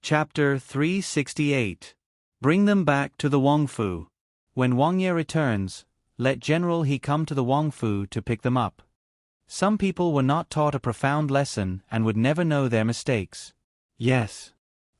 Chapter 368. Bring them back to the Wangfu. When Wang Ye returns, let General He come to the Wangfu to pick them up. Some people were not taught a profound lesson and would never know their mistakes. Yes.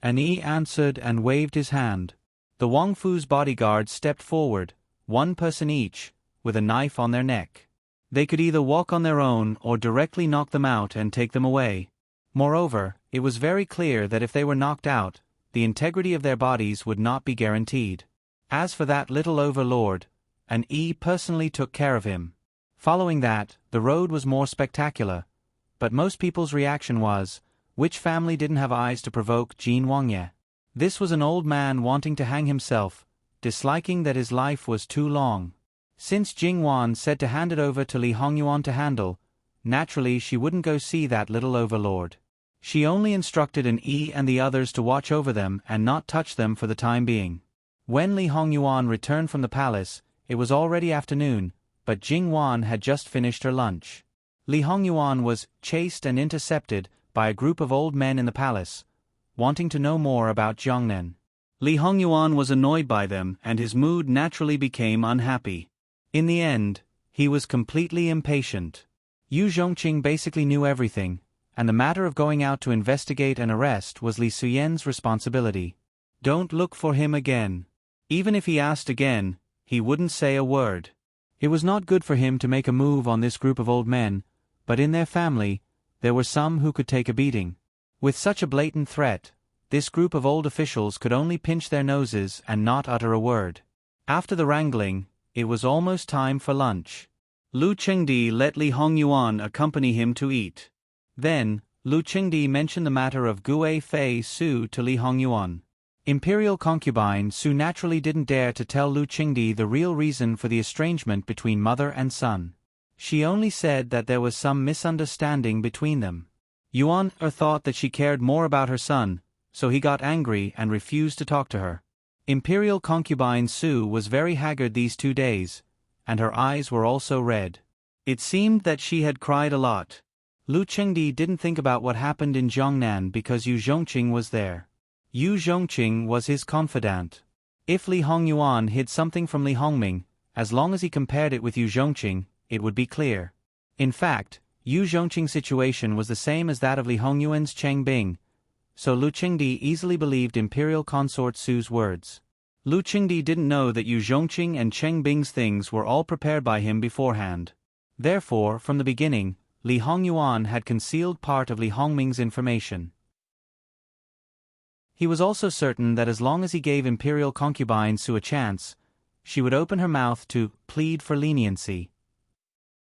An Yi answered and waved his hand. The Wangfu's bodyguards stepped forward, one person each, with a knife on their neck. They could either walk on their own or directly knock them out and take them away. Moreover, it was very clear that if they were knocked out, the integrity of their bodies would not be guaranteed. As for that little overlord, an Yi personally took care of him. Following that, the road was more spectacular, but most people's reaction was, which family didn't have eyes to provoke Jin Wangye? This was an old man wanting to hang himself, disliking that his life was too long. Since Jing Wan said to hand it over to Li Hongyuan to handle, naturally she wouldn't go see that little overlord. She only instructed an Yi and the others to watch over them and not touch them for the time being. When Li Hongyuan returned from the palace, it was already afternoon, but Jing Wan had just finished her lunch. Li Hongyuan was chased and intercepted by a group of old men in the palace, wanting to know more about Jiangnen. Li Hongyuan was annoyed by them and his mood naturally became unhappy. In the end, he was completely impatient. Yu Zhongqing basically knew everything, and the matter of going out to investigate an arrest was Li Suyen's responsibility. Don't look for him again. Even if he asked again, he wouldn't say a word. It was not good for him to make a move on this group of old men, but in their family, there were some who could take a beating. With such a blatant threat, this group of old officials could only pinch their noses and not utter a word. After the wrangling, it was almost time for lunch. Lu Qingdi let Li Hongyuan accompany him to eat. Then, Lu Qingdi mentioned the matter of Gue Fei Su to Li Hongyuan. Imperial concubine Su naturally didn't dare to tell Lu Qingdi the real reason for the estrangement between mother and son. She only said that there was some misunderstanding between them. Yuan thought that she cared more about her son, so he got angry and refused to talk to her. Imperial concubine Su was very haggard these 2 days, and her eyes were also red. It seemed that she had cried a lot. Lu Qingdi didn't think about what happened in Jiangnan because Yu Zhongqing was there. Yu Zhongqing was his confidant. If Li Hongyuan hid something from Li Hongming, as long as he compared it with Yu Zhongqing, it would be clear. In fact, Yu Zhongqing's situation was the same as that of Li Hongyuan's Cheng Bing, so Lu Qingdi easily believed Imperial Consort Su's words. Lu Qingdi didn't know that Yu Zhongqing and Cheng Bing's things were all prepared by him beforehand. Therefore, from the beginning, Li Hongyuan had concealed part of Li Hongming's information. He was also certain that as long as he gave Imperial concubine Su a chance, she would open her mouth to plead for leniency.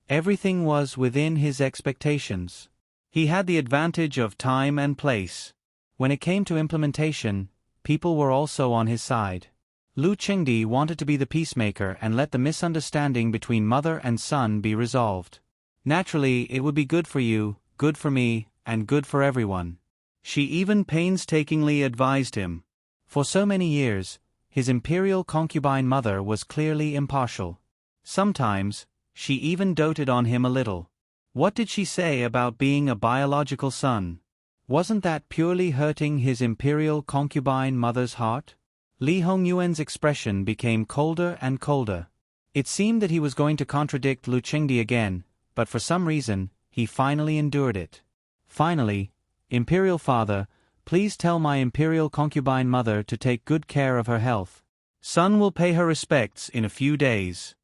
Everything was within his expectations. He had the advantage of time and place. When it came to implementation, people were also on his side. Lu Qingdi wanted to be the peacemaker and let the misunderstanding between mother and son be resolved. Naturally, it would be good for you, good for me, and good for everyone. She even painstakingly advised him. For so many years, his imperial concubine mother was clearly impartial. Sometimes, she even doted on him a little. What did she say about being a biological son? Wasn't that purely hurting his imperial concubine mother's heart? Li Hongyuan's expression became colder and colder. It seemed that he was going to contradict Lu Qingdi again, but for some reason, he finally endured it. Finally, Imperial Father, please tell my imperial concubine mother to take good care of her health. Son will pay her respects in a few days.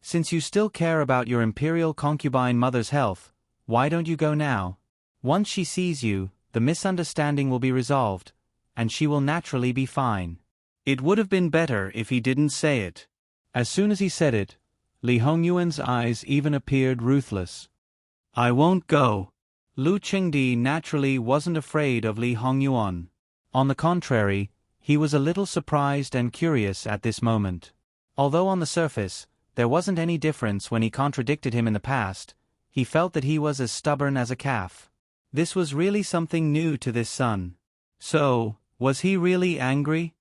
Since you still care about your imperial concubine mother's health, why don't you go now? Once she sees you, the misunderstanding will be resolved, and she will naturally be fine. It would have been better if he didn't say it. As soon as he said it, Li Hongyuan's eyes even appeared ruthless. I won't go. Lu Qingdi naturally wasn't afraid of Li Hongyuan. On the contrary, he was a little surprised and curious at this moment. Although on the surface, there wasn't any difference when he contradicted him in the past, he felt that he was as stubborn as a calf. This was really something new to this son. So, was he really angry?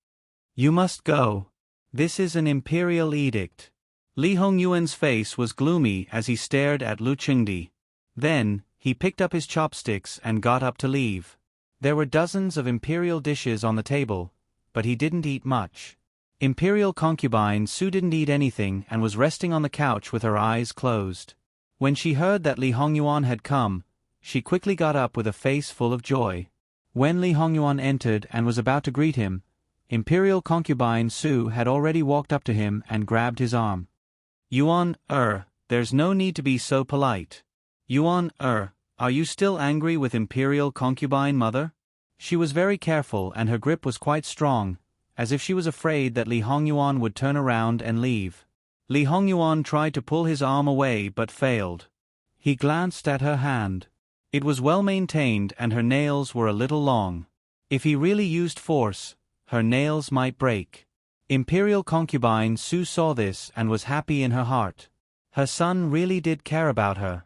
You must go. This is an imperial edict. Li Hongyuan's face was gloomy as he stared at Lu Qingdi. Then, he picked up his chopsticks and got up to leave. There were dozens of imperial dishes on the table, but he didn't eat much. Imperial concubine Su didn't eat anything and was resting on the couch with her eyes closed. When she heard that Li Hongyuan had come, she quickly got up with a face full of joy. When Li Hongyuan entered and was about to greet him, Imperial concubine Su had already walked up to him and grabbed his arm. Yuan, there's no need to be so polite. Yuan, are you still angry with Imperial concubine mother? She was very careful and her grip was quite strong, as if she was afraid that Li Hongyuan would turn around and leave. Li Hongyuan tried to pull his arm away but failed. He glanced at her hand. It was well maintained and her nails were a little long. If he really used force, her nails might break. Imperial concubine Su saw this and was happy in her heart. Her son really did care about her.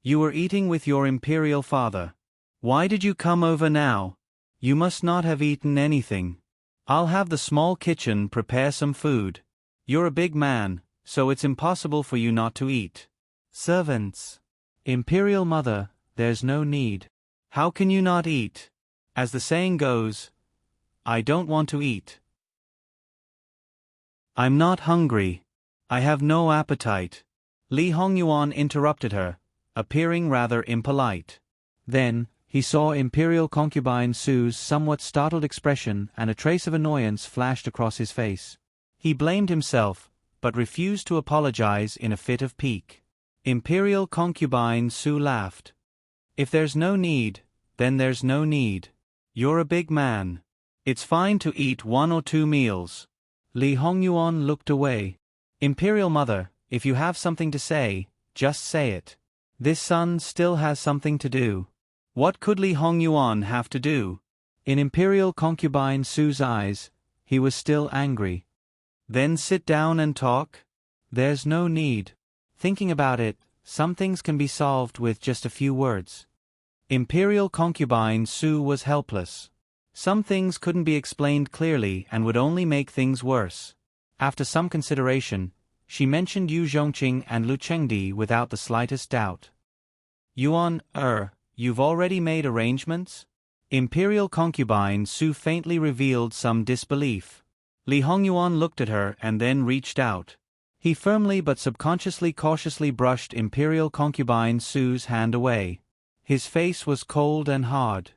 You were eating with your imperial father. Why did you come over now? You must not have eaten anything. I'll have the small kitchen prepare some food. You're a big man, so it's impossible for you not to eat. Servants. Imperial mother, there's no need. How can you not eat? As the saying goes, I don't want to eat. I'm not hungry. I have no appetite. Li Hongyuan interrupted her, appearing rather impolite. Then, he saw Imperial concubine Su's somewhat startled expression and a trace of annoyance flashed across his face. He blamed himself, but refused to apologize in a fit of pique. Imperial concubine Su laughed. If there's no need, then there's no need. You're a big man. It's fine to eat 1 or 2 meals. Li Hongyuan looked away. Imperial mother, if you have something to say, just say it. This son still has something to do. What could Li Hongyuan have to do? In Imperial concubine Su's eyes, he was still angry. Then sit down and talk? There's no need. Thinking about it, some things can be solved with just a few words. Imperial concubine Su was helpless. Some things couldn't be explained clearly and would only make things worse. After some consideration, she mentioned Yu Zhongqing and Lu Chengdi without the slightest doubt. Yuan, you've already made arrangements? Imperial concubine Su faintly revealed some disbelief. Li Hongyuan looked at her and then reached out. He firmly but subconsciously cautiously brushed Imperial concubine Su's hand away. His face was cold and hard.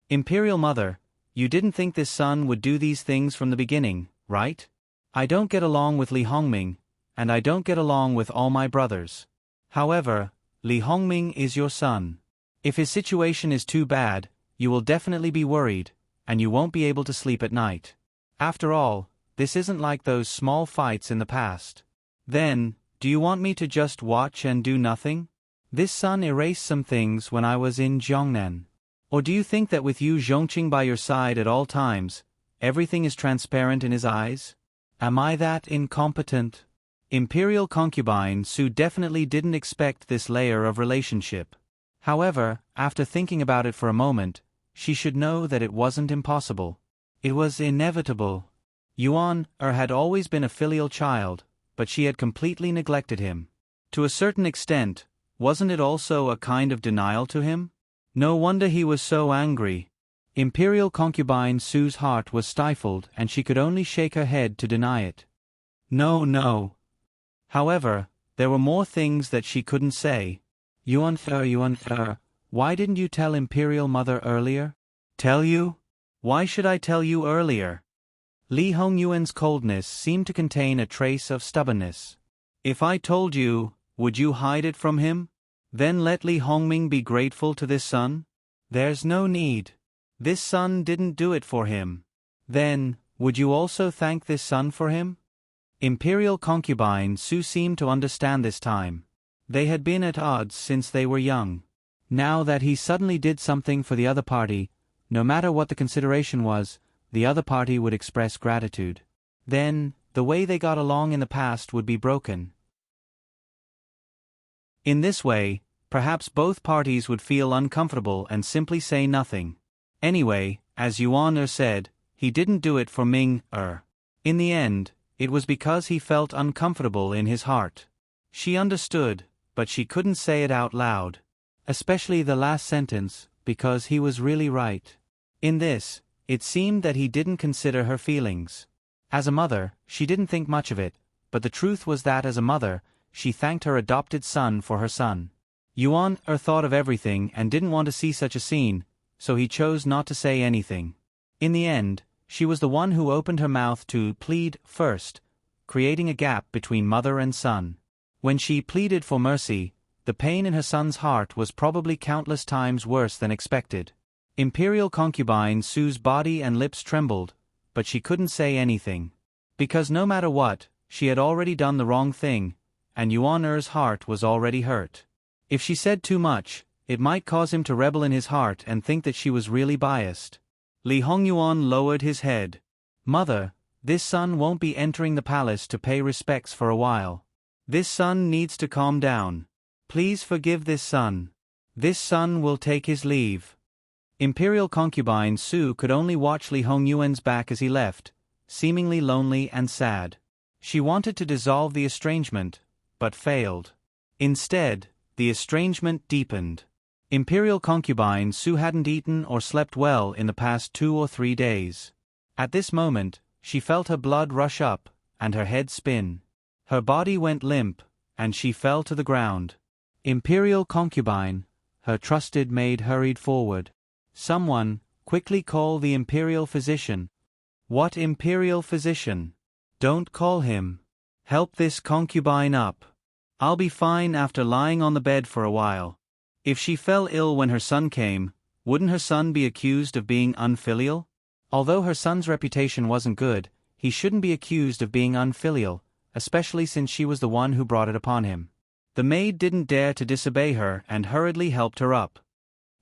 Imperial mother, you didn't think this son would do these things from the beginning, right? I don't get along with Li Hongming, and I don't get along with all my brothers. However, Li Hongming is your son. If his situation is too bad, you will definitely be worried, and you won't be able to sleep at night. After all, this isn't like those small fights in the past. Then, do you want me to just watch and do nothing? This son erased some things when I was in Jiangnan. Or do you think that with Yu Zhongqing by your side at all times, everything is transparent in his eyes? Am I that incompetent? Imperial concubine Su definitely didn't expect this layer of relationship. However, after thinking about it for a moment, she should know that it wasn't impossible. It was inevitable. Yuan had always been a filial child, but she had completely neglected him. To a certain extent, wasn't it also a kind of denial to him? No wonder he was so angry. Imperial concubine Su's heart was stifled and she could only shake her head to deny it. No. However, there were more things that she couldn't say. Yuan, why didn't you tell Imperial Mother earlier? Tell you? Why should I tell you earlier? Li Hongyuan's coldness seemed to contain a trace of stubbornness. If I told you, would you hide it from him? Then let Li Hongming be grateful to this son? There's no need. This son didn't do it for him. Then, would you also thank this son for him? Imperial concubine Su seemed to understand this time. They had been at odds since they were young. Now that he suddenly did something for the other party, no matter what the consideration was, the other party would express gratitude. Then, the way they got along in the past would be broken. In this way, perhaps both parties would feel uncomfortable and simply say nothing. Anyway, as Yuan said, he didn't do it for Ming In the end, it was because he felt uncomfortable in his heart. She understood, but she couldn't say it out loud. Especially the last sentence, because he was really right. In this, it seemed that he didn't consider her feelings. As a mother, she didn't think much of it, but the truth was that as a mother, she thanked her adopted son for her son. Yuan-er thought of everything and didn't want to see such a scene, so he chose not to say anything. In the end, she was the one who opened her mouth to plead first, creating a gap between mother and son. When she pleaded for mercy, the pain in her son's heart was probably countless times worse than expected. Imperial concubine Su's body and lips trembled, but she couldn't say anything. Because no matter what, she had already done the wrong thing, and Yuan-er's heart was already hurt. If she said too much, it might cause him to rebel in his heart and think that she was really biased. Li Hongyuan lowered his head. Mother, this son won't be entering the palace to pay respects for a while. This son needs to calm down. Please forgive this son. This son will take his leave. Imperial concubine Su could only watch Li Hongyuan's back as he left, seemingly lonely and sad. She wanted to dissolve the estrangement, but failed. Instead, the estrangement deepened. Imperial concubine Su hadn't eaten or slept well in the past 2 or 3 days. At this moment, she felt her blood rush up, and her head spin. Her body went limp, and she fell to the ground. Imperial concubine, her trusted maid hurried forward. Someone, quickly call the imperial physician. What imperial physician? Don't call him. Help this concubine up. I'll be fine after lying on the bed for a while. If she fell ill when her son came, wouldn't her son be accused of being unfilial? Although her son's reputation wasn't good, he shouldn't be accused of being unfilial, especially since she was the one who brought it upon him. The maid didn't dare to disobey her and hurriedly helped her up.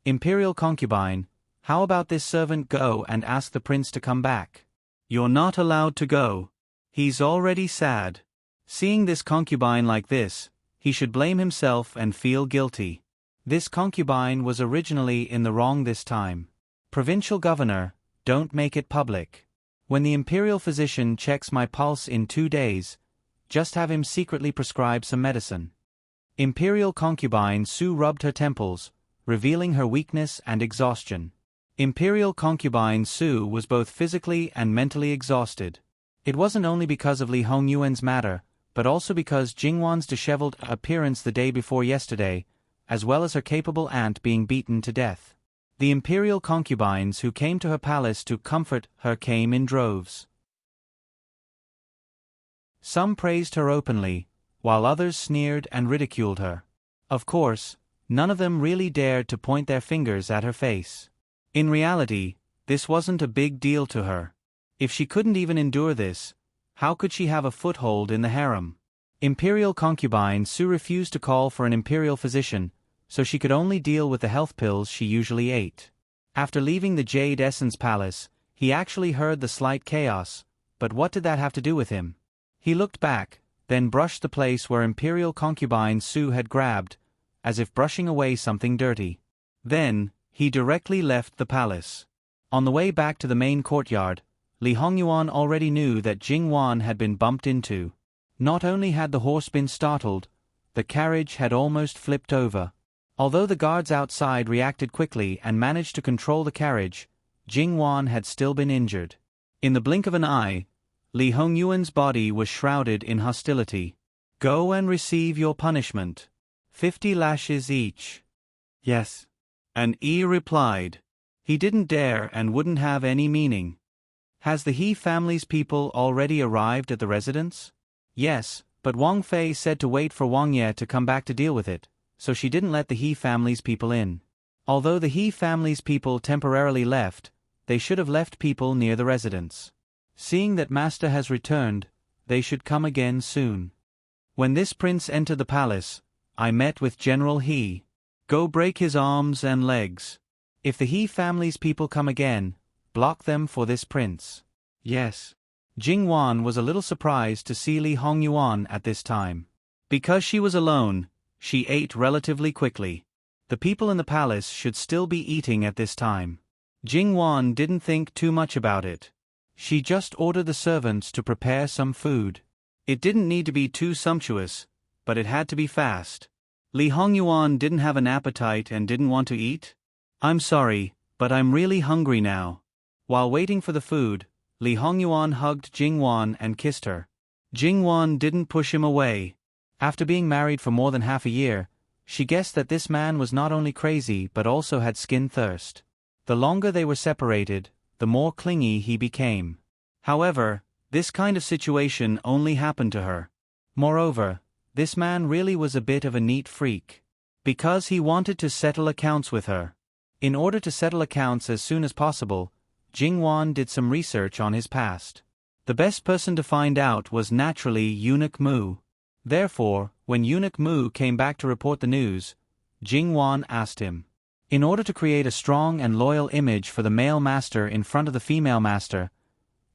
Imperial concubine, how about this servant go and ask the prince to come back? You're not allowed to go. He's already sad. Seeing this concubine like this, he should blame himself and feel guilty. This concubine was originally in the wrong this time. Provincial governor, don't make it public. When the imperial physician checks my pulse in 2 days, just have him secretly prescribe some medicine. Imperial concubine Su rubbed her temples, revealing her weakness and exhaustion. Imperial concubine Su was both physically and mentally exhausted. It wasn't only because of Li Hongyuan's matter, but also because Jingwan's disheveled appearance the day before yesterday, as well as her capable aunt being beaten to death. The imperial concubines who came to her palace to comfort her came in droves. Some praised her openly, while others sneered and ridiculed her. Of course, none of them really dared to point their fingers at her face. In reality, this wasn't a big deal to her. If she couldn't even endure this, how could she have a foothold in the harem? Imperial concubine Su refused to call for an imperial physician, so she could only deal with the health pills she usually ate. After leaving the Jade Essence Palace, he actually heard the slight chaos, but what did that have to do with him? He looked back, then brushed the place where imperial concubine Su had grabbed, as if brushing away something dirty. Then, he directly left the palace. On the way back to the main courtyard, Li Hongyuan already knew that Jingwan had been bumped into. Not only had the horse been startled, the carriage had almost flipped over. Although the guards outside reacted quickly and managed to control the carriage, Jingwan had still been injured. In the blink of an eye, Li Hongyuan's body was shrouded in hostility. Go and receive your punishment. 50 lashes each. Yes. And Yi replied. He didn't dare and wouldn't have any meaning. Has the He family's people already arrived at the residence? Yes, but Wang Fei said to wait for Wang Ye to come back to deal with it, so she didn't let the He family's people in. Although the He family's people temporarily left, they should have left people near the residence. Seeing that master has returned, they should come again soon. When this prince entered the palace, I met with General He. Go break his arms and legs. If the He family's people come again, block them for this prince. Yes. Jingwan was a little surprised to see Li Hongyuan at this time. Because she was alone, she ate relatively quickly. The people in the palace should still be eating at this time. Jingwan didn't think too much about it. She just ordered the servants to prepare some food. It didn't need to be too sumptuous, but it had to be fast. Li Hongyuan didn't have an appetite and didn't want to eat. I'm sorry, but I'm really hungry now. While waiting for the food, Li Hongyuan hugged Jingwan and kissed her. Jingwan didn't push him away. After being married for more than half a year, she guessed that this man was not only crazy but also had skin thirst. The longer they were separated, the more clingy he became. However, this kind of situation only happened to her. Moreover, this man really was a bit of a neat freak. Because he wanted to settle accounts with her. In order to settle accounts as soon as possible, Jingwan did some research on his past. The best person to find out was naturally Eunuch Mu. Therefore, when Eunuch Mu came back to report the news, Jingwan asked him. In order to create a strong and loyal image for the male master in front of the female master,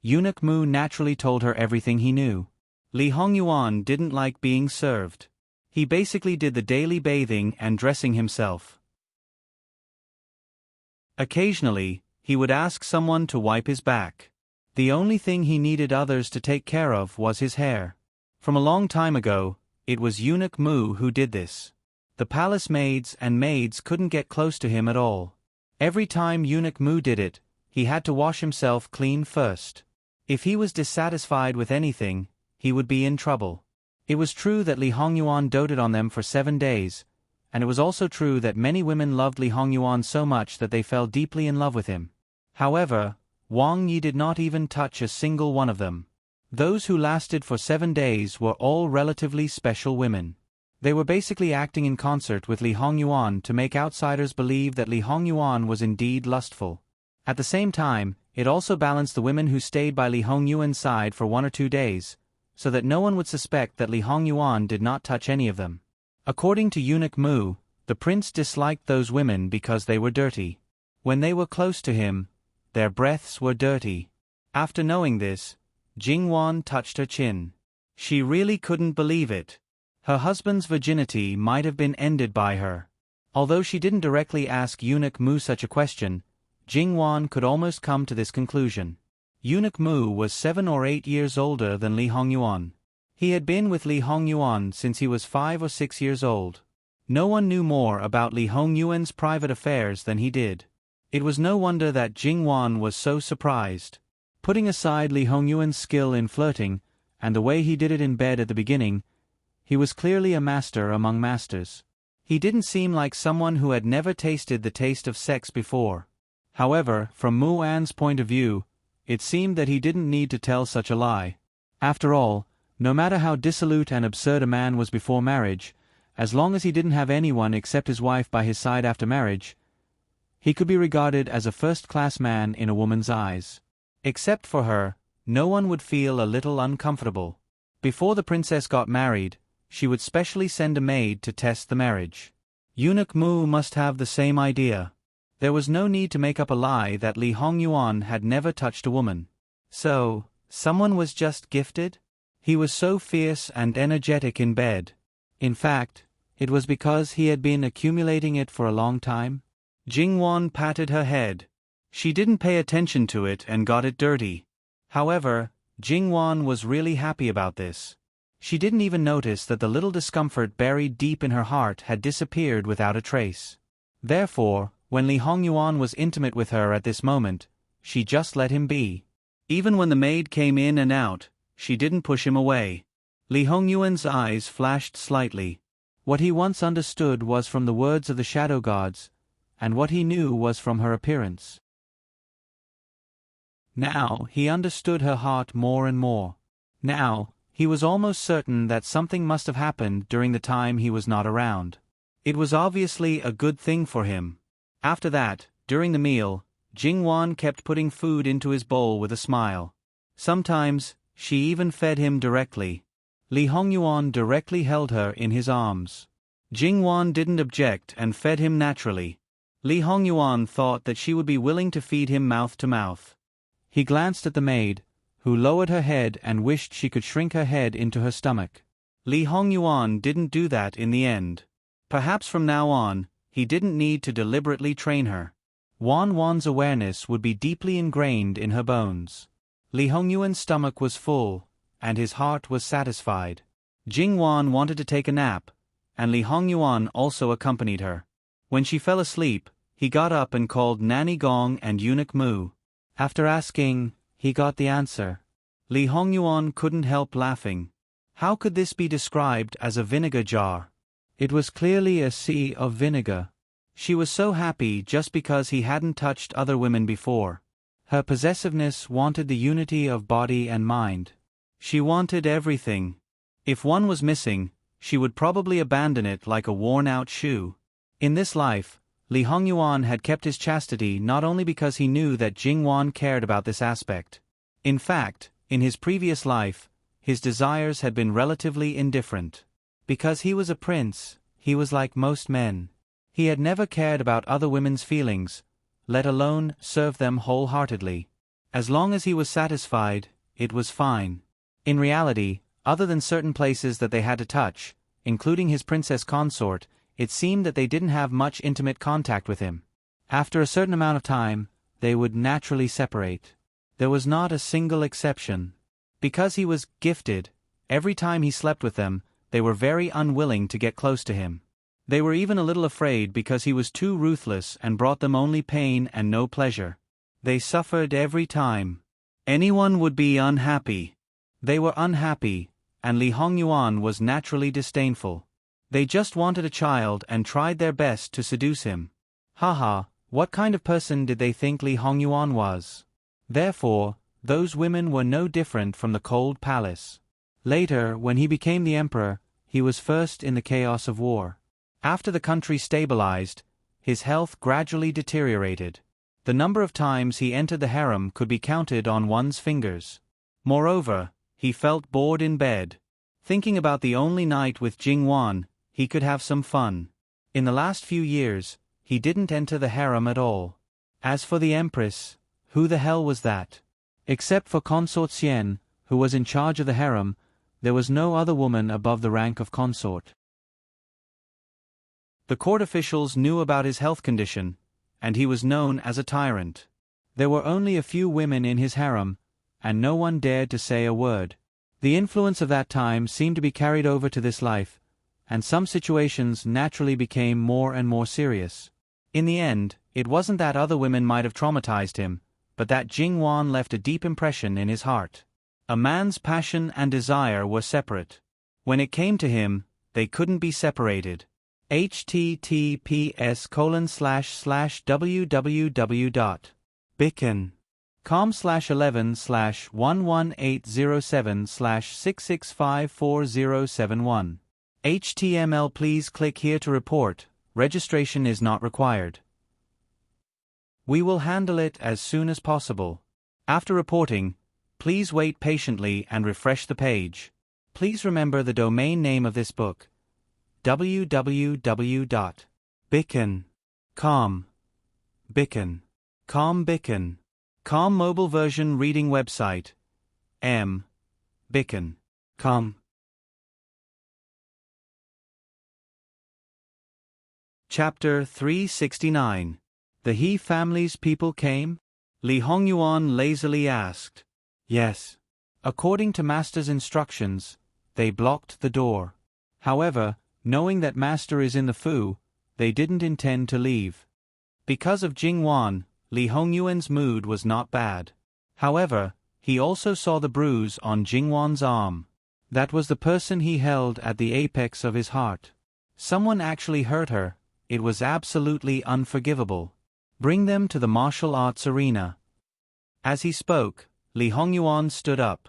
Eunuch Mu naturally told her everything he knew. Li Hongyuan didn't like being served. He basically did the daily bathing and dressing himself. Occasionally, he would ask someone to wipe his back. The only thing he needed others to take care of was his hair. From a long time ago, it was Eunuch Mu who did this. The palace maids and maids couldn't get close to him at all. Every time Eunuch Mu did it, he had to wash himself clean first. If he was dissatisfied with anything, he would be in trouble. It was true that Li Hongyuan doted on them for 7 days, and it was also true that many women loved Li Hongyuan so much that they fell deeply in love with him. However, Wang Yi did not even touch a single one of them. Those who lasted for 7 days were all relatively special women. They were basically acting in concert with Li Hongyuan to make outsiders believe that Li Hongyuan was indeed lustful. At the same time, it also balanced the women who stayed by Li Hongyuan's side for 1 or 2 days, so that no one would suspect that Li Hongyuan did not touch any of them. According to Eunuch Mu, the prince disliked those women because they were dirty. When they were close to him, their breaths were dirty. After knowing this, Jingwan touched her chin. She really couldn't believe it. Her husband's virginity might have been ended by her. Although she didn't directly ask Eunuch Mu such a question, Jingwan could almost come to this conclusion. Eunuch Mu was 7 or 8 years older than Li Hongyuan. He had been with Li Hongyuan since he was 5 or 6 years old. No one knew more about Li Hongyuan's private affairs than he did. It was no wonder that Jingwan was so surprised. Putting aside Li Hongyuan's skill in flirting, and the way he did it in bed at the beginning, he was clearly a master among masters. He didn't seem like someone who had never tasted the taste of sex before. However, from Mu An's point of view, it seemed that he didn't need to tell such a lie. After all, no matter how dissolute and absurd a man was before marriage, as long as he didn't have anyone except his wife by his side after marriage, he could be regarded as a first-class man in a woman's eyes. Except for her, no one would feel a little uncomfortable. Before the princess got married, she would specially send a maid to test the marriage. Eunuch Mu must have the same idea. There was no need to make up a lie that Li Hongyuan had never touched a woman. So, someone was just gifted? He was so fierce and energetic in bed. In fact, it was because he had been accumulating it for a long time. Jingwan patted her head. She didn't pay attention to it and got it dirty. However, Jingwan was really happy about this. She didn't even notice that the little discomfort buried deep in her heart had disappeared without a trace. Therefore, when Li Hongyuan was intimate with her at this moment, she just let him be. Even when the maid came in and out, she didn't push him away. Li Hongyuan's eyes flashed slightly. What he once understood was from the words of the shadow gods, and what he knew was from her appearance. Now he understood her heart more and more. Now, he was almost certain that something must have happened during the time he was not around. It was obviously a good thing for him. After that, during the meal, Jingwan kept putting food into his bowl with a smile. Sometimes, she even fed him directly. Li Hongyuan directly held her in his arms. Jingwan didn't object and fed him naturally. Li Hongyuan thought that she would be willing to feed him mouth to mouth. He glanced at the maid, who lowered her head and wished she could shrink her head into her stomach. Li Hongyuan didn't do that in the end. Perhaps from now on, he didn't need to deliberately train her. Wan's awareness would be deeply ingrained in her bones. Li Hongyuan's stomach was full, and his heart was satisfied. Jingwan wanted to take a nap, and Li Hongyuan also accompanied her. When she fell asleep, he got up and called Nanny Gong and Eunuch Mu. After asking, he got the answer. Li Hongyuan couldn't help laughing. How could this be described as a vinegar jar? It was clearly a sea of vinegar. She was so happy just because he hadn't touched other women before. Her possessiveness wanted the unity of body and mind. She wanted everything. If one was missing, she would probably abandon it like a worn-out shoe. In this life, Li Hongyuan had kept his chastity not only because he knew that Jingwan cared about this aspect. In fact, in his previous life, his desires had been relatively indifferent. Because he was a prince, he was like most men. He had never cared about other women's feelings, let alone serve them wholeheartedly. As long as he was satisfied, it was fine. In reality, other than certain places that they had to touch, including his princess consort, it seemed that they didn't have much intimate contact with him. After a certain amount of time, they would naturally separate. There was not a single exception. Because he was gifted, every time he slept with them, they were very unwilling to get close to him. They were even a little afraid because he was too ruthless and brought them only pain and no pleasure. They suffered every time. Anyone would be unhappy. They were unhappy, and Li Hongyuan was naturally disdainful. They just wanted a child and tried their best to seduce him. Haha, what kind of person did they think Li Hongyuan was? Therefore, those women were no different from the cold palace. Later, when he became the emperor, he was first in the chaos of war. After the country stabilized, his health gradually deteriorated. The number of times he entered the harem could be counted on one's fingers. Moreover, he felt bored in bed. Thinking about the only night with Jingwan, he could have some fun. In the last few years, he didn't enter the harem at all. As for the empress, who the hell was that? Except for Consort Xian, who was in charge of the harem, there was no other woman above the rank of consort. The court officials knew about his health condition, and he was known as a tyrant. There were only a few women in his harem, and no one dared to say a word. The influence of that time seemed to be carried over to this life, and some situations naturally became more and more serious. In the end, it wasn't that other women might have traumatized him, but that Jingwan left a deep impression in his heart. A man's passion and desire were separate. When it came to him, they couldn't be separated. https://www.bicken.com/11/11807/6654071. HTML. Please click here to report. Registration is not required. We will handle it as soon as possible. After reporting, please wait patiently and refresh the page. Please remember the domain name of this book: www.bicken.com. Bicken. Com mobile version reading website. Bicken.com. Chapter 369. The He family's people came? Li Hongyuan lazily asked. Yes. According to Master's instructions, they blocked the door. However, knowing that Master is in the Fu, they didn't intend to leave. Because of Jingwan, Li Hongyuan's mood was not bad. However, he also saw the bruise on Jingwan's arm. That was the person he held at the apex of his heart. Someone actually hurt her. It was absolutely unforgivable. Bring them to the martial arts arena. As he spoke, Li Hongyuan stood up.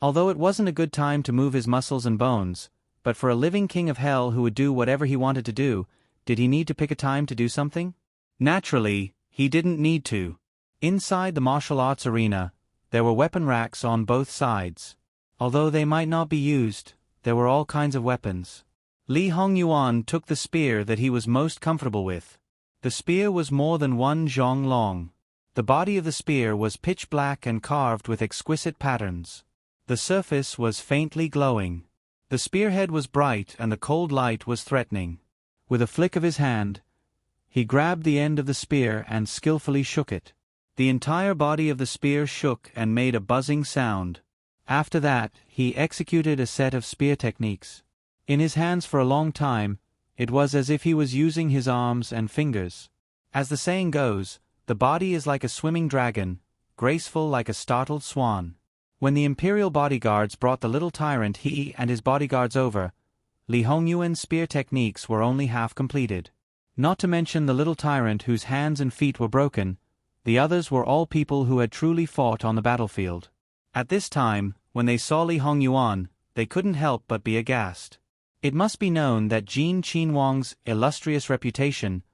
Although it wasn't a good time to move his muscles and bones, but for a living king of hell who would do whatever he wanted to do, did he need to pick a time to do something? Naturally, he didn't need to. Inside the martial arts arena, there were weapon racks on both sides. Although they might not be used, there were all kinds of weapons. Li Hongyuan took the spear that he was most comfortable with. The spear was more than 1 zhong long. The body of the spear was pitch black and carved with exquisite patterns. The surface was faintly glowing. The spearhead was bright and the cold light was threatening. With a flick of his hand, he grabbed the end of the spear and skillfully shook it. The entire body of the spear shook and made a buzzing sound. After that, he executed a set of spear techniques. In his hands for a long time, it was as if he was using his arms and fingers. As the saying goes, the body is like a swimming dragon, graceful like a startled swan. When the imperial bodyguards brought the little tyrant he and his bodyguards over, Li Hongyuan's spear techniques were only half completed. Not to mention the little tyrant whose hands and feet were broken, the others were all people who had truly fought on the battlefield. At this time, when they saw Li Hongyuan, they couldn't help but be aghast. It must be known that Jin Qinhuang's illustrious reputation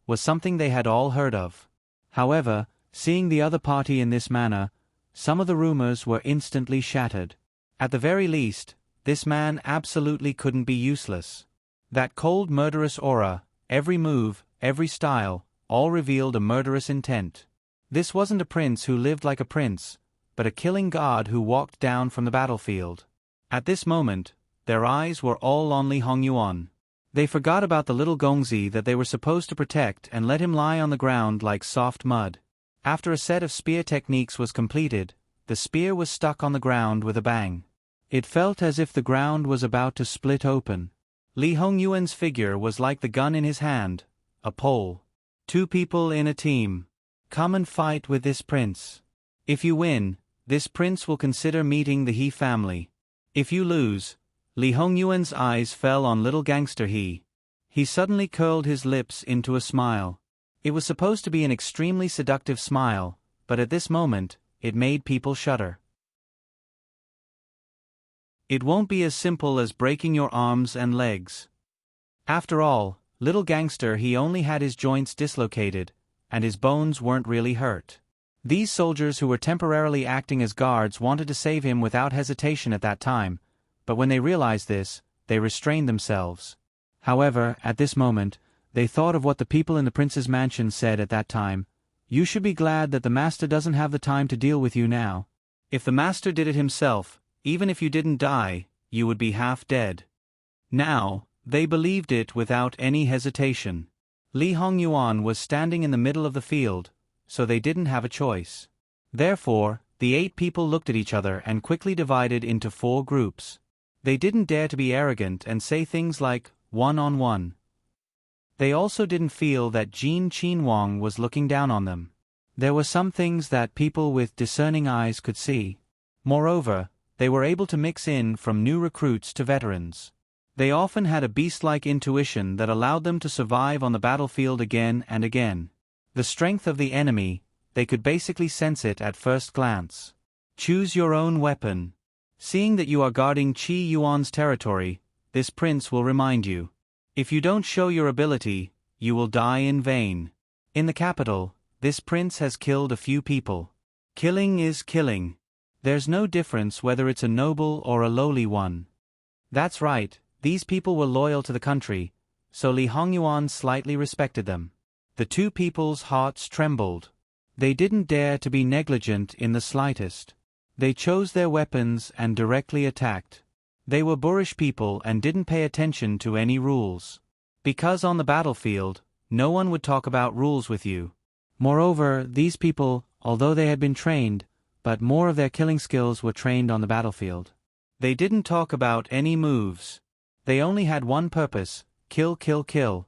was something they had all heard of. However, seeing the other party in this manner, some of the rumors were instantly shattered. At the very least, this man absolutely couldn't be useless. That cold murderous aura, every move, every style, all revealed a murderous intent. This wasn't a prince who lived like a prince, but a killing god who walked down from the battlefield. At this moment, their eyes were all on Li Hongyuan. They forgot about the little Gongzi that they were supposed to protect and let him lie on the ground like soft mud. After a set of spear techniques was completed, the spear was stuck on the ground with a bang. It felt as if the ground was about to split open. Li Hongyuan's figure was like the gun in his hand, a pole. 2 people in a team. Come and fight with this prince. If you win, this prince will consider meeting the He family. If you lose, Li Hongyuan's eyes fell on little gangster He. He suddenly curled his lips into a smile. It was supposed to be an extremely seductive smile, but at this moment, it made people shudder. It won't be as simple as breaking your arms and legs. After all, little gangster He only had his joints dislocated, and his bones weren't really hurt. These soldiers who were temporarily acting as guards wanted to save him without hesitation at that time, but when they realized this, they restrained themselves. However, at this moment, they thought of what the people in the prince's mansion said at that time. You should be glad that the master doesn't have the time to deal with you now. If the master did it himself, even if you didn't die, you would be half dead. Now, they believed it without any hesitation. Li Hongyuan was standing in the middle of the field, so they didn't have a choice. Therefore, the 8 people looked at each other and quickly divided into 4 groups. They didn't dare to be arrogant and say things like, one-on-one. They also didn't feel that Jin Qinhuang was looking down on them. There were some things that people with discerning eyes could see. Moreover, they were able to mix in from new recruits to veterans. They often had a beast-like intuition that allowed them to survive on the battlefield again and again. The strength of the enemy, they could basically sense it at first glance. Choose your own weapon. Seeing that you are guarding Qi Yuan's territory, this prince will remind you. If you don't show your ability, you will die in vain. In the capital, this prince has killed a few people. Killing is killing. There's no difference whether it's a noble or a lowly one. That's right, these people were loyal to the country, so Li Hongyuan slightly respected them. The 2 people's hearts trembled. They didn't dare to be negligent in the slightest. They chose their weapons and directly attacked. They were boorish people and didn't pay attention to any rules. Because on the battlefield, no one would talk about rules with you. Moreover, these people, although they had been trained, but more of their killing skills were trained on the battlefield. They didn't talk about any moves. They only had one purpose, kill, kill, kill.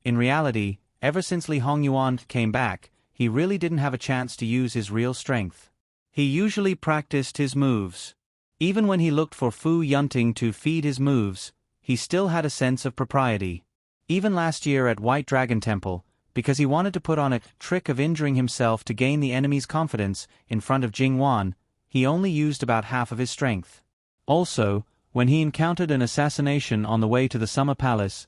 In reality, ever since Li Hongyuan came back, he really didn't have a chance to use his real strength. He usually practiced his moves. Even when he looked for Fu Yunting to feed his moves, he still had a sense of propriety. Even last year at White Dragon Temple, because he wanted to put on a trick of injuring himself to gain the enemy's confidence in front of Jingwan, he only used about half of his strength. Also, when he encountered an assassination on the way to the Summer Palace,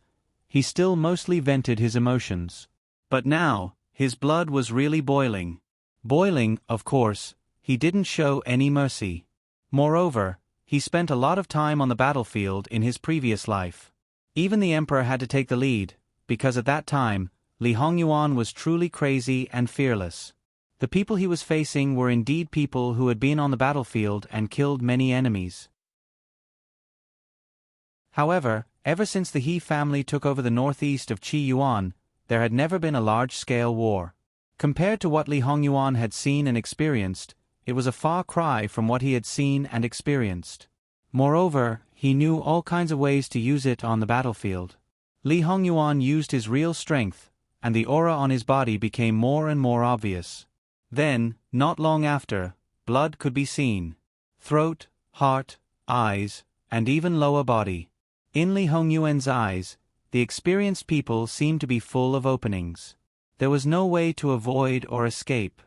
he still mostly vented his emotions. But now, his blood was really boiling. Boiling, of course, he didn't show any mercy. Moreover, he spent a lot of time on the battlefield in his previous life. Even the emperor had to take the lead, because at that time, Li Hongyuan was truly crazy and fearless. The people he was facing were indeed people who had been on the battlefield and killed many enemies. However, ever since the He family took over the northeast of Qi Yuan, there had never been a large-scale war. Compared to what Li Hongyuan had seen and experienced, it was a far cry from what he had seen and experienced. Moreover, he knew all kinds of ways to use it on the battlefield. Li Hongyuan used his real strength, and the aura on his body became more and more obvious. Then, not long after, blood could be seen. Throat, heart, eyes, and even lower body. In Li Hongyuan's eyes, the experienced people seemed to be full of openings. There was no way to avoid or escape.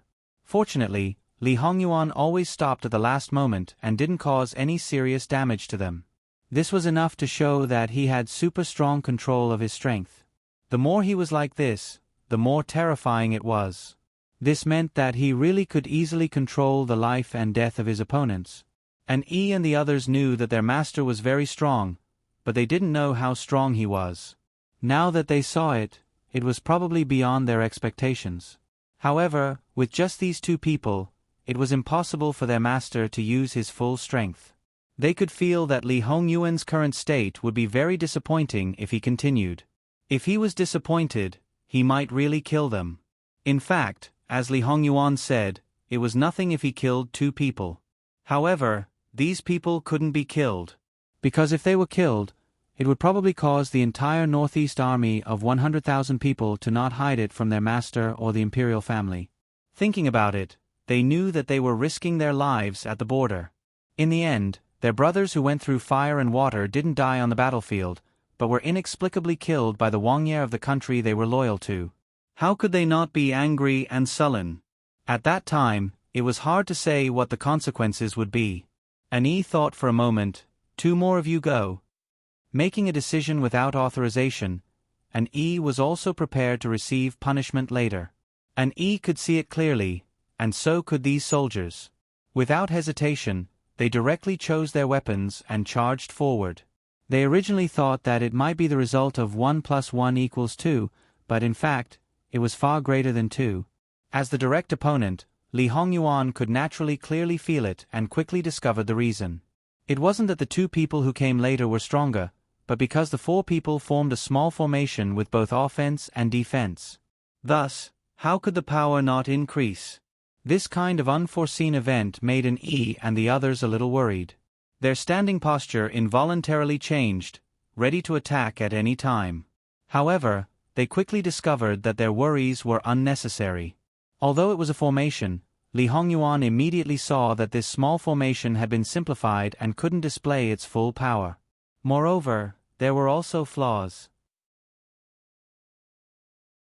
Fortunately, Li Hongyuan always stopped at the last moment and didn't cause any serious damage to them. This was enough to show that he had super strong control of his strength. The more he was like this, the more terrifying it was. This meant that he really could easily control the life and death of his opponents. And Yi and the others knew that their master was very strong, but they didn't know how strong he was. Now that they saw it, it was probably beyond their expectations. However, with just these two people, it was impossible for their master to use his full strength. They could feel that Li Hongyuan's current state would be very disappointing if he continued. If he was disappointed, he might really kill them. In fact, as Li Hongyuan said, it was nothing if he killed two people. However, these people couldn't be killed. Because if they were killed, it would probably cause the entire Northeast army of 100,000 people to not hide it from their master or the imperial family. Thinking about it, they knew that they were risking their lives at the border. In the end, their brothers who went through fire and water didn't die on the battlefield, but were inexplicably killed by the Wangye of the country they were loyal to. How could they not be angry and sullen? At that time, it was hard to say what the consequences would be. And Yi thought for a moment, 2 more of you go. Making a decision without authorization, and Yi was also prepared to receive punishment later. And Yi could see it clearly, and so could these soldiers. Without hesitation, they directly chose their weapons and charged forward. They originally thought that it might be the result of 1 + 1 = 2, but in fact, it was far greater than 2. As the direct opponent, Li Hongyuan could naturally clearly feel it and quickly discovered the reason. It wasn't that the 2 people who came later were stronger, but because the 4 people formed a small formation with both offense and defense. Thus, how could the power not increase? This kind of unforeseen event made an Yi and the others a little worried. Their standing posture involuntarily changed, ready to attack at any time. However, they quickly discovered that their worries were unnecessary. Although it was a formation, Li Hongyuan immediately saw that this small formation had been simplified and couldn't display its full power. Moreover, there were also flaws.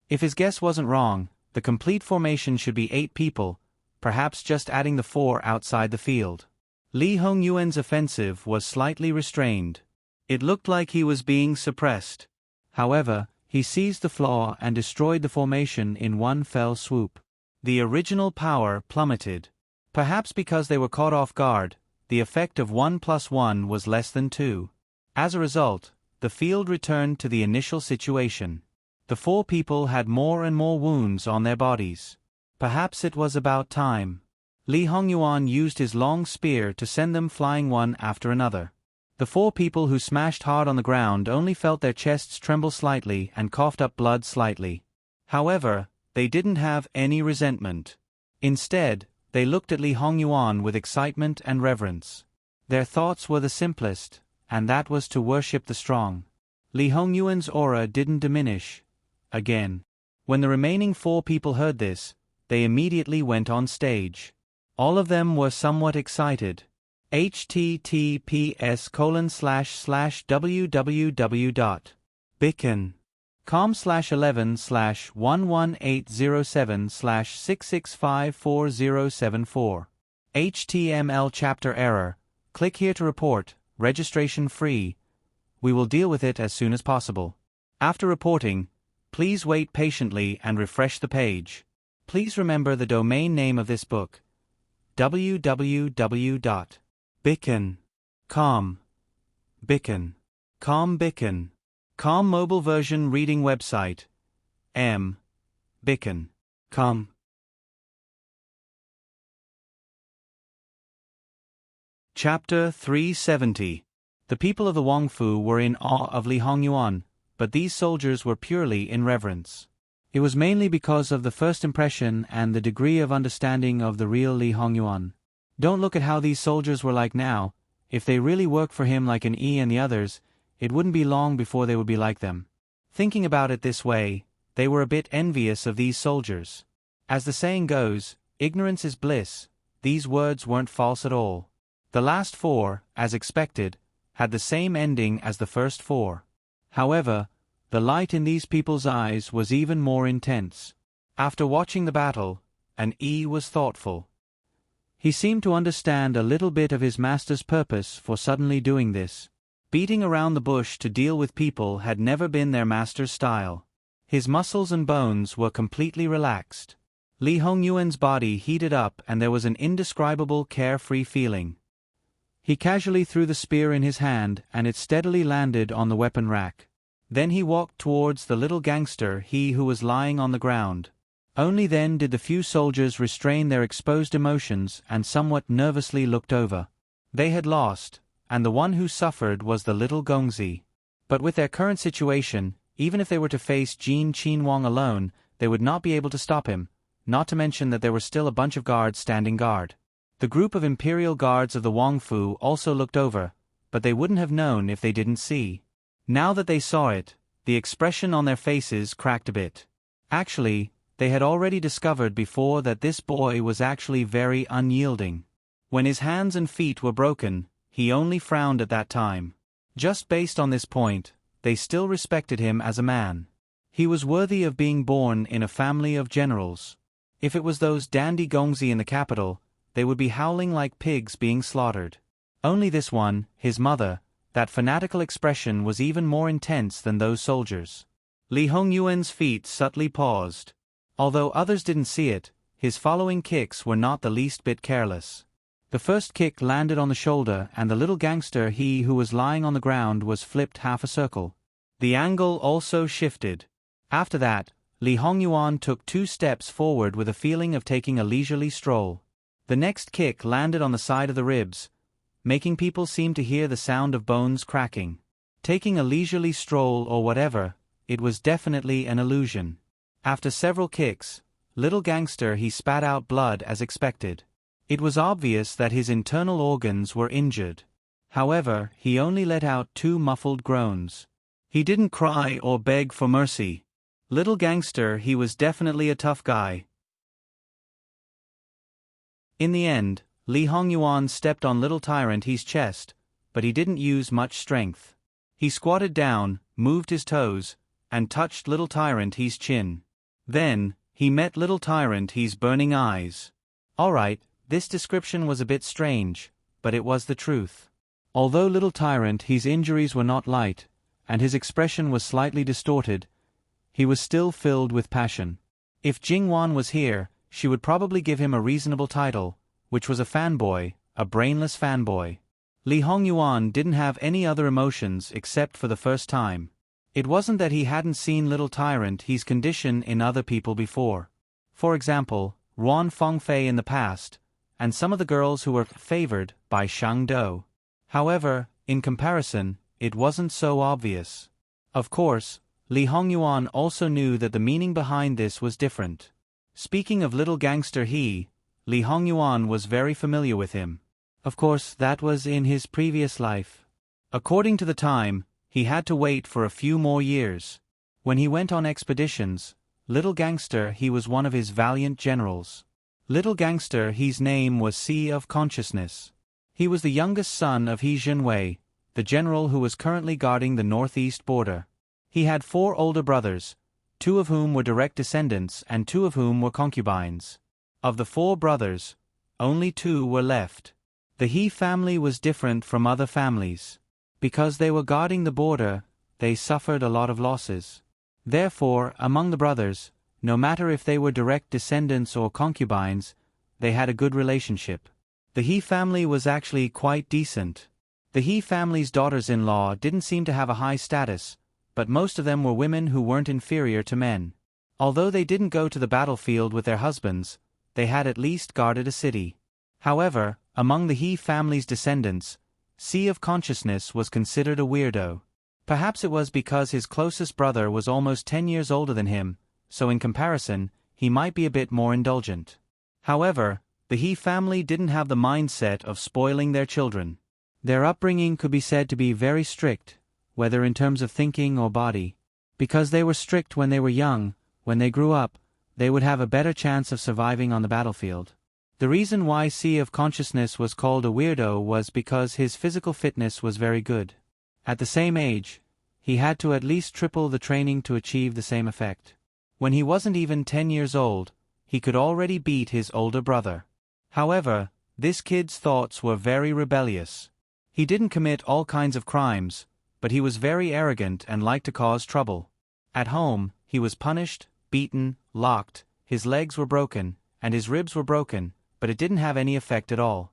If his guess wasn't wrong, the complete formation should be 8 people, perhaps just adding the 4 outside the field. Li Hongyuan's offensive was slightly restrained. It looked like he was being suppressed. However, he seized the flaw and destroyed the formation in one fell swoop. The original power plummeted. Perhaps because they were caught off guard, the effect of 1 + 1 was less than 2. As a result, the field returned to the initial situation. The 4 people had more and more wounds on their bodies. Perhaps it was about time. Li Hongyuan used his long spear to send them flying one after another. The 4 people who smashed hard on the ground only felt their chests tremble slightly and coughed up blood slightly. However, they didn't have any resentment. Instead, they looked at Li Hongyuan with excitement and reverence. Their thoughts were the simplest, and that was to worship the strong. Li Hongyuan's aura didn't diminish. Again. When the remaining 4 people heard this, they immediately went on stage. All of them were somewhat excited. https://www.bicken.com/11/11807/6654074. HTML chapter error. Click here to report, registration free. We will deal with it as soon as possible. After reporting, please wait patiently and refresh the page. Please remember the domain name of this book: www.bicken.com. Bicken. Com mobile version reading website. Bicken.com. Chapter 370. The people of the Wangfu were in awe of Li Hongyuan, but these soldiers were purely in reverence. It was mainly because of the first impression and the degree of understanding of the real Li Hongyuan. Don't look at how these soldiers were like now. If they really worked for him like an Yi and the others, it wouldn't be long before they would be like them. Thinking about it this way, they were a bit envious of these soldiers. As the saying goes, ignorance is bliss. These words weren't false at all. The last 4, as expected, had the same ending as the first 4. However, the light in these people's eyes was even more intense. After watching the battle, E was thoughtful. He seemed to understand a little bit of his master's purpose for suddenly doing this. Beating around the bush to deal with people had never been their master's style. His muscles and bones were completely relaxed. Li Hongyuan's body heated up and there was an indescribable carefree feeling. He casually threw the spear in his hand and it steadily landed on the weapon rack. Then he walked towards the little gangster who was lying on the ground. Only then did the few soldiers restrain their exposed emotions and somewhat nervously looked over. They had lost, and the one who suffered was the little Gongzi. But with their current situation, even if they were to face Jin Qinhuang alone, they would not be able to stop him, not to mention that there were still a bunch of guards standing guard. The group of imperial guards of the Wangfu also looked over, but they wouldn't have known if they didn't see. Now that they saw it, the expression on their faces cracked a bit. Actually, they had already discovered before that this boy was actually very unyielding. When his hands and feet were broken, he only frowned at that time. Just based on this point, they still respected him as a man. He was worthy of being born in a family of generals. If it was those dandy Gongzi in the capital, they would be howling like pigs being slaughtered. Only this one, his mother, that fanatical expression was even more intense than those soldiers. Li Hongyuan's feet subtly paused. Although others didn't see it, his following kicks were not the least bit careless. The first kick landed on the shoulder and the little gangster who was lying on the ground was flipped half a circle. The angle also shifted. After that, Li Hongyuan took 2 steps forward with a feeling of taking a leisurely stroll. The next kick landed on the side of the ribs, making people seem to hear the sound of bones cracking. Taking a leisurely stroll or whatever, it was definitely an illusion. After several kicks, little gangster spat out blood as expected. It was obvious that his internal organs were injured. However, he only let out 2 muffled groans. He didn't cry or beg for mercy. Little gangster was definitely a tough guy. In the end, Li Hongyuan stepped on little Tyrant's chest, but he didn't use much strength. He squatted down, moved his toes, and touched little Tyrant's chin. Then, he met little Tyrant's burning eyes. Alright, this description was a bit strange, but it was the truth. Although little Tyrant's injuries were not light, and his expression was slightly distorted, he was still filled with passion. If Jingwan was here, she would probably give him a reasonable title, which was a fanboy, a brainless fanboy. Li Hongyuan didn't have any other emotions except for the first time. It wasn't that he hadn't seen little Tyrant's condition in other people before. For example, Ruan Fengfei in the past, and some of the girls who were favored by Shang Do. However, in comparison, it wasn't so obvious. Of course, Li Hongyuan also knew that the meaning behind this was different. Speaking of little gangster Li Hongyuan was very familiar with him. Of course, that was in his previous life. According to the time, he had to wait for a few more years. When he went on expeditions, little gangster was one of his valiant generals. Little gangster his name was Sea of Consciousness. He was the youngest son of He Zhenwei, the general who was currently guarding the northeast border. He had 4 older brothers, 2 of whom were direct descendants and 2 of whom were concubines. Of the 4 brothers, only 2 were left. The He family was different from other families. Because they were guarding the border, they suffered a lot of losses. Therefore, among the brothers, no matter if they were direct descendants or concubines, they had a good relationship. The He family was actually quite decent. The He family's daughters-in-law didn't seem to have a high status, but most of them were women who weren't inferior to men. Although they didn't go to the battlefield with their husbands, they had at least guarded a city. However, among the He family's descendants, Sea of Consciousness was considered a weirdo. Perhaps it was because his closest brother was almost 10 years older than him, so in comparison, he might be a bit more indulgent. However, the He family didn't have the mindset of spoiling their children. Their upbringing could be said to be very strict, whether in terms of thinking or body. Because they were strict when they were young, when they grew up, they would have a better chance of surviving on the battlefield. The reason why Sea of Consciousness was called a weirdo was because his physical fitness was very good. At the same age, he had to at least triple the training to achieve the same effect. When he wasn't even 10 years old, he could already beat his older brother. However, this kid's thoughts were very rebellious. He didn't commit all kinds of crimes, but he was very arrogant and liked to cause trouble. At home, he was punished, beaten, locked, his legs were broken, and his ribs were broken, but it didn't have any effect at all.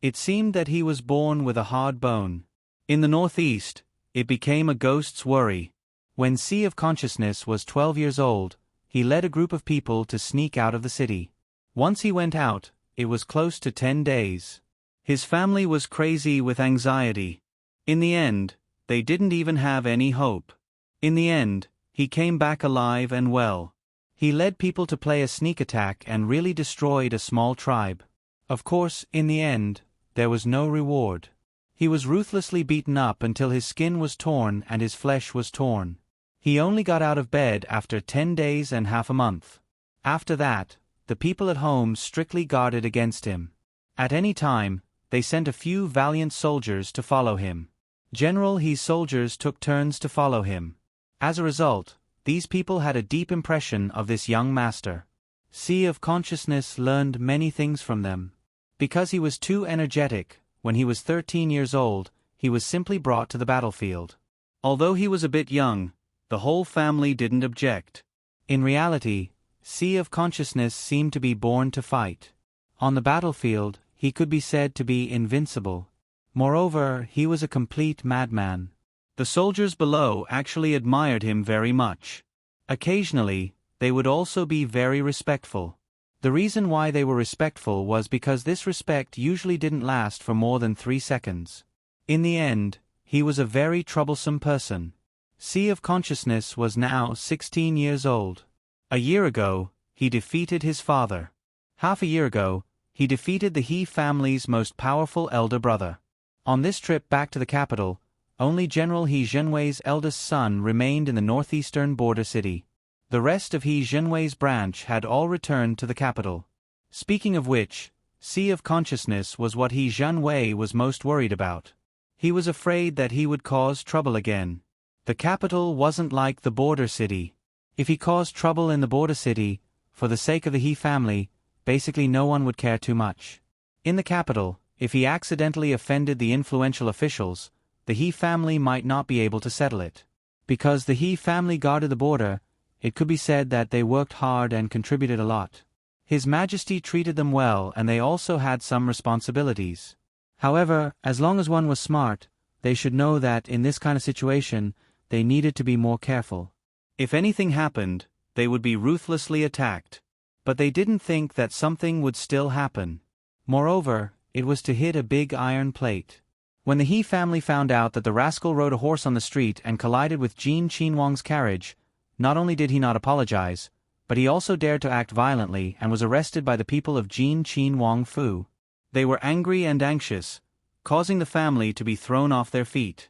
It seemed that he was born with a hard bone. In the Northeast, it became a ghost's worry. When Sea of Consciousness was 12 years old, he led a group of people to sneak out of the city. Once he went out, it was close to 10 days. His family was crazy with anxiety. In the end, they didn't even have any hope. In the end, he came back alive and well. He led people to play a sneak attack and really destroyed a small tribe. Of course, in the end, there was no reward. He was ruthlessly beaten up until his skin was torn and his flesh was torn. He only got out of bed after 10 days and half a month. After that, the people at home strictly guarded against him. At any time, they sent a few valiant soldiers to follow him. His soldiers took turns to follow him. As a result, these people had a deep impression of this young master. Sea of Consciousness learned many things from them. Because he was too energetic, when he was 13 years old, he was simply brought to the battlefield. Although he was a bit young, the whole family didn't object. In reality, Sea of Consciousness seemed to be born to fight. On the battlefield, he could be said to be invincible. Moreover, he was a complete madman. The soldiers below actually admired him very much. Occasionally, they would also be very respectful. The reason why they were respectful was because this respect usually didn't last for more than 3 seconds. In the end, he was a very troublesome person. Sea of Consciousness was now 16 years old. A year ago, he defeated his father. Half a year ago, he defeated the He family's most powerful elder brother. On this trip back to the capital, only General He Zhenwei's eldest son remained in the northeastern border city. The rest of He Zhenwei's branch had all returned to the capital. Speaking of which, Sea of Consciousness was what He Zhenwei was most worried about. He was afraid that he would cause trouble again. The capital wasn't like the border city. If he caused trouble in the border city, for the sake of the He family, basically no one would care too much. In the capital, if he accidentally offended the influential officials, the He family might not be able to settle it. Because the He family guarded the border, it could be said that they worked hard and contributed a lot. His Majesty treated them well and they also had some responsibilities. However, as long as one was smart, they should know that in this kind of situation, they needed to be more careful. If anything happened, they would be ruthlessly attacked. But they didn't think that something would still happen. Moreover, it was to hit a big iron plate. When the He family found out that the rascal rode a horse on the street and collided with Jin Qinhuang's carriage, not only did he not apologize, but he also dared to act violently and was arrested by the people of Jin Qinhuang Fu. They were angry and anxious, causing the family to be thrown off their feet.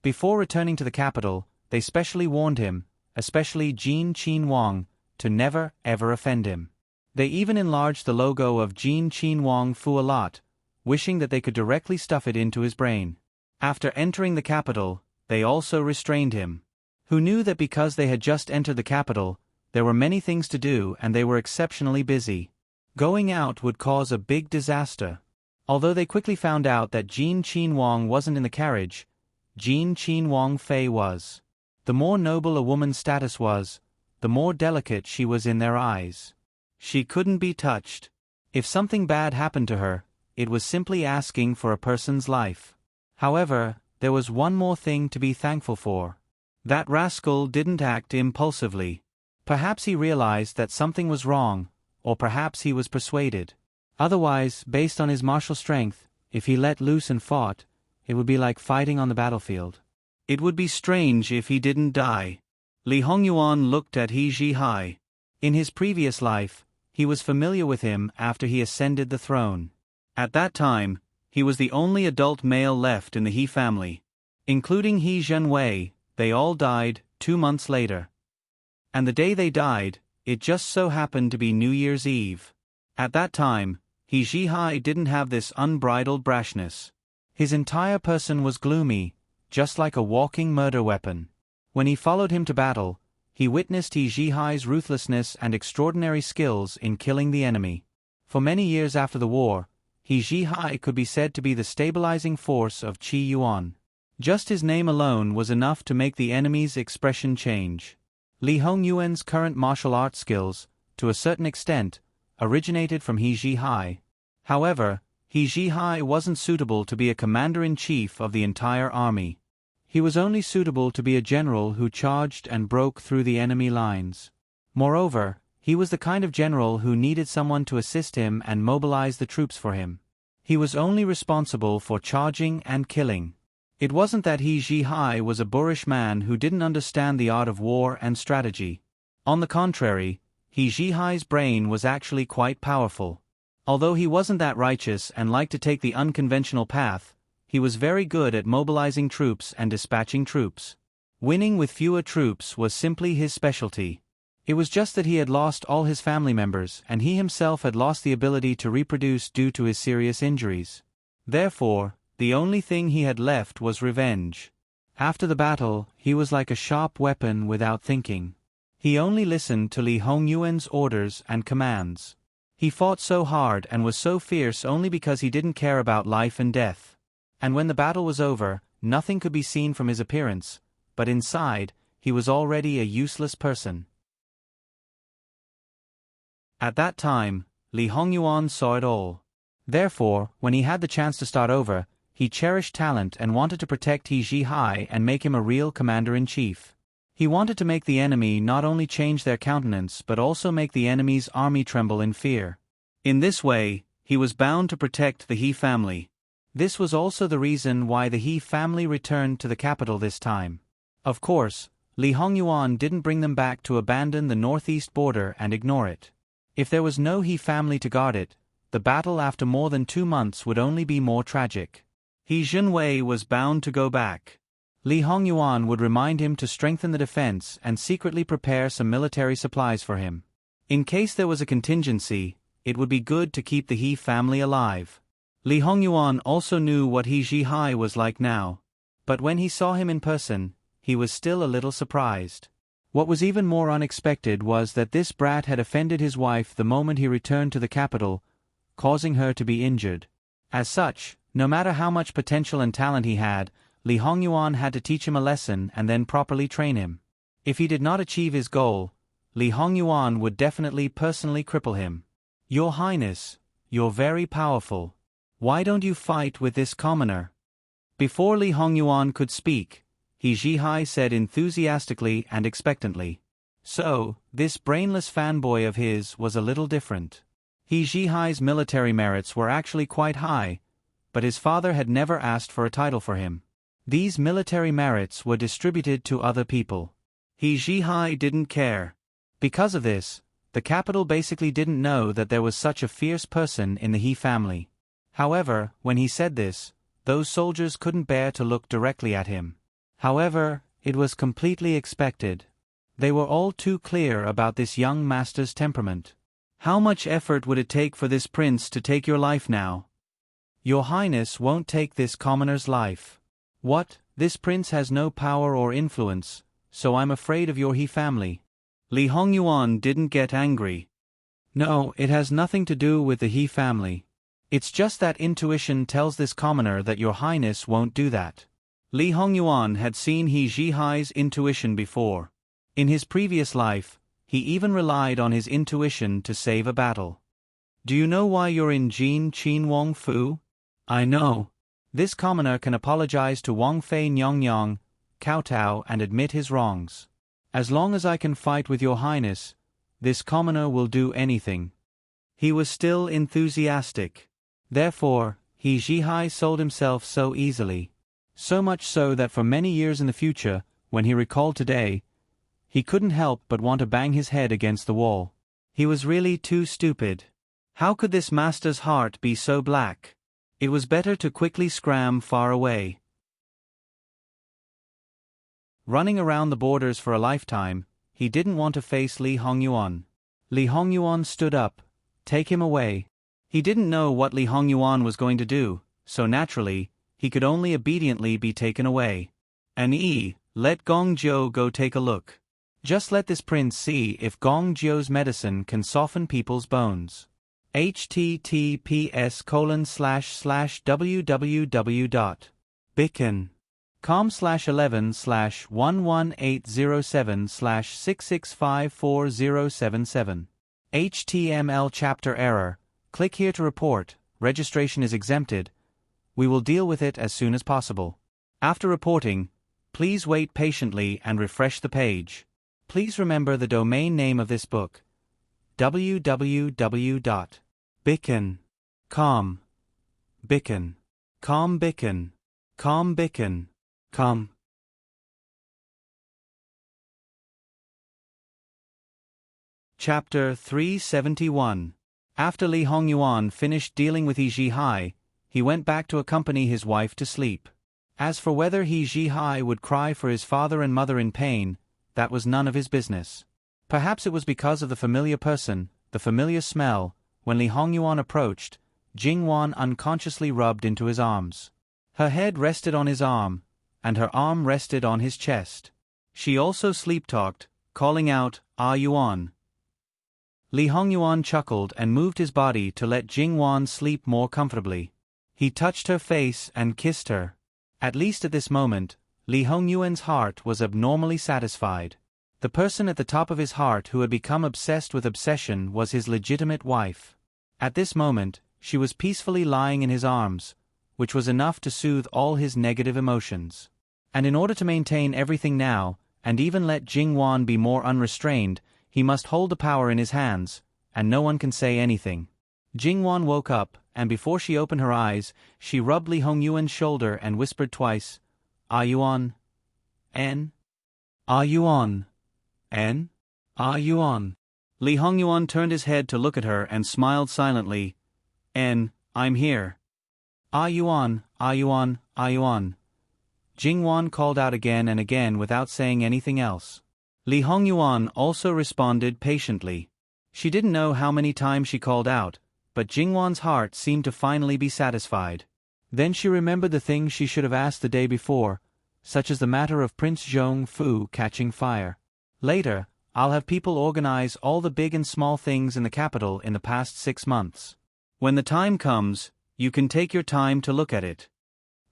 Before returning to the capital, they specially warned him, especially Jin Qinhuang, to never ever offend him. They even enlarged the logo of Jin Qinhuang Fu a lot, wishing that they could directly stuff it into his brain. After entering the capital, they also restrained him. Who knew that because they had just entered the capital, there were many things to do and they were exceptionally busy. Going out would cause a big disaster. Although they quickly found out that Jin Qinhuang wasn't in the carriage, Jin Qinhuang Fei was. The more noble a woman's status was, the more delicate she was in their eyes. She couldn't be touched. If something bad happened to her, it was simply asking for a person's life. However, there was one more thing to be thankful for. That rascal didn't act impulsively. Perhaps he realized that something was wrong, or perhaps he was persuaded. Otherwise, based on his martial strength, if he let loose and fought, it would be like fighting on the battlefield. It would be strange if he didn't die. Li Hongyuan looked at He Zhihai. In his previous life, he was familiar with him after he ascended the throne. At that time, he was the only adult male left in the He family. Including He Zhenwei, they all died 2 months later. And the day they died, it just so happened to be New Year's Eve. At that time, He Zhihai didn't have this unbridled brashness. His entire person was gloomy, just like a walking murder weapon. When he followed him to battle, he witnessed He Zhihai's ruthlessness and extraordinary skills in killing the enemy. For many years after the war, He Zhihai could be said to be the stabilizing force of Qi Yuan. Just his name alone was enough to make the enemy's expression change. Li Hongyuan's current martial arts skills, to a certain extent, originated from He Zhihai. However, He Zhihai wasn't suitable to be a commander-in-chief of the entire army. He was only suitable to be a general who charged and broke through the enemy lines. Moreover, he was the kind of general who needed someone to assist him and mobilize the troops for him. He was only responsible for charging and killing. It wasn't that He Zhihai was a boorish man who didn't understand the art of war and strategy. On the contrary, He Zhihai's brain was actually quite powerful. Although he wasn't that righteous and liked to take the unconventional path, he was very good at mobilizing troops and dispatching troops. Winning with fewer troops was simply his specialty. It was just that he had lost all his family members and he himself had lost the ability to reproduce due to his serious injuries. Therefore, the only thing he had left was revenge. After the battle, he was like a sharp weapon without thinking. He only listened to Li Hongyuan's orders and commands. He fought so hard and was so fierce only because he didn't care about life and death. And when the battle was over, nothing could be seen from his appearance, but inside, he was already a useless person. At that time, Li Hongyuan saw it all. Therefore, when he had the chance to start over, he cherished talent and wanted to protect He Zhihai and make him a real commander-in-chief. He wanted to make the enemy not only change their countenance but also make the enemy's army tremble in fear. In this way, he was bound to protect the He family. This was also the reason why the He family returned to the capital this time. Of course, Li Hongyuan didn't bring them back to abandon the northeast border and ignore it. If there was no He family to guard it, the battle after more than 2 months would only be more tragic. He Zhenwei was bound to go back. Li Hongyuan would remind him to strengthen the defense and secretly prepare some military supplies for him. In case there was a contingency, it would be good to keep the He family alive. Li Hongyuan also knew what He Zhihai was like now. But when he saw him in person, he was still a little surprised. What was even more unexpected was that this brat had offended his wife the moment he returned to the capital, causing her to be injured. As such, no matter how much potential and talent he had, Li Hongyuan had to teach him a lesson and then properly train him. If he did not achieve his goal, Li Hongyuan would definitely personally cripple him. "Your Highness, you're very powerful. Why don't you fight with this commoner?" Before Li Hongyuan could speak, He Zhihai said enthusiastically and expectantly. So, this brainless fanboy of his was a little different. He Zhihai's military merits were actually quite high, but his father had never asked for a title for him. These military merits were distributed to other people. He Zhihai didn't care. Because of this, the capital basically didn't know that there was such a fierce person in the He family. However, when he said this, those soldiers couldn't bear to look directly at him. However, it was completely expected. They were all too clear about this young master's temperament. How much effort would it take for this prince to take your life now? Your Highness won't take this commoner's life. What? This prince has no power or influence, so I'm afraid of your He family. Li Hongyuan didn't get angry. No, it has nothing to do with the He family. It's just that intuition tells this commoner that your Highness won't do that. Li Hongyuan had seen He Zhihai's intuition before. In his previous life, he even relied on his intuition to save a battle. Do you know why you're in Jin Qin Wang Fu? I know. This commoner can apologize to Wang Fei Nyongyong, kowtow and admit his wrongs. As long as I can fight with your Highness, this commoner will do anything. He was still enthusiastic. Therefore, He Zhihai sold himself so easily. So much so that for many years in the future, when he recalled today, he couldn't help but want to bang his head against the wall. He was really too stupid. How could this master's heart be so black? It was better to quickly scram far away. Running around the borders for a lifetime, he didn't want to face Li Hongyuan. Li Hongyuan stood up. Take him away. He didn't know what Li Hongyuan was going to do, so naturally, he could only obediently be taken away. Let Gong Jiu go take a look. Just let this prince see if Gong Jiu's medicine can soften people's bones. https://www.bicken.com/11/11807/6654077. HTML chapter error. Click here to report. Registration is exempted. We will deal with it as soon as possible. After reporting, please wait patiently and refresh the page. Please remember the domain name of this book: www.bicken.com. Bicken.com. Chapter 371. After Li Hongyuan finished dealing with He Zhihai, he went back to accompany his wife to sleep. As for whether He Zhihai would cry for his father and mother in pain, that was none of his business. Perhaps it was because of the familiar person, the familiar smell. When Li Hongyuan approached, Jingwan unconsciously rubbed into his arms. Her head rested on his arm, and her arm rested on his chest. She also sleep-talked, calling out, "Ah Yuan." Li Hongyuan chuckled and moved his body to let Jingwan sleep more comfortably. He touched her face and kissed her. At least at this moment, Li Hongyuan's heart was abnormally satisfied. The person at the top of his heart who had become obsessed with obsession was his legitimate wife. At this moment, she was peacefully lying in his arms, which was enough to soothe all his negative emotions. And in order to maintain everything now, and even let Jingwan be more unrestrained, he must hold the power in his hands, and no one can say anything. Jingwan woke up, and before she opened her eyes, she rubbed Li Hongyuan's shoulder and whispered twice, "Ah Yuan? N? Ah Yuan? N? Ah Yuan?" Li Hongyuan turned his head to look at her and smiled silently. "N, I'm here." "Ah Yuan, Ah Yuan, Ah Yuan." Jingwan called out again and again without saying anything else. Li Hongyuan also responded patiently. She didn't know how many times she called out, but Jingwan's heart seemed to finally be satisfied. Then she remembered the things she should have asked the day before, such as the matter of Prince Zhong Fu catching fire. Later, I'll have people organize all the big and small things in the capital in the past 6 months. When the time comes, you can take your time to look at it.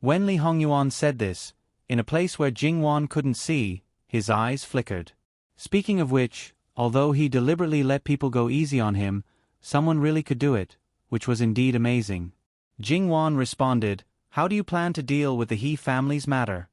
When Li Hongyuan said this, in a place where Jingwan couldn't see, his eyes flickered. Speaking of which, although he deliberately let people go easy on him, someone really could do it, which was indeed amazing. Jingwan responded, "How do you plan to deal with the He family's matter?"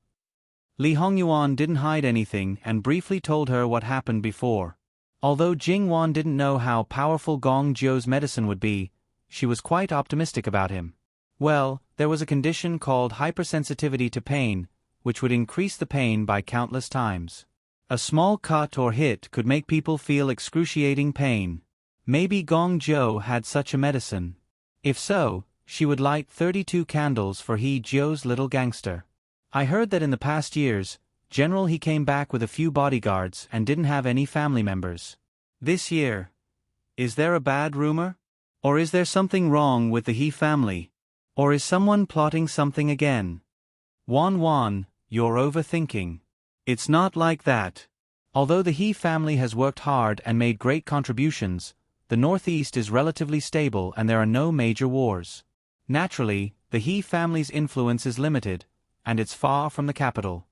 Li Hongyuan didn't hide anything and briefly told her what happened before. Although Jingwan didn't know how powerful Gong Jiu's medicine would be, she was quite optimistic about him. Well, there was a condition called hypersensitivity to pain, which would increase the pain by countless times. A small cut or hit could make people feel excruciating pain. Maybe Gong Jiu had such a medicine. If so, she would light 32 candles for He Jiu's little gangster. I heard that in the past years, General He came back with a few bodyguards and didn't have any family members. This year, is there a bad rumor? Or is there something wrong with the He family? Or is someone plotting something again? Wan, you're overthinking. It's not like that. Although the He family has worked hard and made great contributions, the Northeast is relatively stable and there are no major wars. Naturally, the He family's influence is limited, and it's far from the capital.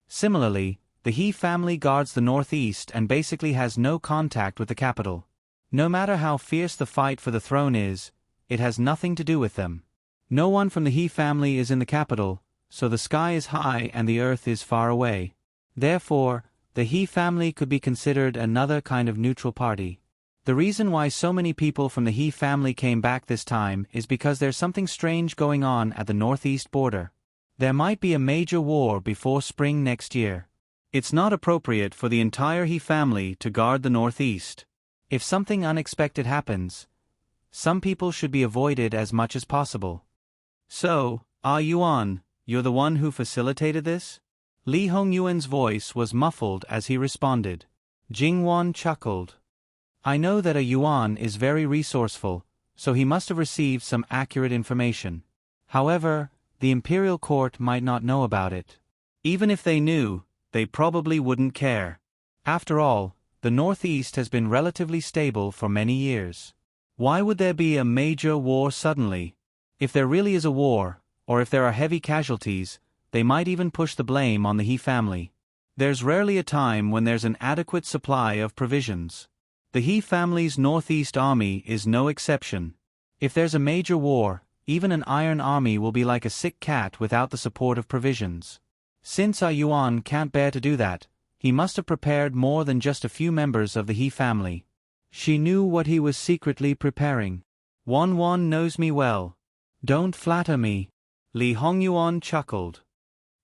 Similarly, the He family guards the Northeast and basically has no contact with the capital. No matter how fierce the fight for the throne is, it has nothing to do with them. No one from the He family is in the capital, so the sky is high and the earth is far away. Therefore, the He family could be considered another kind of neutral party. The reason why so many people from the He family came back this time is because there's something strange going on at the northeast border. There might be a major war before spring next year. It's not appropriate for the entire He family to guard the northeast. If something unexpected happens, some people should be avoided as much as possible. So, Ah Yuan, you're the one who facilitated this? Li Hongyuan's voice was muffled as he responded. Jingwan chuckled. I know that a Yuan is very resourceful, so he must have received some accurate information. However, the imperial court might not know about it. Even if they knew, they probably wouldn't care. After all, the Northeast has been relatively stable for many years. Why would there be a major war suddenly? If there really is a war, or if there are heavy casualties, they might even push the blame on the He family. There's rarely a time when there's an adequate supply of provisions. The He family's Northeast army is no exception. If there's a major war, even an iron army will be like a sick cat without the support of provisions. Since a Yuan can't bear to do that, he must have prepared more than just a few members of the He family. She knew what he was secretly preparing. Wan knows me well. Don't flatter me. Li Hongyuan chuckled.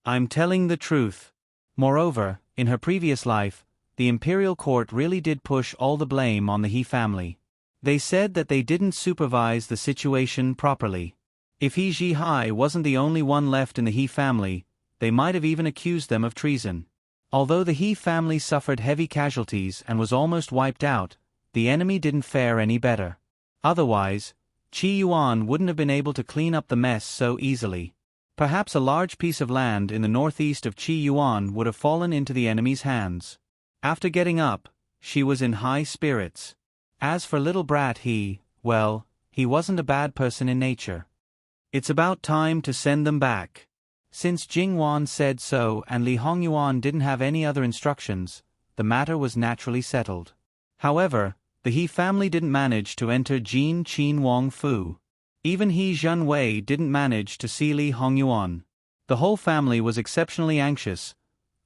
I'm telling the truth. Moreover, in her previous life, the imperial court really did push all the blame on the He family. They said that they didn't supervise the situation properly. If He Zhihai wasn't the only one left in the He family, they might have even accused them of treason. Although the He family suffered heavy casualties and was almost wiped out, the enemy didn't fare any better. Otherwise, Qi Yuan wouldn't have been able to clean up the mess so easily. Perhaps a large piece of land in the northeast of Qi Yuan would have fallen into the enemy's hands. After getting up, she was in high spirits. As for little brat he wasn't a bad person in nature. It's about time to send them back. Since Jingwan said so and Li Hongyuan didn't have any other instructions, the matter was naturally settled. However, the He family didn't manage to enter Jin Qin Wang Fu. Even He Zhenwei didn't manage to see Li Hongyuan. The whole family was exceptionally anxious,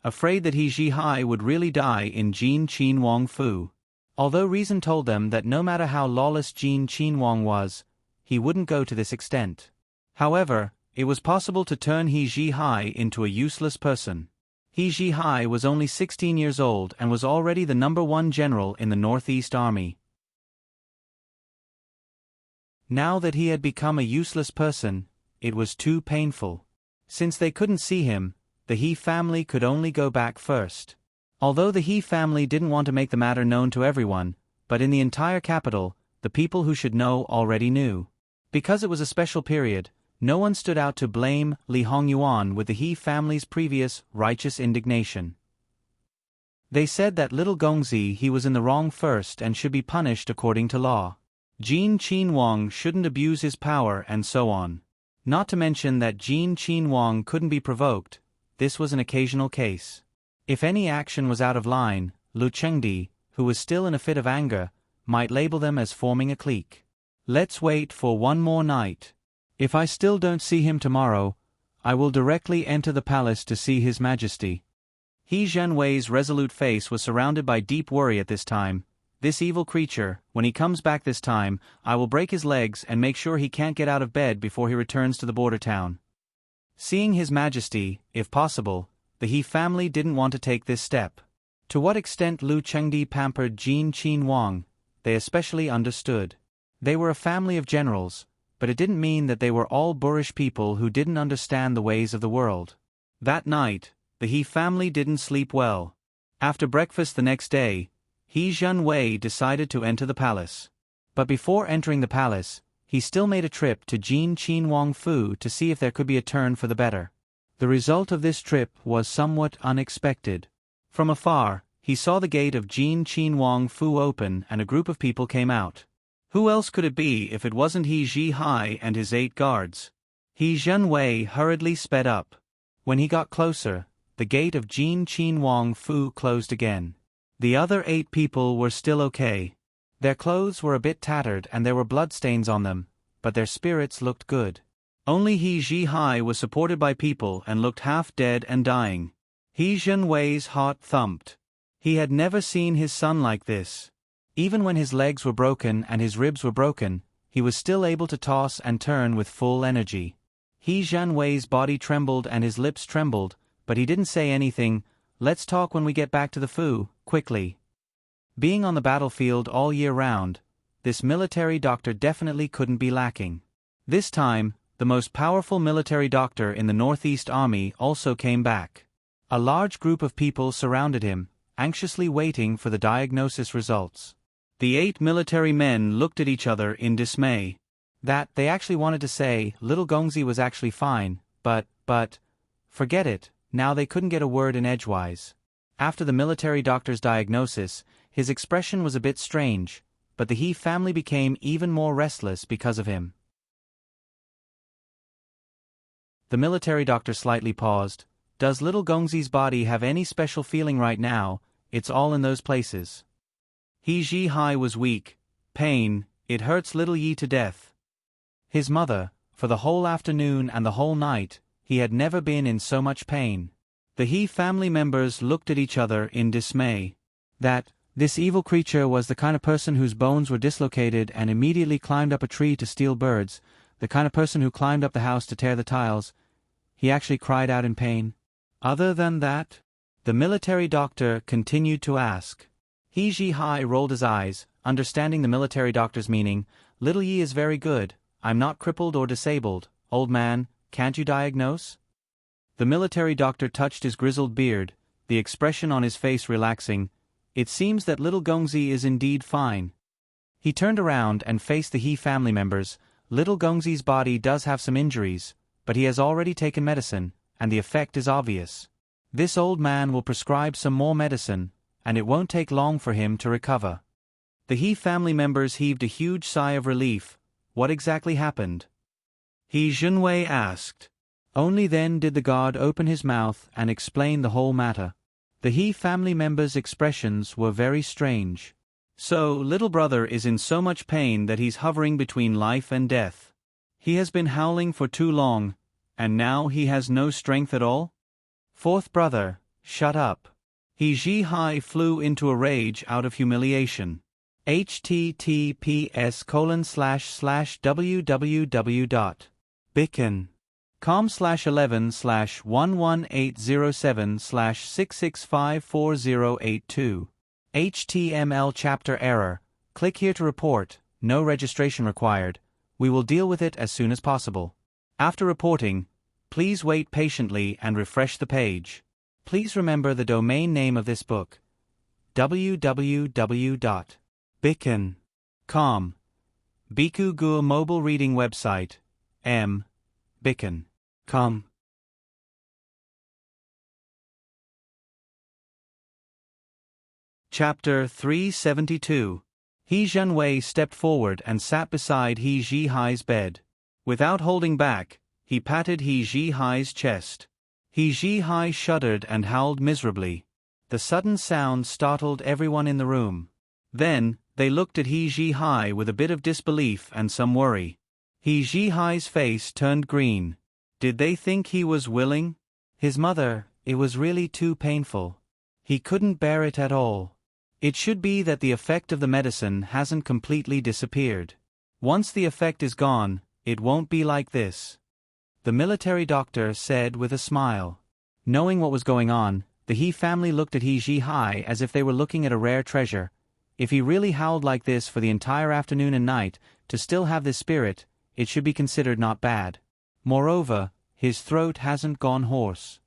afraid that He Zhihai would really die in Jin Qin Wang Fu. Although reason told them that no matter how lawless Jin Qin Wang was, he wouldn't go to this extent. However, it was possible to turn He Zhihai into a useless person. He Zhihai was only 16 years old and was already the #1 general in the Northeast Army. Now that he had become a useless person, it was too painful. Since they couldn't see him, the He family could only go back first. Although the He family didn't want to make the matter known to everyone, but in the entire capital, the people who should know already knew. Because it was a special period, no one stood out to blame Li Hongyuan with the He family's previous righteous indignation. They said that little Gongzi he was in the wrong first and should be punished according to law. Jin Qin Wang shouldn't abuse his power and so on. Not to mention that Jin Qin Wang couldn't be provoked, this was an occasional case. If any action was out of line, Lu Chengdi, who was still in a fit of anger, might label them as forming a clique. Let's wait for one more night. If I still don't see him tomorrow, I will directly enter the palace to see His Majesty. He Zhenwei's resolute face was surrounded by deep worry at this time. This evil creature, when he comes back this time, I will break his legs and make sure he can't get out of bed before he returns to the border town. Seeing His Majesty, if possible, the He family didn't want to take this step. To what extent Lu Chengdi pampered Jin Qin Wang, they especially understood. They were a family of generals, but it didn't mean that they were all boorish people who didn't understand the ways of the world. That night, the He family didn't sleep well. After breakfast the next day, He Zhenwei decided to enter the palace. But before entering the palace, he still made a trip to Jin Qin Wang Fu to see if there could be a turn for the better. The result of this trip was somewhat unexpected. From afar, he saw the gate of Jin Qin Wang Fu open and a group of people came out. Who else could it be if it wasn't He Zhihai and his 8 guards? He Zhenwei hurriedly sped up. When he got closer, the gate of Jin Qin Wang Fu closed again. The other 8 people were still okay. Their clothes were a bit tattered and there were bloodstains on them, but their spirits looked good. Only He Zhihai was supported by people and looked half dead and dying. He Zhenwei's heart thumped. He had never seen his son like this. Even when his legs were broken and his ribs were broken, he was still able to toss and turn with full energy. He Zhenwei's body trembled and his lips trembled, but he didn't say anything. Let's talk when we get back to the Fu, quickly. Being on the battlefield all year round, this military doctor definitely couldn't be lacking. This time, the most powerful military doctor in the Northeast Army, also came back. A large group of people surrounded him, anxiously waiting for the diagnosis results. The 8 military men looked at each other in dismay. That they actually wanted to say, little Gongzi was actually fine, but, forget it, now they couldn't get a word in edgewise. After the military doctor's diagnosis, his expression was a bit strange, but the He family became even more restless because of him. The military doctor slightly paused. Does little Gongzi's body have any special feeling right now? It's all in those places. He Ji Hai was weak. Pain, it hurts little Yi to death. His mother, for the whole afternoon and the whole night, he had never been in so much pain. The He family members looked at each other in dismay. That, this evil creature was the kind of person whose bones were dislocated and immediately climbed up a tree to steal birds, the kind of person who climbed up the house to tear the tiles. He actually cried out in pain. Other than that? The military doctor continued to ask. He Ji Hai rolled his eyes, understanding the military doctor's meaning. Little Yi is very good. I'm not crippled or disabled. Old man, can't you diagnose? The military doctor touched his grizzled beard, the expression on his face relaxing. It seems that little Gongzi is indeed fine. He turned around and faced the He family members. Little Gongzi's body does have some injuries, but he has already taken medicine, and the effect is obvious. This old man will prescribe some more medicine, and it won't take long for him to recover. The He family members heaved a huge sigh of relief. What exactly happened? He Junwei asked. Only then did the god open his mouth and explain the whole matter. The He family members' expressions were very strange. So, little brother is in so much pain that he's hovering between life and death. He has been howling for too long, and now he has no strength at all? Fourth brother, shut up. He Ji Hai flew into a rage out of humiliation. https://www.beacon.com/11/11807/6654082. HTML chapter error. Click here to report. No registration required. We will deal with it as soon as possible. After reporting, please wait patiently and refresh the page. Please remember the domain name of this book. www.beacon.com. Biku Gu mobile reading website. Beacon.com. Chapter 372. He Junwei stepped forward and sat beside He Ji Hai's bed. Without holding back, he patted He Ji Hai's chest. He Ji Hai shuddered and howled miserably. The sudden sound startled everyone in the room. Then, they looked at He Ji Hai with a bit of disbelief and some worry. He Ji Hai's face turned green. Did they think he was willing? His mother, it was really too painful. He couldn't bear it at all. It should be that the effect of the medicine hasn't completely disappeared. Once the effect is gone, it won't be like this. The military doctor said with a smile. Knowing what was going on, the He family looked at He Ji Hai as if they were looking at a rare treasure. If he really howled like this for the entire afternoon and night, to still have this spirit, it should be considered not bad. Moreover, his throat hasn't gone hoarse.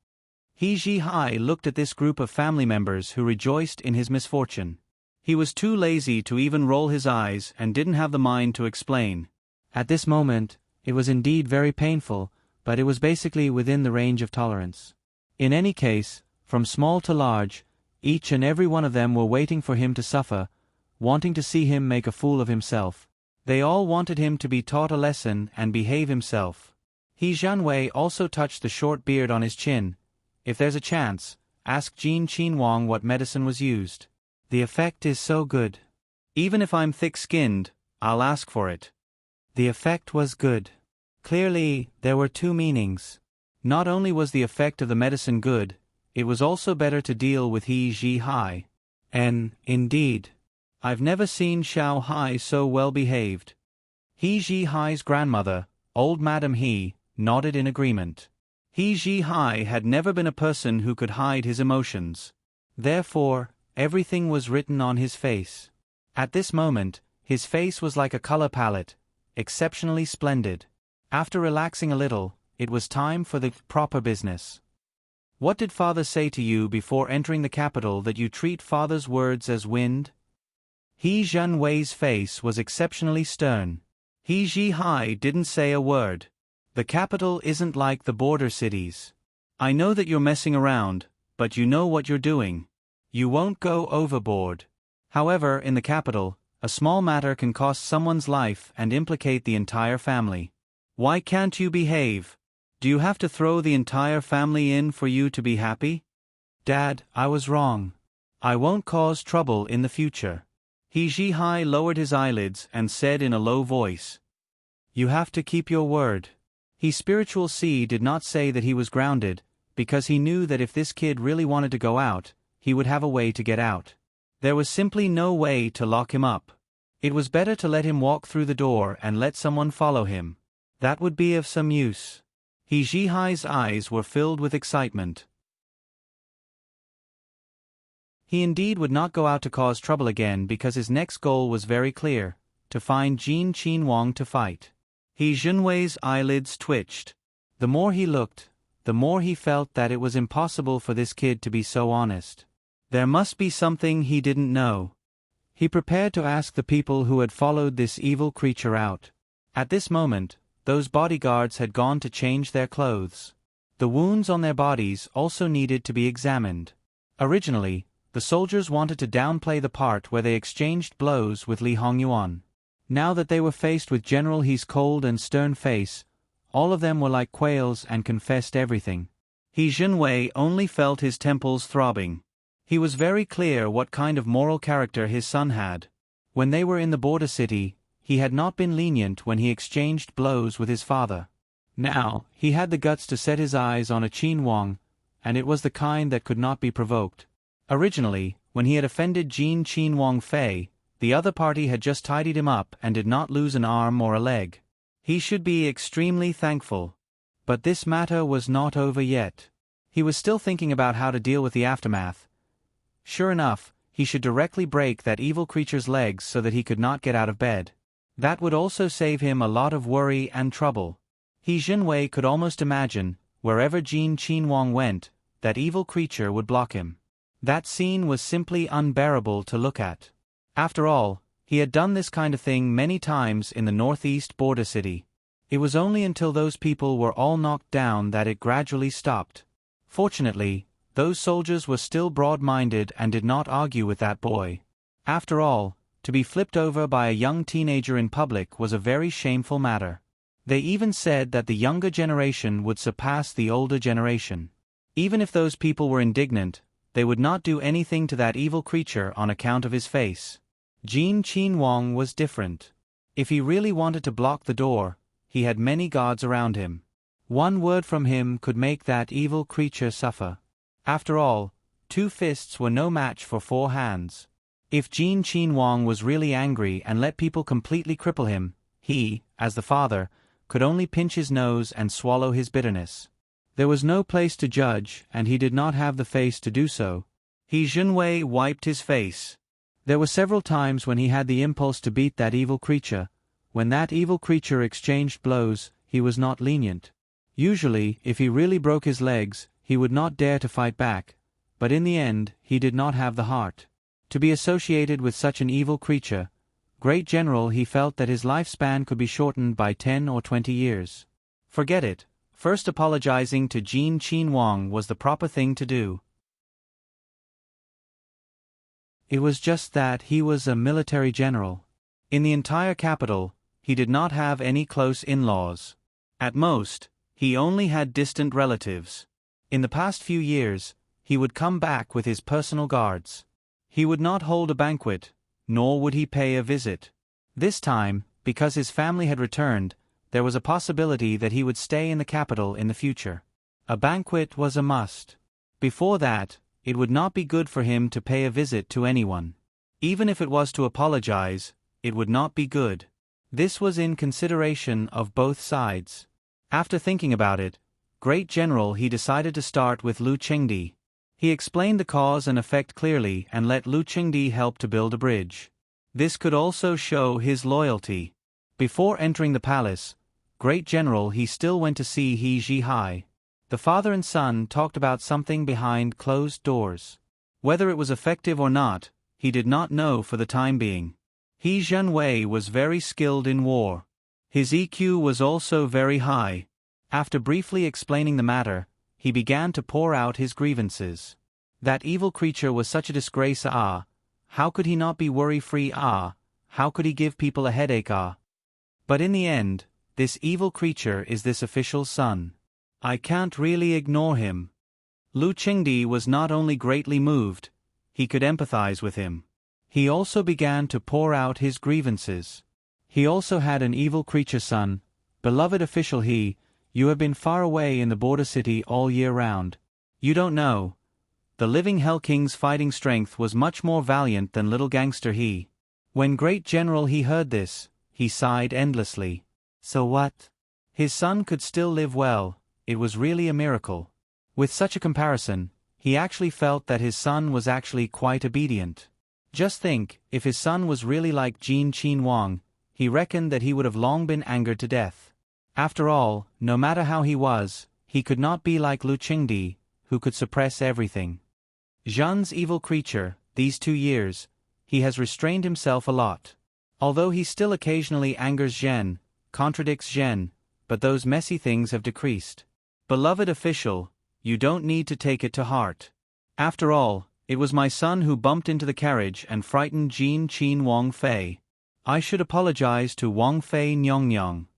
He Ji Hai looked at this group of family members who rejoiced in his misfortune. He was too lazy to even roll his eyes and didn't have the mind to explain. At this moment, it was indeed very painful, but it was basically within the range of tolerance. In any case, from small to large, each and every one of them were waiting for him to suffer, wanting to see him make a fool of himself. They all wanted him to be taught a lesson and behave himself. He Junwei also touched the short beard on his chin. If there's a chance, ask Jin Qinwang what medicine was used. The effect is so good. Even if I'm thick-skinned, I'll ask for it. The effect was good. Clearly, there were two meanings. Not only was the effect of the medicine good, it was also better to deal with He Ji Hai. And, indeed, I've never seen Xiao Hai so well behaved. He Ji Hai's grandmother, old Madam He, nodded in agreement. He Ji Hai had never been a person who could hide his emotions. Therefore, everything was written on his face. At this moment, his face was like a color palette, exceptionally splendid. After relaxing a little, it was time for the proper business. What did father say to you before entering the capital that you treat father's words as wind? He Zhenwei's face was exceptionally stern. He Zhihai didn't say a word. The capital isn't like the border cities. I know that you're messing around, but you know what you're doing. You won't go overboard. However, in the capital, a small matter can cost someone's life and implicate the entire family. Why can't you behave? Do you have to throw the entire family in for you to be happy? Dad, I was wrong. I won't cause trouble in the future. He Zhihai lowered his eyelids and said in a low voice. You have to keep your word. He Spiritual C did not say that he was grounded, because he knew that if this kid really wanted to go out, he would have a way to get out. There was simply no way to lock him up. It was better to let him walk through the door and let someone follow him. That would be of some use. He Zhihai's eyes were filled with excitement. He indeed would not go out to cause trouble again because his next goal was very clear, to find Jin Qinhuang to fight. He Zhenwei's eyelids twitched. The more he looked, the more he felt that it was impossible for this kid to be so honest. There must be something he didn't know. He prepared to ask the people who had followed this evil creature out. At this moment, those bodyguards had gone to change their clothes. The wounds on their bodies also needed to be examined. Originally, the soldiers wanted to downplay the part where they exchanged blows with Li Hongyuan. Now that they were faced with General He's cold and stern face, all of them were like quails and confessed everything. He Zhenwei only felt his temples throbbing. He was very clear what kind of moral character his son had. When they were in the border city, he had not been lenient when he exchanged blows with his father. Now, he had the guts to set his eyes on a Qinhuang, and it was the kind that could not be provoked. Originally, when he had offended Jin Qinhuang Fei, the other party had just tidied him up and did not lose an arm or a leg. He should be extremely thankful. But this matter was not over yet. He was still thinking about how to deal with the aftermath. Sure enough, he should directly break that evil creature's legs so that he could not get out of bed. That would also save him a lot of worry and trouble. He Zhenwei could almost imagine, wherever Jin Qinhuang went, that evil creature would block him. That scene was simply unbearable to look at. After all, he had done this kind of thing many times in the northeast border city. It was only until those people were all knocked down that it gradually stopped. Fortunately, those soldiers were still broad-minded and did not argue with that boy. After all, to be flipped over by a young teenager in public was a very shameful matter. They even said that the younger generation would surpass the older generation. Even if those people were indignant, they would not do anything to that evil creature on account of his face. Jin Qinhuang was different. If he really wanted to block the door, he had many guards around him. One word from him could make that evil creature suffer. After all, 2 fists were no match for 4 hands. If Jin Qinhuang was really angry and let people completely cripple him, he, as the father, could only pinch his nose and swallow his bitterness. There was no place to judge, and he did not have the face to do so. He Zhenwei wiped his face. There were several times when he had the impulse to beat that evil creature. When that evil creature exchanged blows, he was not lenient. Usually, if he really broke his legs, he would not dare to fight back, but in the end, he did not have the heart. To be associated with such an evil creature, great general, he felt that his lifespan could be shortened by 10 or 20 years. Forget it. First, apologizing to Jin Qinhuang was the proper thing to do. It was just that he was a military general. In the entire capital, he did not have any close in-laws. At most, he only had distant relatives. In the past few years, he would come back with his personal guards. He would not hold a banquet, nor would he pay a visit. This time, because his family had returned, there was a possibility that he would stay in the capital in the future. A banquet was a must. Before that, it would not be good for him to pay a visit to anyone. Even if it was to apologize, it would not be good. This was in consideration of both sides. After thinking about it, Great General, he decided to start with Lu Chengdi. He explained the cause and effect clearly and let Lu Chengdi help to build a bridge. This could also show his loyalty. Before entering the palace, Great General he still went to see He Ji-hai. The father and son talked about something behind closed doors. Whether it was effective or not, he did not know for the time being. He Zhenwei was very skilled in war. His EQ was also very high. After briefly explaining the matter, he began to pour out his grievances. That evil creature was such a disgrace. How could he not be worry-free? How could he give people a headache? But in the end, this evil creature is this official's son. I can't really ignore him. Lu Qingdi was not only greatly moved, he could empathize with him. He also began to pour out his grievances. He also had an evil creature son. Beloved official He, you have been far away in the border city all year round. You don't know. The living Hell King's fighting strength was much more valiant than little gangster He. When Great General He heard this, he sighed endlessly. So what? His son could still live well, it was really a miracle. With such a comparison, he actually felt that his son was actually quite obedient. Just think, if his son was really like Jin Qin Wang, he reckoned that he would have long been angered to death. After all, no matter how he was, he could not be like Lu Qingdi, who could suppress everything. Zhen's evil creature, these 2 years, he has restrained himself a lot. Although he still occasionally angers Zhen, contradicts Zhen, but those messy things have decreased. Beloved official, you don't need to take it to heart. After all, it was my son who bumped into the carriage and frightened Jin Qin Wang Fei. I should apologize to Wang Fei Nyong.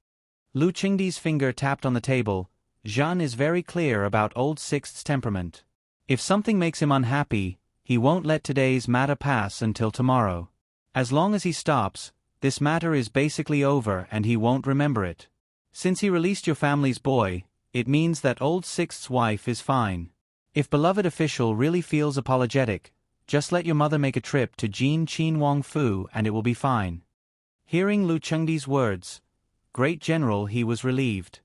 Lu Qingdi's finger tapped on the table. Zhen is very clear about Old Sixth's temperament. If something makes him unhappy, he won't let today's matter pass until tomorrow. As long as he stops, this matter is basically over and he won't remember it. Since he released your family's boy, it means that Old Sixth's wife is fine. If beloved official really feels apologetic, just let your mother make a trip to Jin Qin Wang Fu and it will be fine. Hearing Lu Qingdi's words, Great General he was relieved.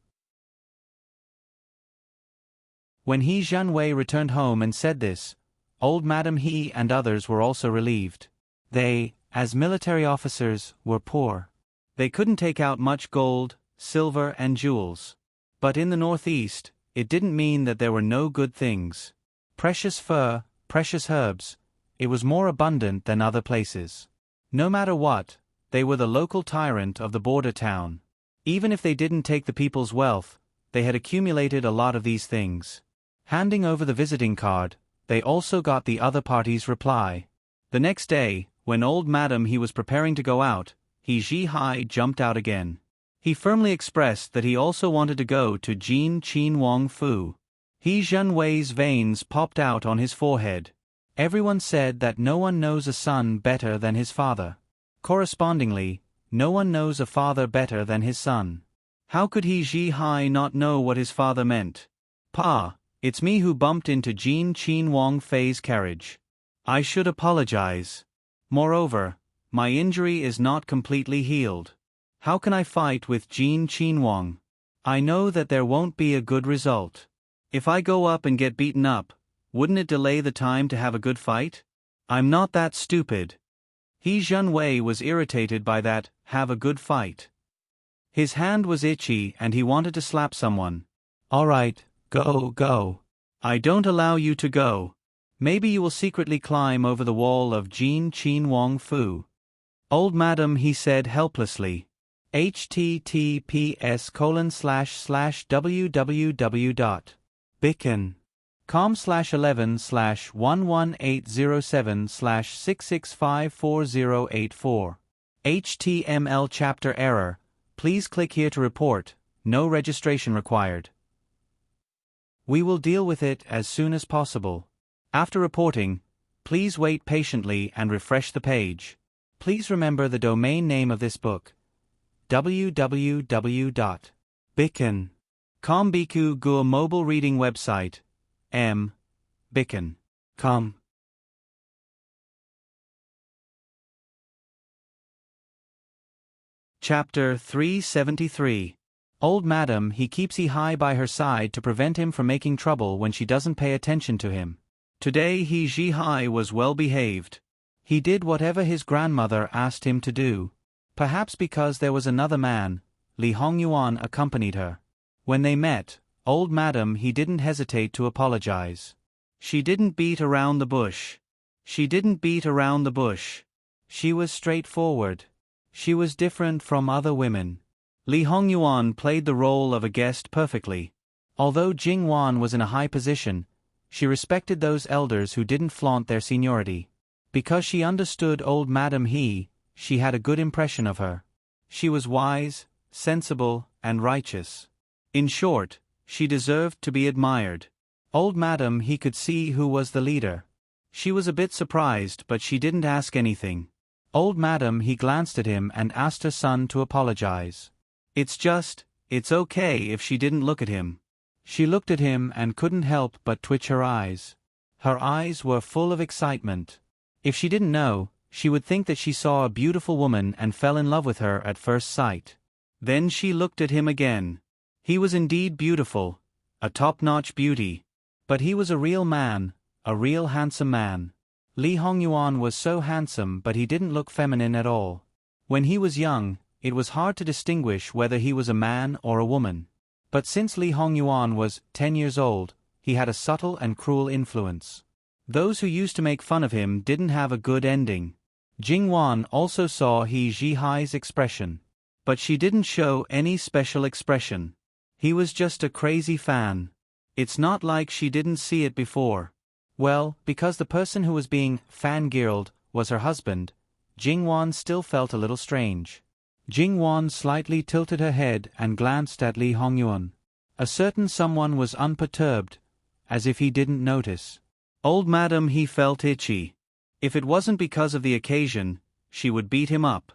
When He Zhenwei returned home and said this, old Madam He and others were also relieved. They, as military officers, were poor. They couldn't take out much gold, silver and jewels. But in the northeast, it didn't mean that there were no good things. Precious fur, precious herbs, it was more abundant than other places. No matter what, they were the local tyrant of the border town. Even if they didn't take the people's wealth, they had accumulated a lot of these things. Handing over the visiting card, they also got the other party's reply. The next day, when old Madam He was preparing to go out, He Ji-hai jumped out again. He firmly expressed that he also wanted to go to Jin Qin Wang Fu. He Zhenwei's veins popped out on his forehead. Everyone said that no one knows a son better than his father. Correspondingly, no one knows a father better than his son. How could He Ji-hai not know what his father meant? Pa, it's me who bumped into Jin Qin Wang Fei's carriage. I should apologize. Moreover, my injury is not completely healed. How can I fight with Jin Qin Wang? I know that there won't be a good result. If I go up and get beaten up, wouldn't it delay the time to have a good fight? I'm not that stupid. He Zhenwei was irritated by that, have a good fight. His hand was itchy and he wanted to slap someone. All right, go. I don't allow you to go. Maybe you will secretly climb over the wall of Jin Qin Wang Fu. Old Madam He said helplessly. https://www.beacon.com/11/11807/6654084. HTML chapter error. Please click here to report. No registration required. We will deal with it as soon as possible. After reporting, please wait patiently and refresh the page. Please remember the domain name of this book. www.beacon.com Biku Gur mobile reading website. Beacon.com. Chapter 373. Old Madam He keeps He high by her side to prevent him from making trouble when she doesn't pay attention to him. Today He Ji-hai was well behaved. He did whatever his grandmother asked him to do. Perhaps because there was another man, Li Hongyuan accompanied her. When they met, old madam he didn't hesitate to apologize. She didn't beat around the bush. She didn't beat around the bush. She was straightforward. She was different from other women. Li Hongyuan played the role of a guest perfectly. Although Jing Wan was in a high position, she respected those elders who didn't flaunt their seniority. Because she understood old Madam He, she had a good impression of her. She was wise, sensible, and righteous. In short, she deserved to be admired. Old Madam He could see who was the leader. She was a bit surprised, but she didn't ask anything. Old Madam He glanced at him and asked her son to apologize. It's okay if she didn't look at him. She looked at him and couldn't help but twitch her eyes. Her eyes were full of excitement. If she didn't know, she would think that she saw a beautiful woman and fell in love with her at first sight. Then she looked at him again. He was indeed beautiful, a top-notch beauty. But he was a real man, a real handsome man. Li Hongyuan was so handsome, but he didn't look feminine at all. When he was young, it was hard to distinguish whether he was a man or a woman. But since Li Hongyuan was 10 years old, he had a subtle and cruel influence. Those who used to make fun of him didn't have a good ending. Jing Wan also saw He Zhihai's expression. But she didn't show any special expression. He was just a crazy fan. It's not like she didn't see it before. Well, because the person who was being fangirled was her husband, Jing Wan still felt a little strange. Jing Wan slightly tilted her head and glanced at Li Hongyuan. A certain someone was unperturbed, as if he didn't notice. Old Madam He felt itchy. If it wasn't because of the occasion, she would beat him up.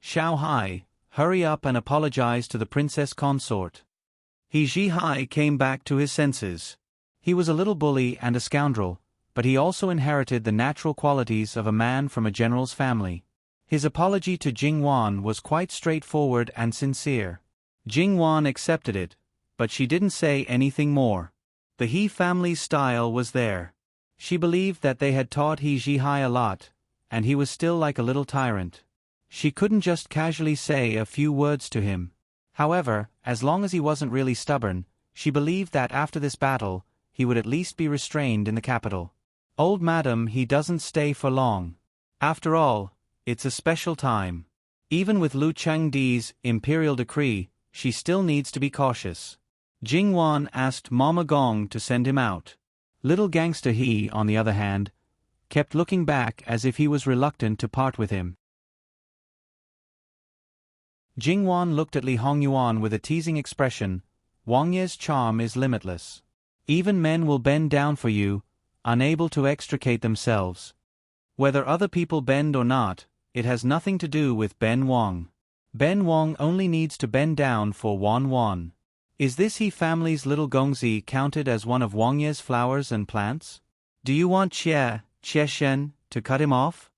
Xiao Hai, hurry up and apologize to the princess consort. He Zhihai came back to his senses. He was a little bully and a scoundrel, but he also inherited the natural qualities of a man from a general's family. His apology to Jing Wan was quite straightforward and sincere. Jing Wan accepted it, but she didn't say anything more. The He family's style was there. She believed that they had taught He Zhihai a lot, and he was still like a little tyrant. She couldn't just casually say a few words to him. However, as long as he wasn't really stubborn, she believed that after this battle, he would at least be restrained in the capital. Old Madam He doesn't stay for long. After all, it's a special time. Even with Lu Chengdi's imperial decree, she still needs to be cautious. Jing Wan asked Mama Gong to send him out. Little gangster He, on the other hand, kept looking back as if he was reluctant to part with him. Jing Wan looked at Li Hongyuan with a teasing expression. Wang Ye's charm is limitless. Even men will bend down for you, unable to extricate themselves. Whether other people bend or not, it has nothing to do with Ben Wang. Ben Wang only needs to bend down for Wan Wan. Is this He family's little Gongzi counted as one of Wang Ye's flowers and plants? Do you want Xie Shen to cut him off?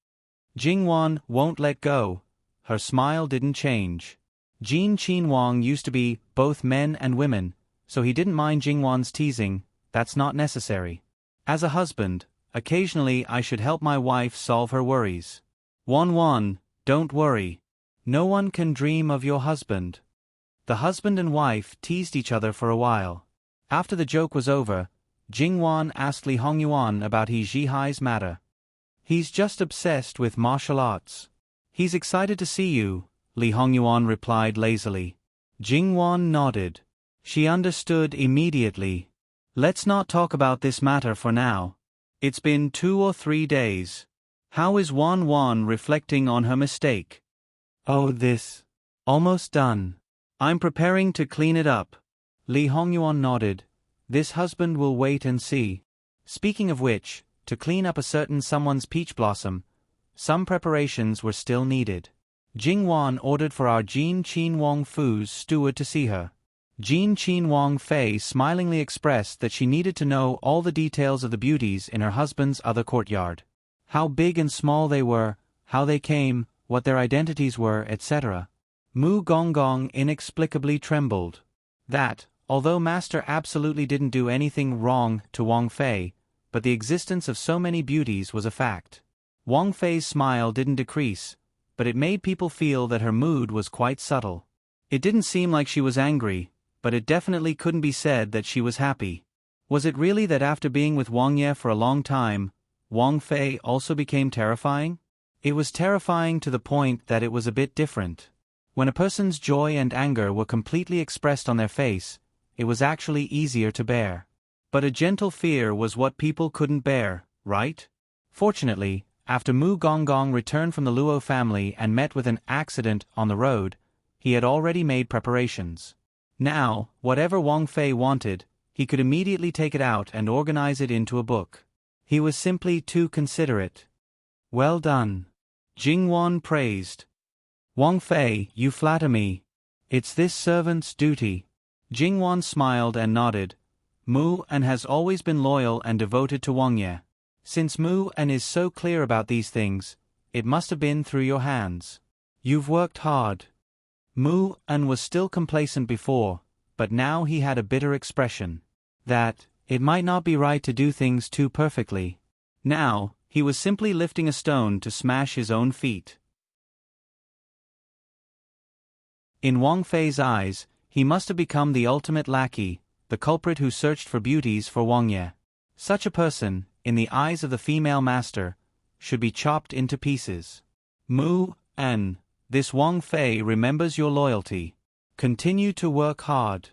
Jing Wan won't let go. Her smile didn't change. Jin Qin Wang used to be both men and women, so he didn't mind Jing Wan's teasing. That's not necessary. As a husband, occasionally I should help my wife solve her worries. Wan Wan, don't worry. No one can dream of your husband. The husband and wife teased each other for a while. After the joke was over, Jing Wan asked Li Hongyuan about He Zhihai's matter. He's just obsessed with martial arts. He's excited to see you, Li Hongyuan replied lazily. Jing Wan nodded. She understood immediately. Let's not talk about this matter for now. It's been 2 or 3 days. How is Wan Wan reflecting on her mistake? Oh, this. Almost done. I'm preparing to clean it up. Li Hongyuan nodded. This husband will wait and see. Speaking of which, to clean up a certain someone's peach blossom, some preparations were still needed. Jing Wan ordered for our Jin Qin Wang Fu's steward to see her. Jin Qin Wang Fei smilingly expressed that she needed to know all the details of the beauties in her husband's other courtyard. How big and small they were, how they came, what their identities were, etc. Mu Gonggong inexplicably trembled. That, although Master absolutely didn't do anything wrong to Wang Fei, but the existence of so many beauties was a fact. Wang Fei's smile didn't decrease, but it made people feel that her mood was quite subtle. It didn't seem like she was angry, but it definitely couldn't be said that she was happy. Was it really that after being with Wang Ye for a long time, Wang Fei also became terrifying? It was terrifying to the point that it was a bit different. When a person's joy and anger were completely expressed on their face, it was actually easier to bear. But a gentle fear was what people couldn't bear, right? Fortunately, after Mu Gonggong returned from the Luo family and met with an accident on the road, he had already made preparations. Now, whatever Wang Fei wanted, he could immediately take it out and organize it into a book. He was simply too considerate. Well done. Jingwan praised. Wang Fei, you flatter me. It's this servant's duty. Jingwan smiled and nodded. Mu An has always been loyal and devoted to Wang Ye. Since Mu An is so clear about these things, it must have been through your hands. You've worked hard. Mu An was still complacent before, but now he had a bitter expression. That, it might not be right to do things too perfectly. Now, he was simply lifting a stone to smash his own feet. In Wang Fei's eyes, he must have become the ultimate lackey, the culprit who searched for beauties for Wang Ye. Such a person, in the eyes of the female master, should be chopped into pieces. Mu An, this Wang Fei remembers your loyalty. Continue to work hard.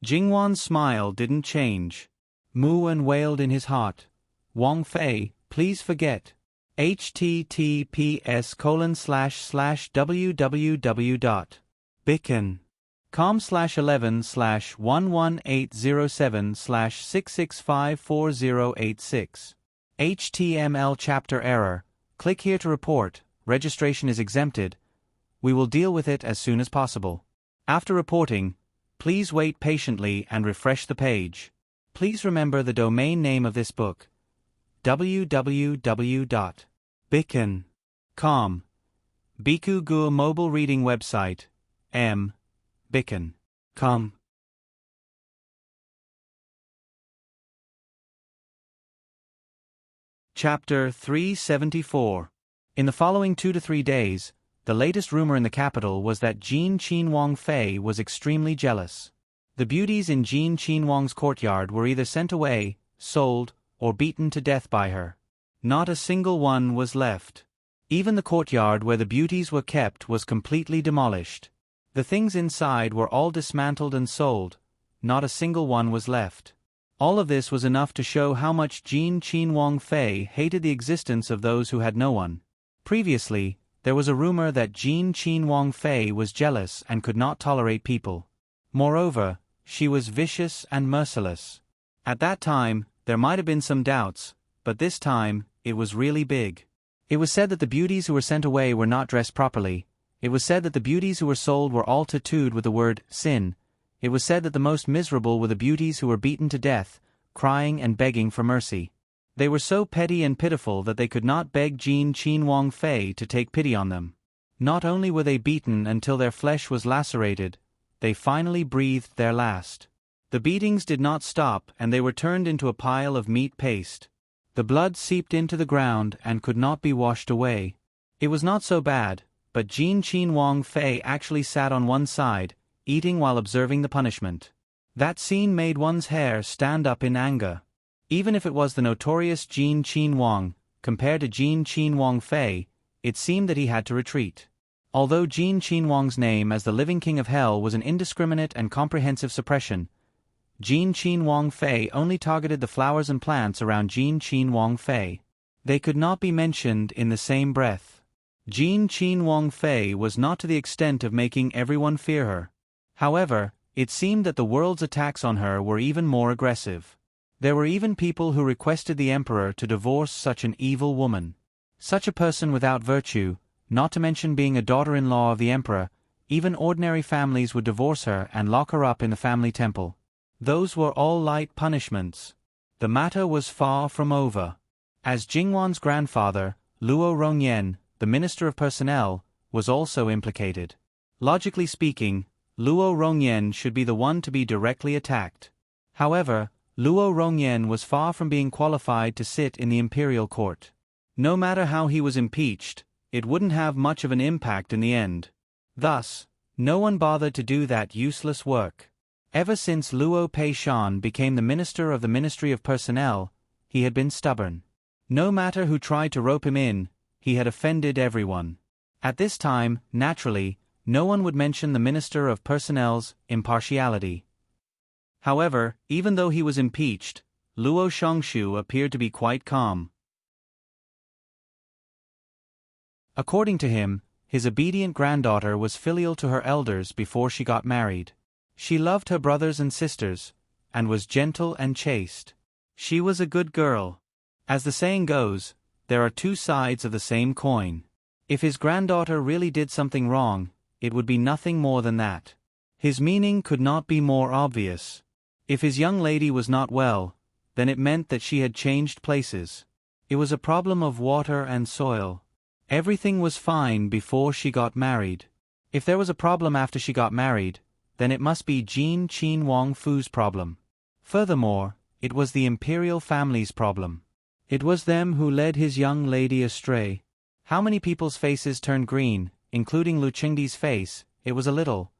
Jingwan's smile didn't change. Mu An wailed in his heart. Wang Fei, please forget. https://www.bicken.com/11/11807/6654086. HTML chapter error. Click here to report. Registration is exempted. We will deal with it as soon as possible. After reporting, please wait patiently and refresh the page. Please remember the domain name of this book. www.bicken.com. Biku Gur mobile reading website. Bicken.com. Chapter 374. In the following 2 to 3 days, the latest rumor in the capital was that Jin Qin Wang Fei was extremely jealous. The beauties in Jin Qin Wang's courtyard were either sent away, sold, or beaten to death by her. Not a single one was left. Even the courtyard where the beauties were kept was completely demolished. The things inside were all dismantled and sold. Not a single one was left. All of this was enough to show how much Jin Qin Wang Fei hated the existence of those who had no one. Previously, there was a rumor that Jin Qin Wang Fei was jealous and could not tolerate people. Moreover, she was vicious and merciless. At that time, there might have been some doubts, but this time, it was really big. It was said that the beauties who were sent away were not dressed properly. It was said that the beauties who were sold were all tattooed with the word sin. It was said that the most miserable were the beauties who were beaten to death, crying and begging for mercy. They were so petty and pitiful that they could not beg Jin Qin Wang Fei to take pity on them. Not only were they beaten until their flesh was lacerated, they finally breathed their last. The beatings did not stop and they were turned into a pile of meat paste. The blood seeped into the ground and could not be washed away. It was not so bad, but Jin Qin Wang Fei actually sat on one side, eating while observing the punishment. That scene made one's hair stand up in anger. Even if it was the notorious Jin Qin Wang, compared to Jin Qin Wang Fei, it seemed that he had to retreat. Although Jin Qin Wang's name as the living king of hell was an indiscriminate and comprehensive suppression, Jin Qin Wang Fei only targeted the flowers and plants around Jin Qin Wang Fei. They could not be mentioned in the same breath. Jin Qin Wang Fei was not to the extent of making everyone fear her. However, it seemed that the world's attacks on her were even more aggressive. There were even people who requested the emperor to divorce such an evil woman. Such a person without virtue, not to mention being a daughter-in-law of the emperor, even ordinary families would divorce her and lock her up in the family temple. Those were all light punishments. The matter was far from over. As Jingwan's grandfather, Luo Rongyan, the Minister of Personnel, was also implicated. Logically speaking, Luo Rongyan should be the one to be directly attacked. However, Luo Rongyan was far from being qualified to sit in the imperial court. No matter how he was impeached, it wouldn't have much of an impact in the end. Thus, No one bothered to do that useless work. Ever since Luo Pei-shan became the minister of the Ministry of Personnel, he had been stubborn. No matter who tried to rope him in, he had offended everyone. At this time, naturally, no one would mention the Minister of Personnel's impartiality. However, even though he was impeached, Luo Shongshu appeared to be quite calm. According to him, his obedient granddaughter was filial to her elders before she got married. She loved her brothers and sisters, and was gentle and chaste. She was a good girl. As the saying goes, there are two sides of the same coin. If his granddaughter really did something wrong, it would be nothing more than that. His meaning could not be more obvious. If his young lady was not well, then it meant that she had changed places. It was a problem of water and soil. Everything was fine before she got married. If there was a problem after she got married, then it must be Jin Qin Wang Fu's problem. Furthermore, it was the imperial family's problem. It was them who led his young lady astray. How many people's faces turned green, including Lu Chengdi's face? It was a little.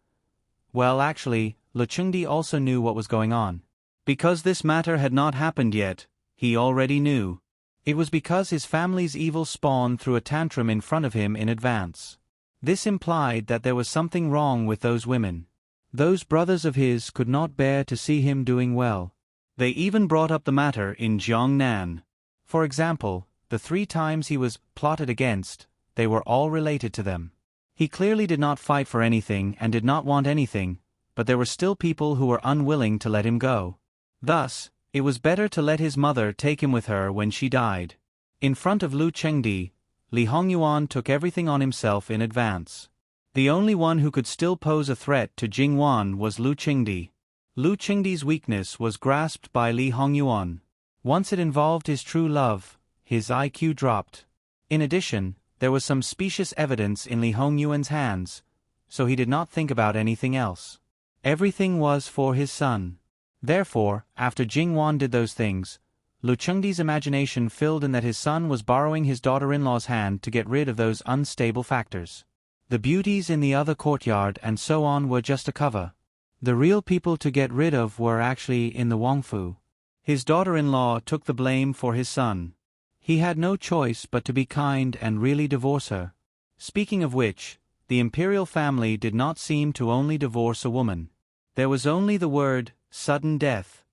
Well, actually, Lu Chengdi also knew what was going on. Because this matter had not happened yet, he already knew. It was because his family's evil spawn threw a tantrum in front of him in advance. This implied that there was something wrong with those women. Those brothers of his could not bear to see him doing well. They even brought up the matter in Jiangnan. For example, the 3 times he was plotted against, they were all related to them. He clearly did not fight for anything and did not want anything, but there were still people who were unwilling to let him go. Thus, it was better to let his mother take him with her when she died. In front of Lu Chengdi, Li Hongyuan took everything on himself in advance. The only one who could still pose a threat to Jingwan was Lu Chengdi. Lu Chengdi's weakness was grasped by Li Hongyuan. Once it involved his true love, his IQ dropped. In addition, there was some specious evidence in Li Hongyuan's hands, so he did not think about anything else. Everything was for his son. Therefore, after Jingwan did those things, Lu Chengdi's imagination filled in that his son was borrowing his daughter-in-law's hand to get rid of those unstable factors. The beauties in the other courtyard and so on were just a cover. The real people to get rid of were actually in the Wangfu. His daughter-in-law took the blame for his son. He had no choice but to be kind and really divorce her. Speaking of which, the imperial family did not seem to only divorce a woman. There was only the word, sudden death.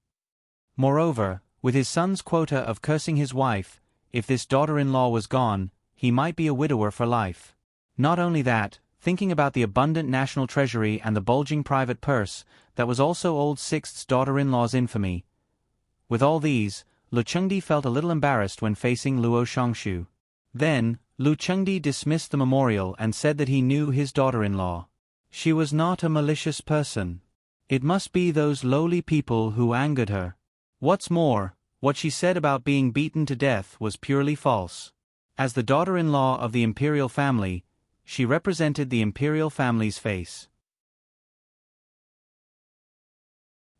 Moreover, with his son's quota of cursing his wife, if this daughter-in-law was gone, he might be a widower for life. Not only that, thinking about the abundant national treasury and the bulging private purse, that was also old Sixth's daughter-in-law's infamy. With all these, Lu Chengdi felt a little embarrassed when facing Luo Shongshu. Then, Lu Chengdi dismissed the memorial and said that he knew his daughter-in-law. She was not a malicious person. It must be those lowly people who angered her. What's more, what she said about being beaten to death was purely false. As the daughter-in-law of the imperial family, she represented the imperial family's face.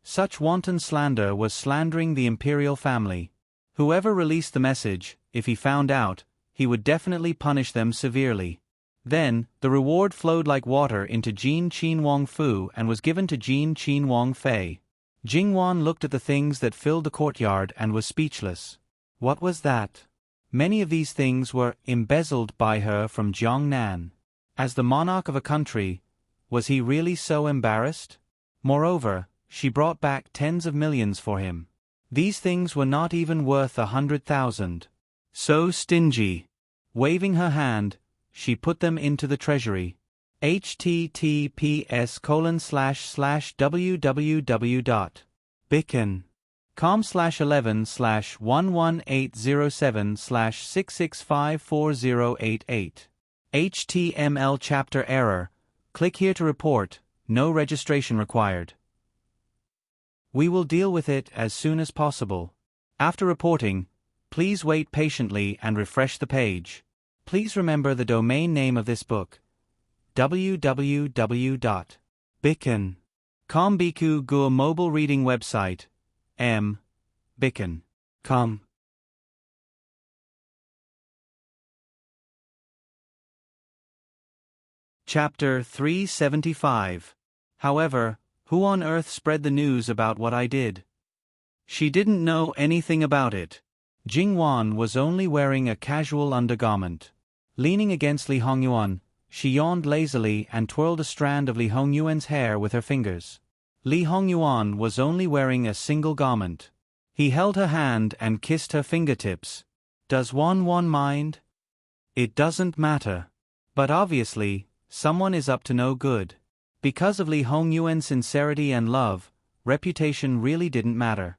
Such wanton slander was slandering the imperial family. Whoever released the message, if he found out, he would definitely punish them severely. Then, the reward flowed like water into Jin Qin Wang Fu and was given to Jin Qin Wang Fei. Jingwan looked at the things that filled the courtyard and was speechless. What was that? Many of these things were embezzled by her from Jiangnan. As the monarch of a country, was he really so embarrassed? Moreover, she brought back tens of millions for him. These things were not even worth 100,000. So stingy. Waving her hand, she put them into the treasury. https://www.bicken.com/11/11807/6654088. HTML chapter error. Click here to report. No registration required. We will deal with it as soon as possible. After reporting, please wait patiently and refresh the page. Please remember the domain name of this book: www.bicken.com. Biku Gu mobile reading website. Bicken.com. Chapter 375. However, who on earth spread the news about what I did? She didn't know anything about it. Jingwan was only wearing a casual undergarment. Leaning against Li Hongyuan, she yawned lazily and twirled a strand of Li Hongyuan's hair with her fingers. Li Hongyuan was only wearing a single garment. He held her hand and kissed her fingertips. Does Wan mind? It doesn't matter. But obviously, someone is up to no good. Because of Li Hongyuan's sincerity and love, reputation really didn't matter.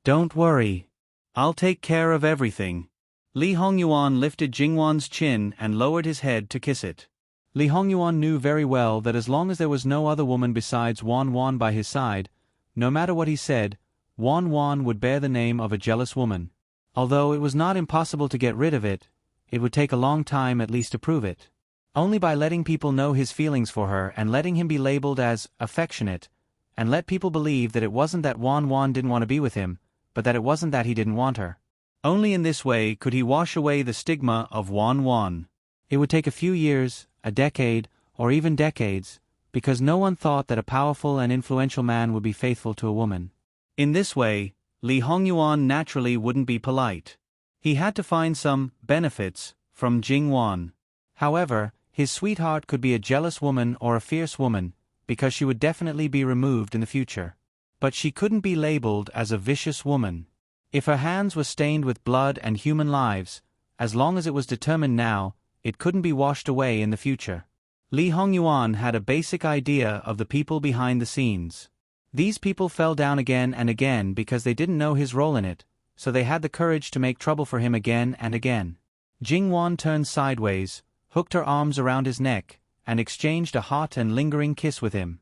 Don't worry. I'll take care of everything. Li Hongyuan lifted Jingwan's chin and lowered his head to kiss it. Li Hongyuan knew very well that as long as there was no other woman besides Wan by his side, no matter what he said, Wan would bear the name of a jealous woman. Although it was not impossible to get rid of it, it would take a long time at least to prove it. Only by letting people know his feelings for her and letting him be labeled as affectionate, and let people believe that it wasn't that Wan didn't want to be with him, but that it wasn't that he didn't want her. Only in this way could he wash away the stigma of Wan. It would take a few years, a decade, or even decades, because no one thought that a powerful and influential man would be faithful to a woman. In this way, Li Hongyuan naturally wouldn't be polite. He had to find some benefits from Jingwan. However, his sweetheart could be a jealous woman or a fierce woman, because she would definitely be removed in the future. But she couldn't be labeled as a vicious woman. If her hands were stained with blood and human lives, as long as it was determined now, it couldn't be washed away in the future. Li Hongyuan had a basic idea of the people behind the scenes. These people fell down again and again because they didn't know his role in it, so they had the courage to make trouble for him again and again. Jingwan turned sideways, hooked her arms around his neck, and exchanged a hot and lingering kiss with him.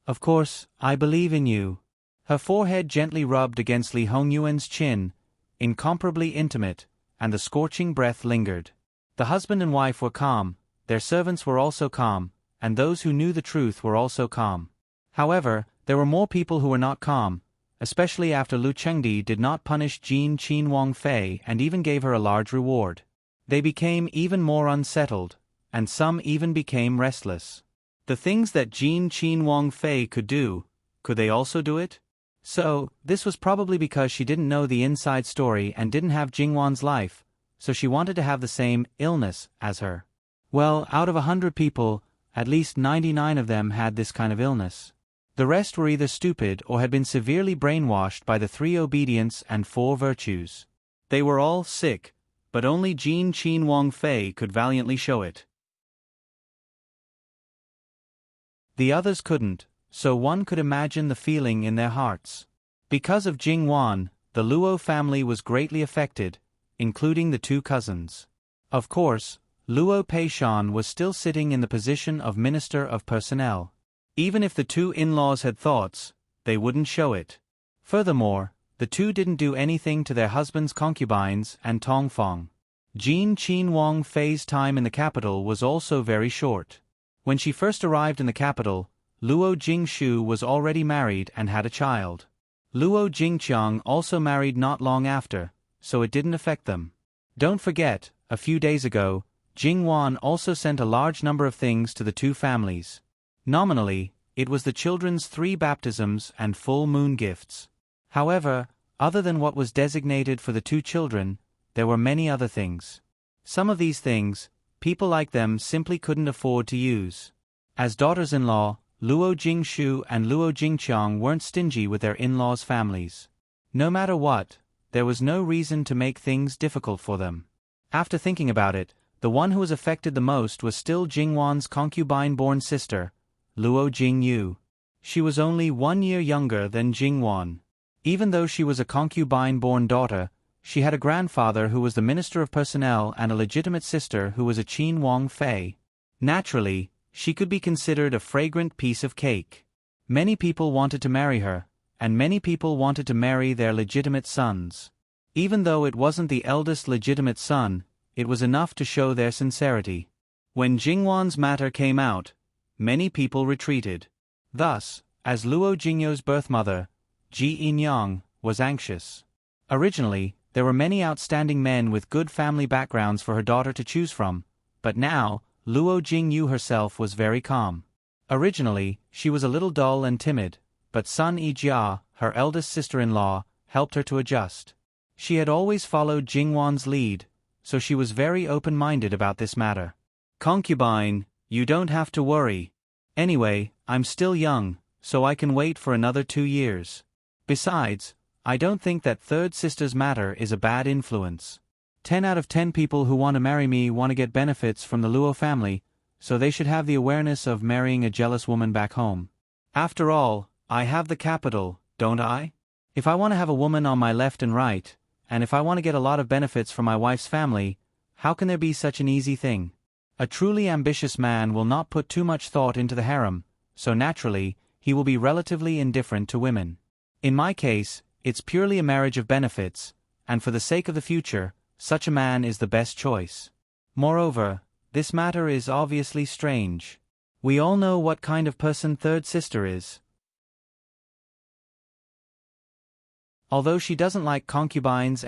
Of course, I believe in you. Her forehead gently rubbed against Li Hongyuan's chin, incomparably intimate, and the scorching breath lingered. The husband and wife were calm, their servants were also calm, and those who knew the truth were also calm. However, there were more people who were not calm, especially after Lu Chengdi did not punish Jin Qin Wang Fei and even gave her a large reward. They became even more unsettled, and some even became restless. The things that Jin Qin Wang Fei could do, could they also do it? So, this was probably because she didn't know the inside story and didn't have Jingwan's life, so she wanted to have the same illness as her. Well, out of 100 people, at least 99 of them had this kind of illness. The rest were either stupid or had been severely brainwashed by the 3 obedience and 4 virtues. They were all sick, but only Jin Qin Wang Fei could valiantly show it. The others couldn't, so one could imagine the feeling in their hearts. Because of Jingwan, the Luo family was greatly affected, including the 2 cousins. Of course, Luo Peishan was still sitting in the position of Minister of Personnel. Even if the 2 in-laws had thoughts, they wouldn't show it. Furthermore, the 2 didn't do anything to their husbands' concubines and Tongfang. Jin Qin Wang Fei's time in the capital was also very short. When she first arrived in the capital, Luo Jingshu was already married and had a child. Luo Jingqiang also married not long after, so it didn't affect them. Don't forget, a few days ago, Jingwan also sent a large number of things to the 2 families. Nominally, it was the children's 3 baptisms and full moon gifts. However, other than what was designated for the 2 children, there were many other things. Some of these things, people like them simply couldn't afford to use. As daughters-in-law, Luo Jingshu and Luo Jingqiang weren't stingy with their in-laws' families. No matter what, there was no reason to make things difficult for them. After thinking about it, the one who was affected the most was still Jingwan's concubine-born sister, Luo Jingyu. She was only 1 year younger than Jingwan. Even though she was a concubine-born daughter, she had a grandfather who was the Minister of Personnel and a legitimate sister who was a Qin Wang Fei. Naturally, she could be considered a fragrant piece of cake. Many people wanted to marry her, and many people wanted to marry their legitimate sons. Even though it wasn't the eldest legitimate son, it was enough to show their sincerity. When Jingwan's matter came out, many people retreated. Thus, as Luo Jingyu's birth mother, Ji Yinyang, was anxious. Originally, there were many outstanding men with good family backgrounds for her daughter to choose from, but now, Luo Jingyu herself was very calm. Originally, she was a little dull and timid, but Sun Yijia, her eldest sister-in-law, helped her to adjust. She had always followed Jingwan's lead, so she was very open-minded about this matter. Concubine, you don't have to worry. Anyway, I'm still young, so I can wait for another 2 years. Besides, I don't think that third sister's matter is a bad influence. 10 out of 10 people who want to marry me want to get benefits from the Luo family, so they should have the awareness of marrying a jealous woman back home. After all, I have the capital, don't I? If I want to have a woman on my left and right, and if I want to get a lot of benefits from my wife's family, how can there be such an easy thing? A truly ambitious man will not put too much thought into the harem, so naturally, he will be relatively indifferent to women. In my case, it's purely a marriage of benefits, and for the sake of the future, such a man is the best choice. Moreover, this matter is obviously strange. We all know what kind of person third sister is. Although she doesn't like concubines,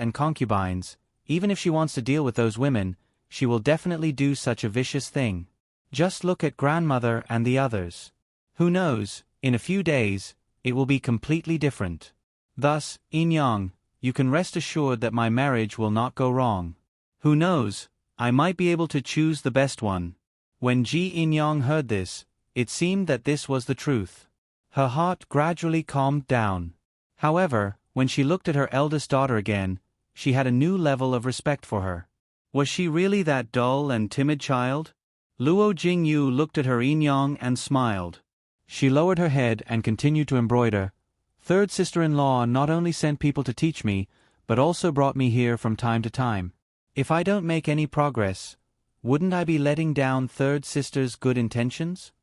even if she wants to deal with those women, she will definitely do such a vicious thing. Just look at grandmother and the others. Who knows, in a few days, it will be completely different. Thus, Yin-yang, you can rest assured that my marriage will not go wrong. Who knows, I might be able to choose the best one. When Ji Yin-yang heard this, it seemed that this was the truth. Her heart gradually calmed down. However, when she looked at her eldest daughter again, she had a new level of respect for her. Was she really that dull and timid child? Luo Jingyu looked at her Yin-yang and smiled. She lowered her head and continued to embroider. Third sister-in-law not only sent people to teach me, but also brought me here from time to time. If I don't make any progress, wouldn't I be letting down third sister's good intentions?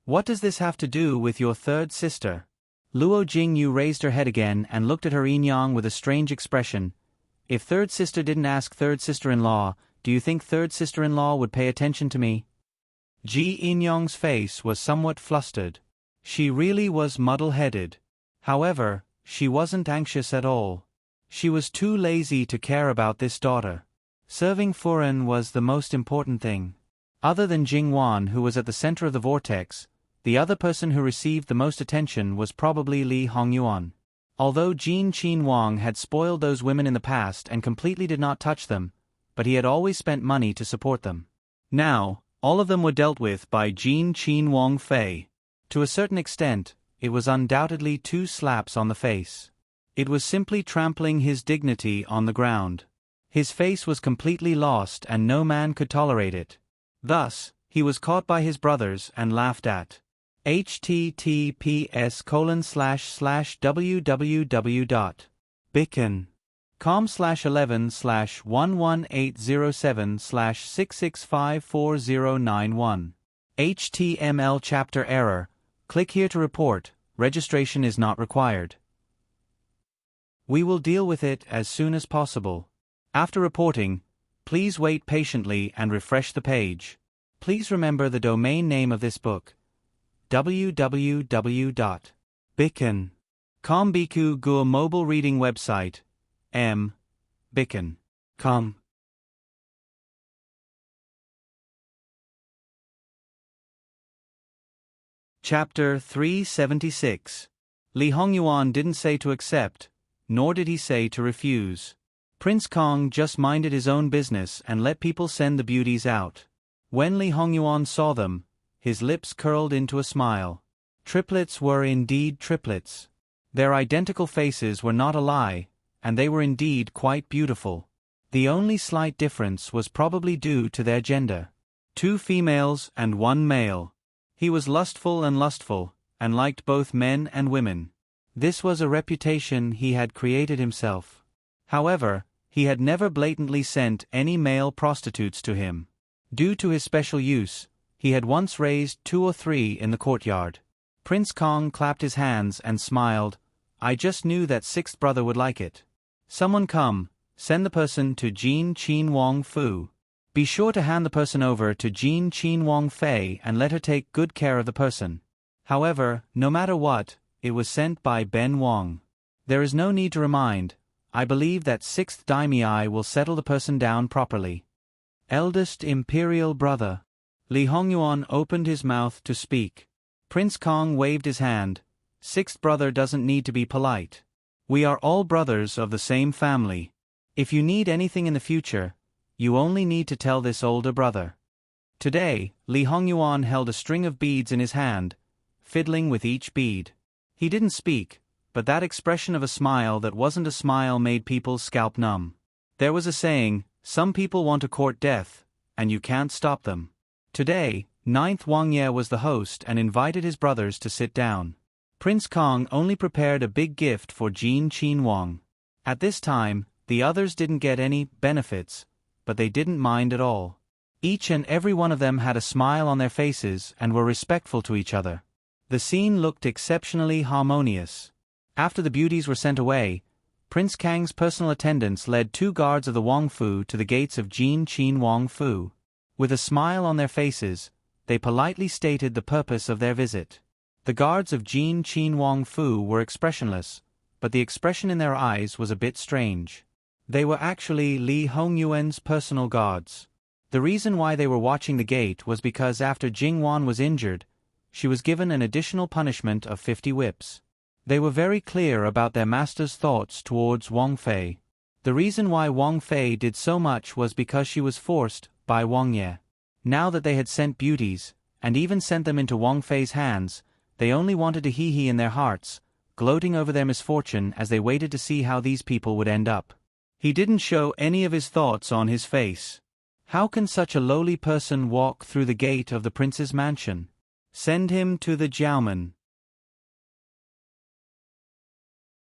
What does this have to do with your third sister? Luo Jingyu raised her head again and looked at her Yin-yang with a strange expression. If third sister didn't ask third sister-in-law, do you think third sister-in-law would pay attention to me? Ji Yin-yang's face was somewhat flustered. She really was muddle-headed. However, she wasn't anxious at all. She was too lazy to care about this daughter. Serving Furen was the most important thing. Other than Jingwan, who was at the center of the vortex, the other person who received the most attention was probably Li Hongyuan. Although Jin Qin Wang had spoiled those women in the past and completely did not touch them, but he had always spent money to support them. Now, all of them were dealt with by Jin Qin Wang Fei. To a certain extent, it was undoubtedly 2 slaps on the face. It was simply trampling his dignity on the ground. His face was completely lost and no man could tolerate it. Thus, he was caught by his brothers and laughed at. https://www.bicken.com/11/11807/6654091. HTML chapter error. Click here to report. Registration is not required. We will deal with it as soon as possible. After reporting, please wait patiently and refresh the page. Please remember the domain name of this book. www.bicken.com Biku Gur mobile reading website. Bicken.com. Chapter 376. Li Hongyuan didn't say to accept, nor did he say to refuse. Prince Kong just minded his own business and let people send the beauties out. When Li Hongyuan saw them, his lips curled into a smile. Triplets were indeed triplets. Their identical faces were not a lie, and they were indeed quite beautiful. The only slight difference was probably due to their gender. 2 females and 1 male. He was lustful, and liked both men and women. This was a reputation he had created himself. However, he had never blatantly sent any male prostitutes to him. Due to his special use, he had once raised 2 or 3 in the courtyard. Prince Kong clapped his hands and smiled. I just knew that 6th brother would like it. Someone come, send the person to Jin Qin Wang Fu. Be sure to hand the person over to Jin Qin Wang Fei and let her take good care of the person. However, no matter what, it was sent by Ben Wang. There is no need to remind. I believe that 6th daimyo will settle the person down properly. Eldest imperial brother. Li Hongyuan opened his mouth to speak. Prince Kong waved his hand. Sixth brother doesn't need to be polite. We are all brothers of the same family. If you need anything in the future, you only need to tell this older brother. Today, Li Hongyuan held a string of beads in his hand, fiddling with each bead. He didn't speak, but that expression of a smile that wasn't a smile made people's scalp numb. There was a saying, some people want to court death, and you can't stop them. Today, Ninth Wang Ye was the host and invited his brothers to sit down. Prince Kong only prepared a big gift for Jin Qin Wang. At this time, the others didn't get any benefits, but they didn't mind at all. Each and every one of them had a smile on their faces and were respectful to each other. The scene looked exceptionally harmonious. After the beauties were sent away, Prince Kang's personal attendants led 2 guards of the Wang Fu to the gates of Jin Qin Wang Fu. With a smile on their faces, they politely stated the purpose of their visit. The guards of Jin Qin Wang Fu were expressionless, but the expression in their eyes was a bit strange. They were actually Li Hongyuan's personal guards. The reason why they were watching the gate was because after Jing Wan was injured, she was given an additional punishment of 50 whips. They were very clear about their master's thoughts towards Wang Fei. The reason why Wang Fei did so much was because she was forced by Wang Ye. Now that they had sent beauties, and even sent them into Wang Fei's hands, they only wanted to hee-hee in their hearts, gloating over their misfortune as they waited to see how these people would end up. He didn't show any of his thoughts on his face. How can such a lowly person walk through the gate of the prince's mansion? Send him to the Jiaomen.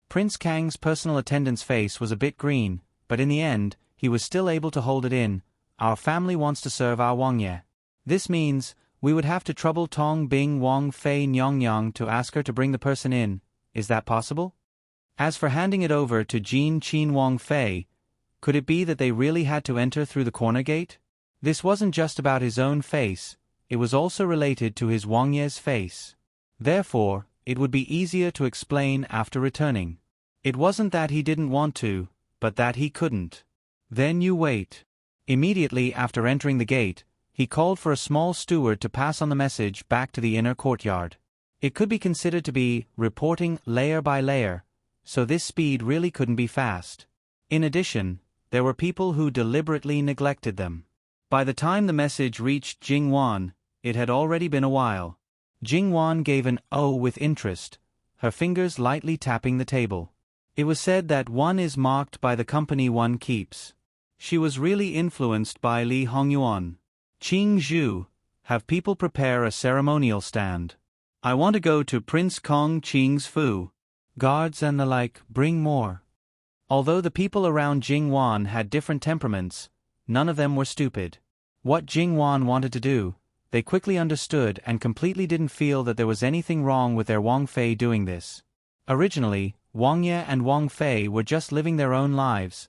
Prince Kang's personal attendant's face was a bit green, but in the end, he was still able to hold it in. Our family wants to serve our Wang Ye. This means, we would have to trouble Tong Bing Wang Fei Nyongyang to ask her to bring the person in. Is that possible? As for handing it over to Jin Qin Wang Fei, could it be that they really had to enter through the corner gate? This wasn't just about his own face, it was also related to his Wang Ye's face. Therefore, it would be easier to explain after returning. It wasn't that he didn't want to, but that he couldn't. Then you wait. Immediately after entering the gate, he called for a small steward to pass on the message back to the inner courtyard. It could be considered to be reporting layer by layer, so this speed really couldn't be fast. In addition, there were people who deliberately neglected them. By the time the message reached Jing Wan, it had already been a while. Jing Wan gave an "oh" with interest, her fingers lightly tapping the table. It was said that one is marked by the company one keeps. She was really influenced by Li Hongyuan. Qing Zhu, have people prepare a ceremonial stand. I want to go to Prince Kong Qing's Fu. Guards and the like, bring more. Although the people around Jing Wan had different temperaments, none of them were stupid. What Jing Wan wanted to do, they quickly understood and completely didn't feel that there was anything wrong with their Wang Fei doing this. Originally, Wang Ye and Wang Fei were just living their own lives.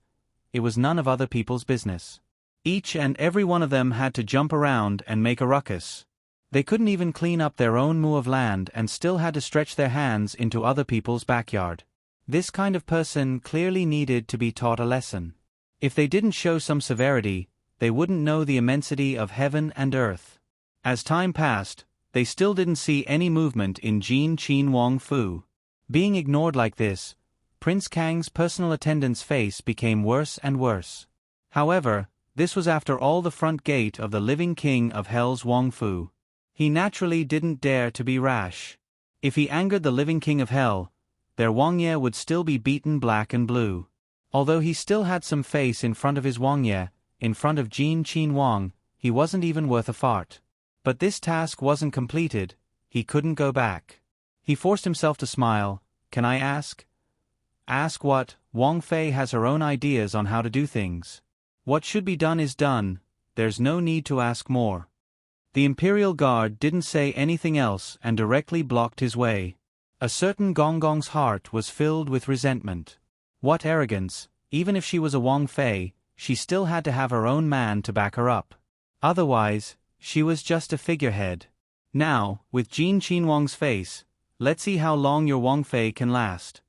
It was none of other people's business. Each and every one of them had to jump around and make a ruckus. They couldn't even clean up their own moo of land and still had to stretch their hands into other people's backyard. This kind of person clearly needed to be taught a lesson. If they didn't show some severity, they wouldn't know the immensity of heaven and earth. As time passed, they still didn't see any movement in Jin Qin Wang Fu. Being ignored like this, Prince Kang's personal attendant's face became worse and worse. However, this was after all the front gate of the living king of Hell's Wang Fu. He naturally didn't dare to be rash. If he angered the living king of Hell, their Wang Ye would still be beaten black and blue. Although he still had some face in front of his Wang Ye, in front of Jin Qin Wang, he wasn't even worth a fart. But this task wasn't completed, he couldn't go back. He forced himself to smile. Can I ask? Ask what? Wang Fei has her own ideas on how to do things. What should be done is done, there's no need to ask more. The Imperial Guard didn't say anything else and directly blocked his way. A certain Gonggong's heart was filled with resentment. What arrogance, even if she was a Wang Fei, she still had to have her own man to back her up. Otherwise, she was just a figurehead. Now, with Jin Qin Wang's face, let's see how long your Wang Fei can last.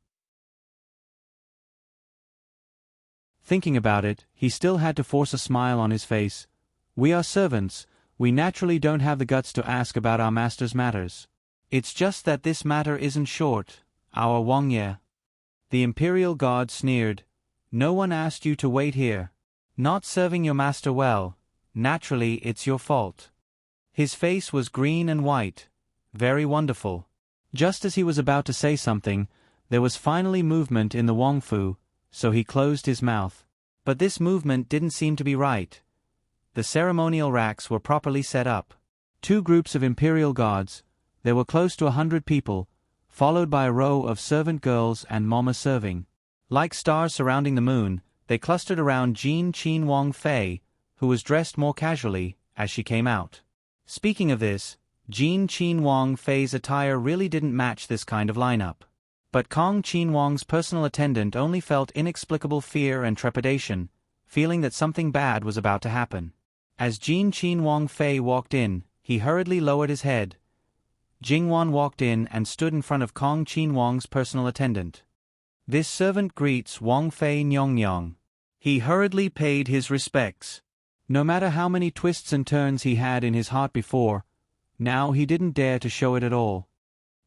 Thinking about it, he still had to force a smile on his face. We are servants, We naturally don't have the guts to ask about our master's matters. It's just that this matter isn't short, our Wangye. The imperial guard sneered. No one asked you to wait here. Not serving your master well, naturally it's your fault. His face was green and white. Very wonderful. Just as he was about to say something, there was finally movement in the Wangfu, so he closed his mouth. But this movement didn't seem to be right. The ceremonial racks were properly set up. 2 groups of imperial guards, there were close to 100 people, followed by a row of servant girls and mama serving. Like stars surrounding the moon, they clustered around Jean Qin Wang Fei, who was dressed more casually, as she came out. Speaking of this, Jean Qin Wang Fei's attire really didn't match this kind of lineup. But Kong Qin Wang's personal attendant only felt inexplicable fear and trepidation, feeling that something bad was about to happen. As Jean Qin Wang Fei walked in, he hurriedly lowered his head. Jingwan walked in and stood in front of Kong Qin Wang's personal attendant. This servant greets Wang Fei Nyongyong. He hurriedly paid his respects. No matter how many twists and turns he had in his heart before, now he didn't dare to show it at all.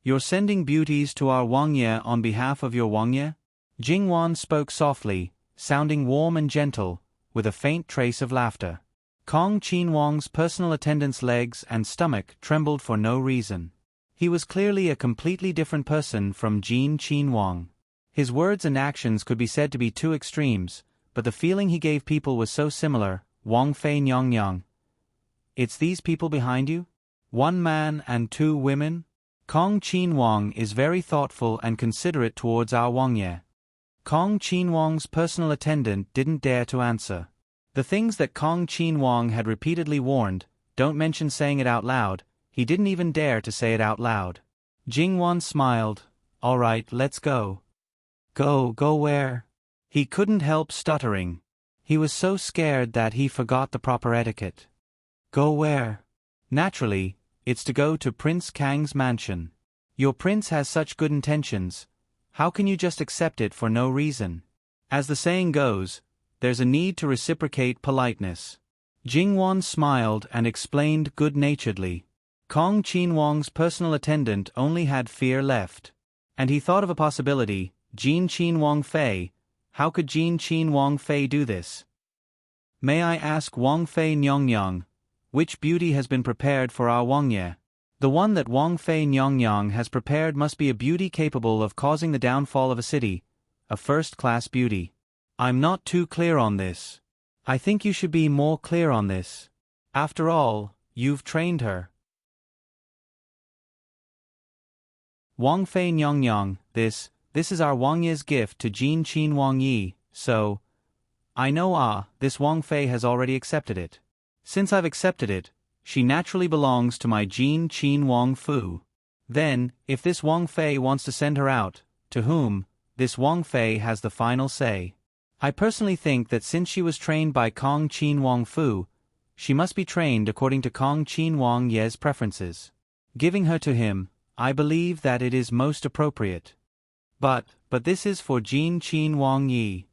You're sending beauties to our Wangye on behalf of your Wangye? Jingwan spoke softly, sounding warm and gentle, with a faint trace of laughter. Kong Qin Wang's personal attendant's legs and stomach trembled for no reason. He was clearly a completely different person from Jean Qin Wang. His words and actions could be said to be 2 extremes, but the feeling he gave people was so similar. Wang Fei Nyongyong. It's these people behind you? 1 man and 2 women? Kong Qin Wang is very thoughtful and considerate towards our Wangye. Kong Qin Wang's personal attendant didn't dare to answer. The things that Kong Qin Wang had repeatedly warned, don't mention saying it out loud, he didn't even dare to say it out loud. Jingwan smiled. All right, let's go. Go where? He couldn't help stuttering. He was so scared that he forgot the proper etiquette. Go where? Naturally, it's to go to Prince Kang's mansion. Your prince has such good intentions. How can you just accept it for no reason? As the saying goes, there's a need to reciprocate politeness. Jingwan smiled and explained good-naturedly. Kong Qin Wang's personal attendant only had fear left. And he thought of a possibility. Jean Qin Wang Fei. How could Jean Qin Wang Fei do this? May I ask Wang Fei Nyongyong, which beauty has been prepared for our Wangye? The one that Wang Fei Nyongyong has prepared must be a beauty capable of causing the downfall of a city, a first-class beauty. I'm not too clear on this. I think you should be more clear on this. After all, you've trained her. Wang Fei Nyongyong, this is our Wangye's gift to Jean Qin Wang Yi, so... I know this Wang Fei has already accepted it. Since I've accepted it, she naturally belongs to my Jean Qin Wang Fu. Then, if this Wang Fei wants to send her out, to whom, this Wang Fei has the final say. I personally think that since she was trained by Kong Qin Wang Fu, she must be trained according to Kong Qin Wang Ye's preferences. Giving her to him, I believe that it is most appropriate. But this is for Jean Qin Wang Yi.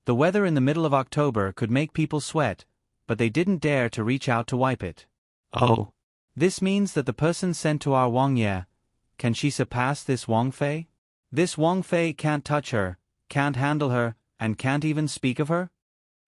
The weather in the middle of October could make people sweat, but they didn't dare to reach out to wipe it. Oh. This means that the person sent to our Wangye, can she surpass this Wang Fei? This Wang Fei can't touch her, can't handle her, and can't even speak of her?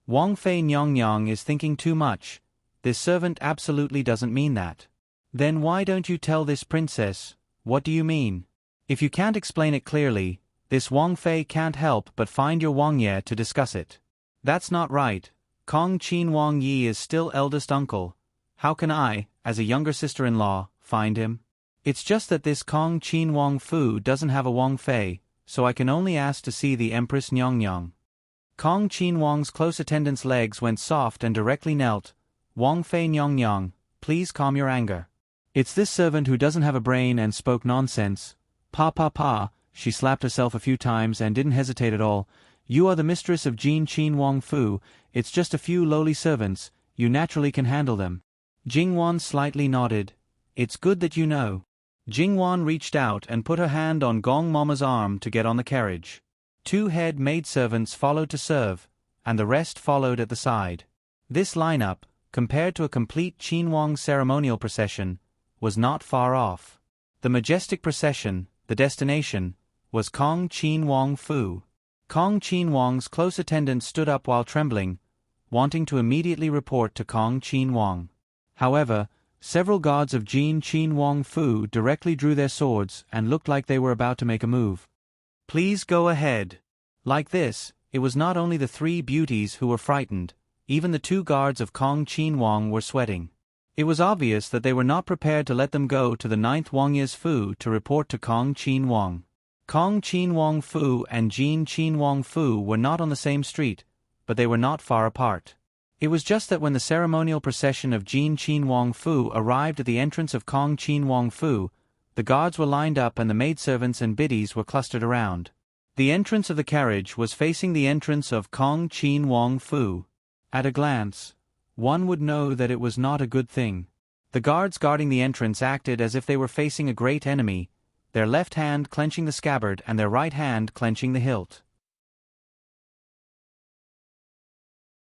Wang Fei Nyongyong is thinking too much. This servant absolutely doesn't mean that. Then why don't you tell this princess, what do you mean? If you can't explain it clearly, this Wang Fei can't help but find your Wangye to discuss it. That's not right. Kong Qin Wang Yi is still eldest uncle. How can I, as a younger sister-in-law, find him? It's just that this Kong Qin Wang Fu doesn't have a Wang Fei, so I can only ask to see the Empress Nyongyong. Kong Qin Wang's close attendant's legs went soft and directly knelt. Wang Fei Nyongyong, please calm your anger. It's this servant who doesn't have a brain and spoke nonsense. Pa. She slapped herself a few times and didn't hesitate at all. You are the mistress of Jean Qin Wang Fu. It's just a few lowly servants. You naturally can handle them. Jingwan slightly nodded. It's good that you know. Jingwan reached out and put her hand on Gong Mama's arm to get on the carriage. 2 head maidservants followed to serve, and the rest followed at the side. This lineup, compared to a complete Qinhuang ceremonial procession, was not far off. The majestic procession, the destination, was Kong Qinhuang Fu. Kong Qinhuang's close attendants stood up while trembling, wanting to immediately report to Kong Qinhuang. However, several guards of Jin Qinhuang Fu directly drew their swords and looked like they were about to make a move. "Please go ahead." Like this, it was not only the three beauties who were frightened, even the two guards of Kong Qinhuang were sweating. It was obvious that they were not prepared to let them go to the 9th Wangye's Fu to report to Kong Qinhuang. Kong Qinhuang Fu and Jin Qinhuang Fu were not on the same street, but they were not far apart. It was just that when the ceremonial procession of Jin Qinhuang Fu arrived at the entrance of Kong Qinhuang Fu, the guards were lined up and the maidservants and biddies were clustered around. The entrance of the carriage was facing the entrance of Kong Qinhuang Fu. At a glance, one would know that it was not a good thing. The guards guarding the entrance acted as if they were facing a great enemy, their left hand clenching the scabbard and their right hand clenching the hilt.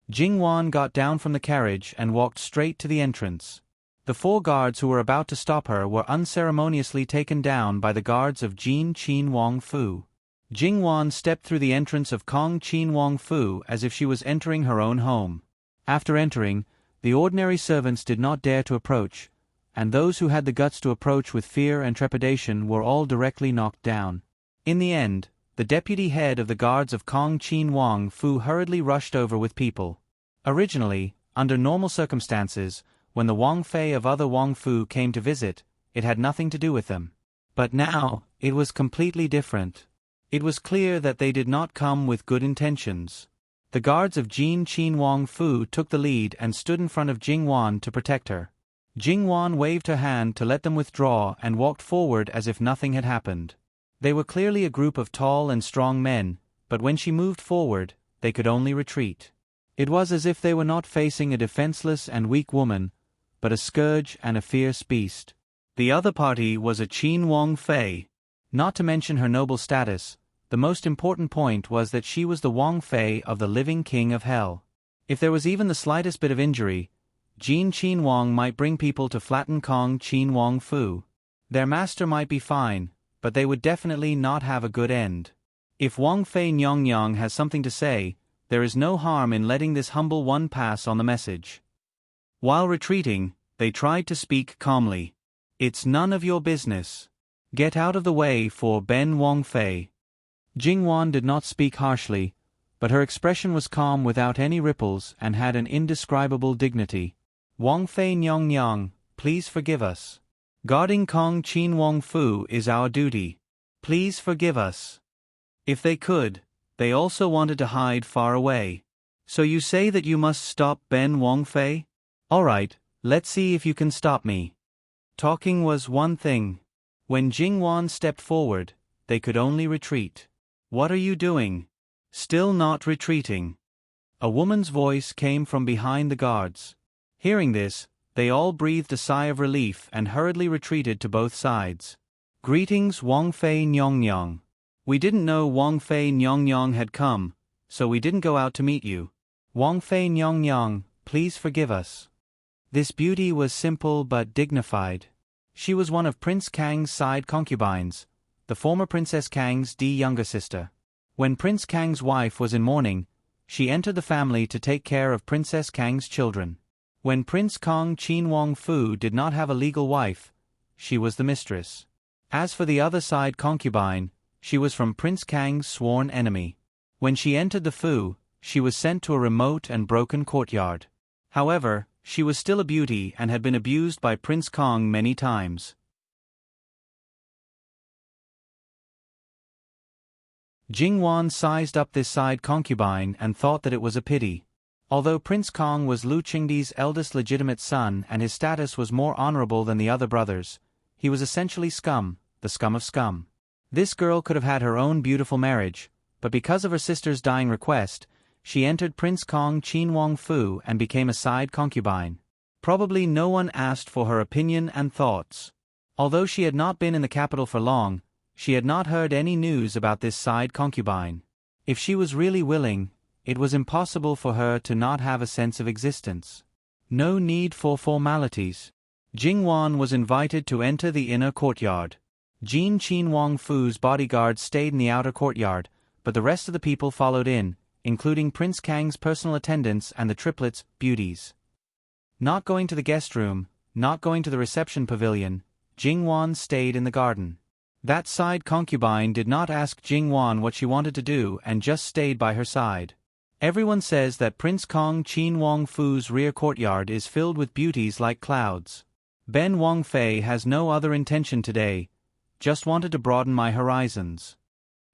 Jingwan got down from the carriage and walked straight to the entrance. The four guards who were about to stop her were unceremoniously taken down by the guards of Jin Qinhuang Fu. Jingwan stepped through the entrance of Kong Qinhuang Fu as if she was entering her own home. After entering, the ordinary servants did not dare to approach, and those who had the guts to approach with fear and trepidation were all directly knocked down. In the end, the deputy head of the guards of Kong Qinhuang Fu hurriedly rushed over with people. Originally, under normal circumstances, when the Wang Fei of other Wang Fu came to visit, it had nothing to do with them. But now, it was completely different. It was clear that they did not come with good intentions. The guards of Jin Qinhuang Fu took the lead and stood in front of Jingwan to protect her. Jingwan waved her hand to let them withdraw and walked forward as if nothing had happened. They were clearly a group of tall and strong men, but when she moved forward, they could only retreat. It was as if they were not facing a defenseless and weak woman, but a scourge and a fierce beast. The other party was a Qin Wang Fei. Not to mention her noble status, the most important point was that she was the Wang Fei of the living king of hell. If there was even the slightest bit of injury, Jin Qinhuang might bring people to flatten Kong Qinhuang Fu. Their master might be fine, but they would definitely not have a good end. If Wang Fei Nyongyang has something to say, there is no harm in letting this humble one pass on the message. While retreating, they tried to speak calmly. "It's none of your business. Get out of the way for Ben Wang Fei." Jingwan did not speak harshly, but her expression was calm without any ripples and had an indescribable dignity. "Wang Fei Nyongyang, please forgive us. Guarding Kong Qinhuang Fu is our duty. Please forgive us." If they could, they also wanted to hide far away. "So you say that you must stop Ben Wang Fei? All right, let's see if you can stop me." Talking was one thing. When Jingwan stepped forward, they could only retreat. "What are you doing?" "Still not retreating." A woman's voice came from behind the guards. Hearing this, they all breathed a sigh of relief and hurriedly retreated to both sides. "Greetings, Wang Fei Nyongyang. We didn't know Wang Fei Nyongyang had come, so we didn't go out to meet you. Wang Fei Nyongyang, please forgive us." This beauty was simple but dignified. She was one of Prince Kang's side concubines, the former Princess Kang's younger sister. When Prince Kang's wife was in mourning, she entered the family to take care of Princess Kang's children. When Prince Kong Qinhuang Fu did not have a legal wife, she was the mistress. As for the other side concubine, she was from Prince Kang's sworn enemy. When she entered the Fu, she was sent to a remote and broken courtyard. However, she was still a beauty and had been abused by Prince Kong many times. Jingwan sized up this side concubine and thought that it was a pity. Although Prince Kong was Lu Qingdi's eldest legitimate son and his status was more honorable than the other brothers, he was essentially scum, the scum of scum. This girl could have had her own beautiful marriage, but because of her sister's dying request, she entered Prince Kong Qinhuang Fu and became a side concubine. Probably no one asked for her opinion and thoughts. Although she had not been in the capital for long, she had not heard any news about this side concubine. If she was really willing, it was impossible for her to not have a sense of existence. No need for formalities. Jing Wan was invited to enter the inner courtyard. Jin Qin Wang Fu's bodyguards stayed in the outer courtyard, but the rest of the people followed in, including Prince Kang's personal attendants and the triplets, beauties. Not going to the guest room, not going to the reception pavilion, Jing Wan stayed in the garden. That side concubine did not ask Jing Wan what she wanted to do and just stayed by her side. Everyone says that Prince Kong Qin Wang Fu's rear courtyard is filled with beauties like clouds. Ben Wang Fei has no other intention today, just wanted to broaden my horizons.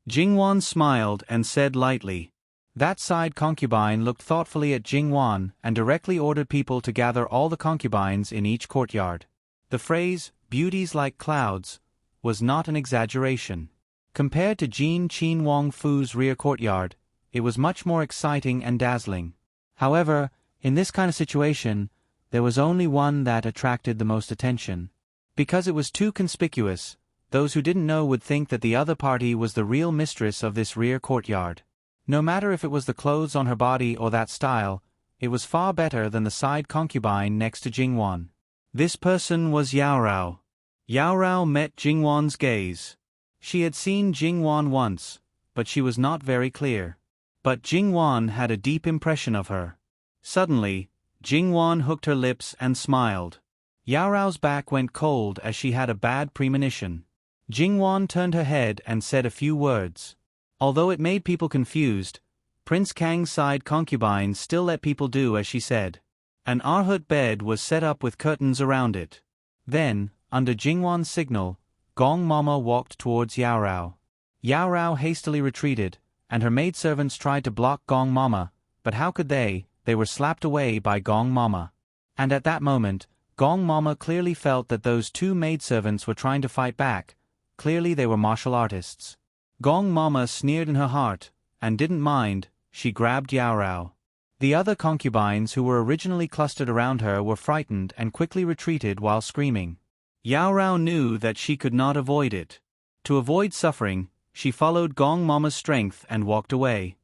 Jing Wan smiled and said lightly. That side concubine looked thoughtfully at Jing Wan and directly ordered people to gather all the concubines in each courtyard. The phrase, beauties like clouds, was not an exaggeration. Compared to Jin Qin Wang Fu's rear courtyard, it was much more exciting and dazzling. However, in this kind of situation, there was only one that attracted the most attention. Because it was too conspicuous, those who didn't know would think that the other party was the real mistress of this rear courtyard. No matter if it was the clothes on her body or that style, it was far better than the side concubine next to Jing Wan. This person was Yao Rao. Yao Rao met Jing Wan's gaze. She had seen Jing Wan once, but she was not very clear. But Jing Wan had a deep impression of her. Suddenly, Jing Wan hooked her lips and smiled. Yao Rao's back went cold as she had a bad premonition. Jing Wan turned her head and said a few words. Although it made people confused, Prince Kang's side concubine still let people do as she said. An arhut bed was set up with curtains around it. Then, under Jing Wan's signal, Gong Mama walked towards Yao Rao. Yao Rao hastily retreated, and her maidservants tried to block Gong Mama, but how could they were slapped away by Gong Mama. And at that moment, Gong Mama clearly felt that those two maidservants were trying to fight back. Clearly they were martial artists. Gong Mama sneered in her heart, and didn't mind, she grabbed Yao Rao. The other concubines who were originally clustered around her were frightened and quickly retreated while screaming. Yao Rao knew that she could not avoid it. To avoid suffering, she followed Gong Mama's strength and walked away.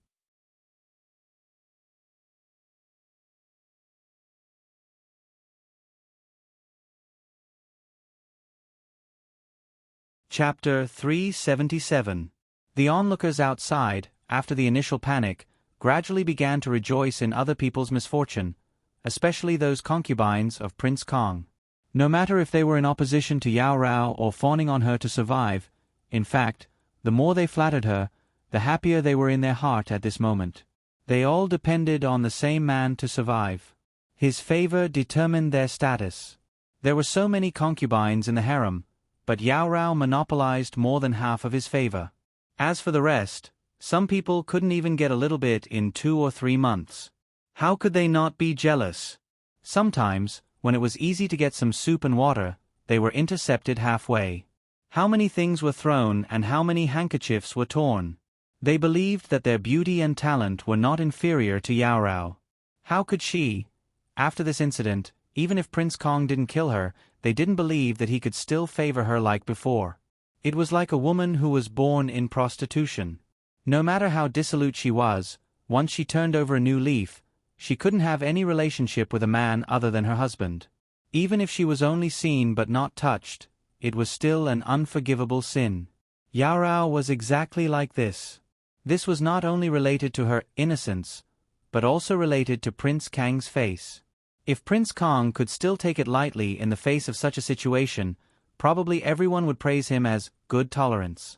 Chapter 377. The onlookers outside, after the initial panic, gradually began to rejoice in other people's misfortune, especially those concubines of Prince Kong. No matter if they were in opposition to Yao Rao or fawning on her to survive, in fact, the more they flattered her, the happier they were in their heart at this moment. They all depended on the same man to survive. His favor determined their status. There were so many concubines in the harem, but Yao Rao monopolized more than half of his favor. As for the rest, some people couldn't even get a little bit in 2 or 3 months. How could they not be jealous? Sometimes, when it was easy to get some soup and water, they were intercepted halfway. How many things were thrown and how many handkerchiefs were torn? They believed that their beauty and talent were not inferior to Yao Rao. How could she? After this incident, even if Prince Kong didn't kill her, they didn't believe that he could still favor her like before. It was like a woman who was born in prostitution. No matter how dissolute she was, once she turned over a new leaf, she couldn't have any relationship with a man other than her husband. Even if she was only seen but not touched, it was still an unforgivable sin. Yao Rao was exactly like this. This was not only related to her innocence, but also related to Prince Kang's face. If Prince Kong could still take it lightly in the face of such a situation, probably everyone would praise him as good tolerance.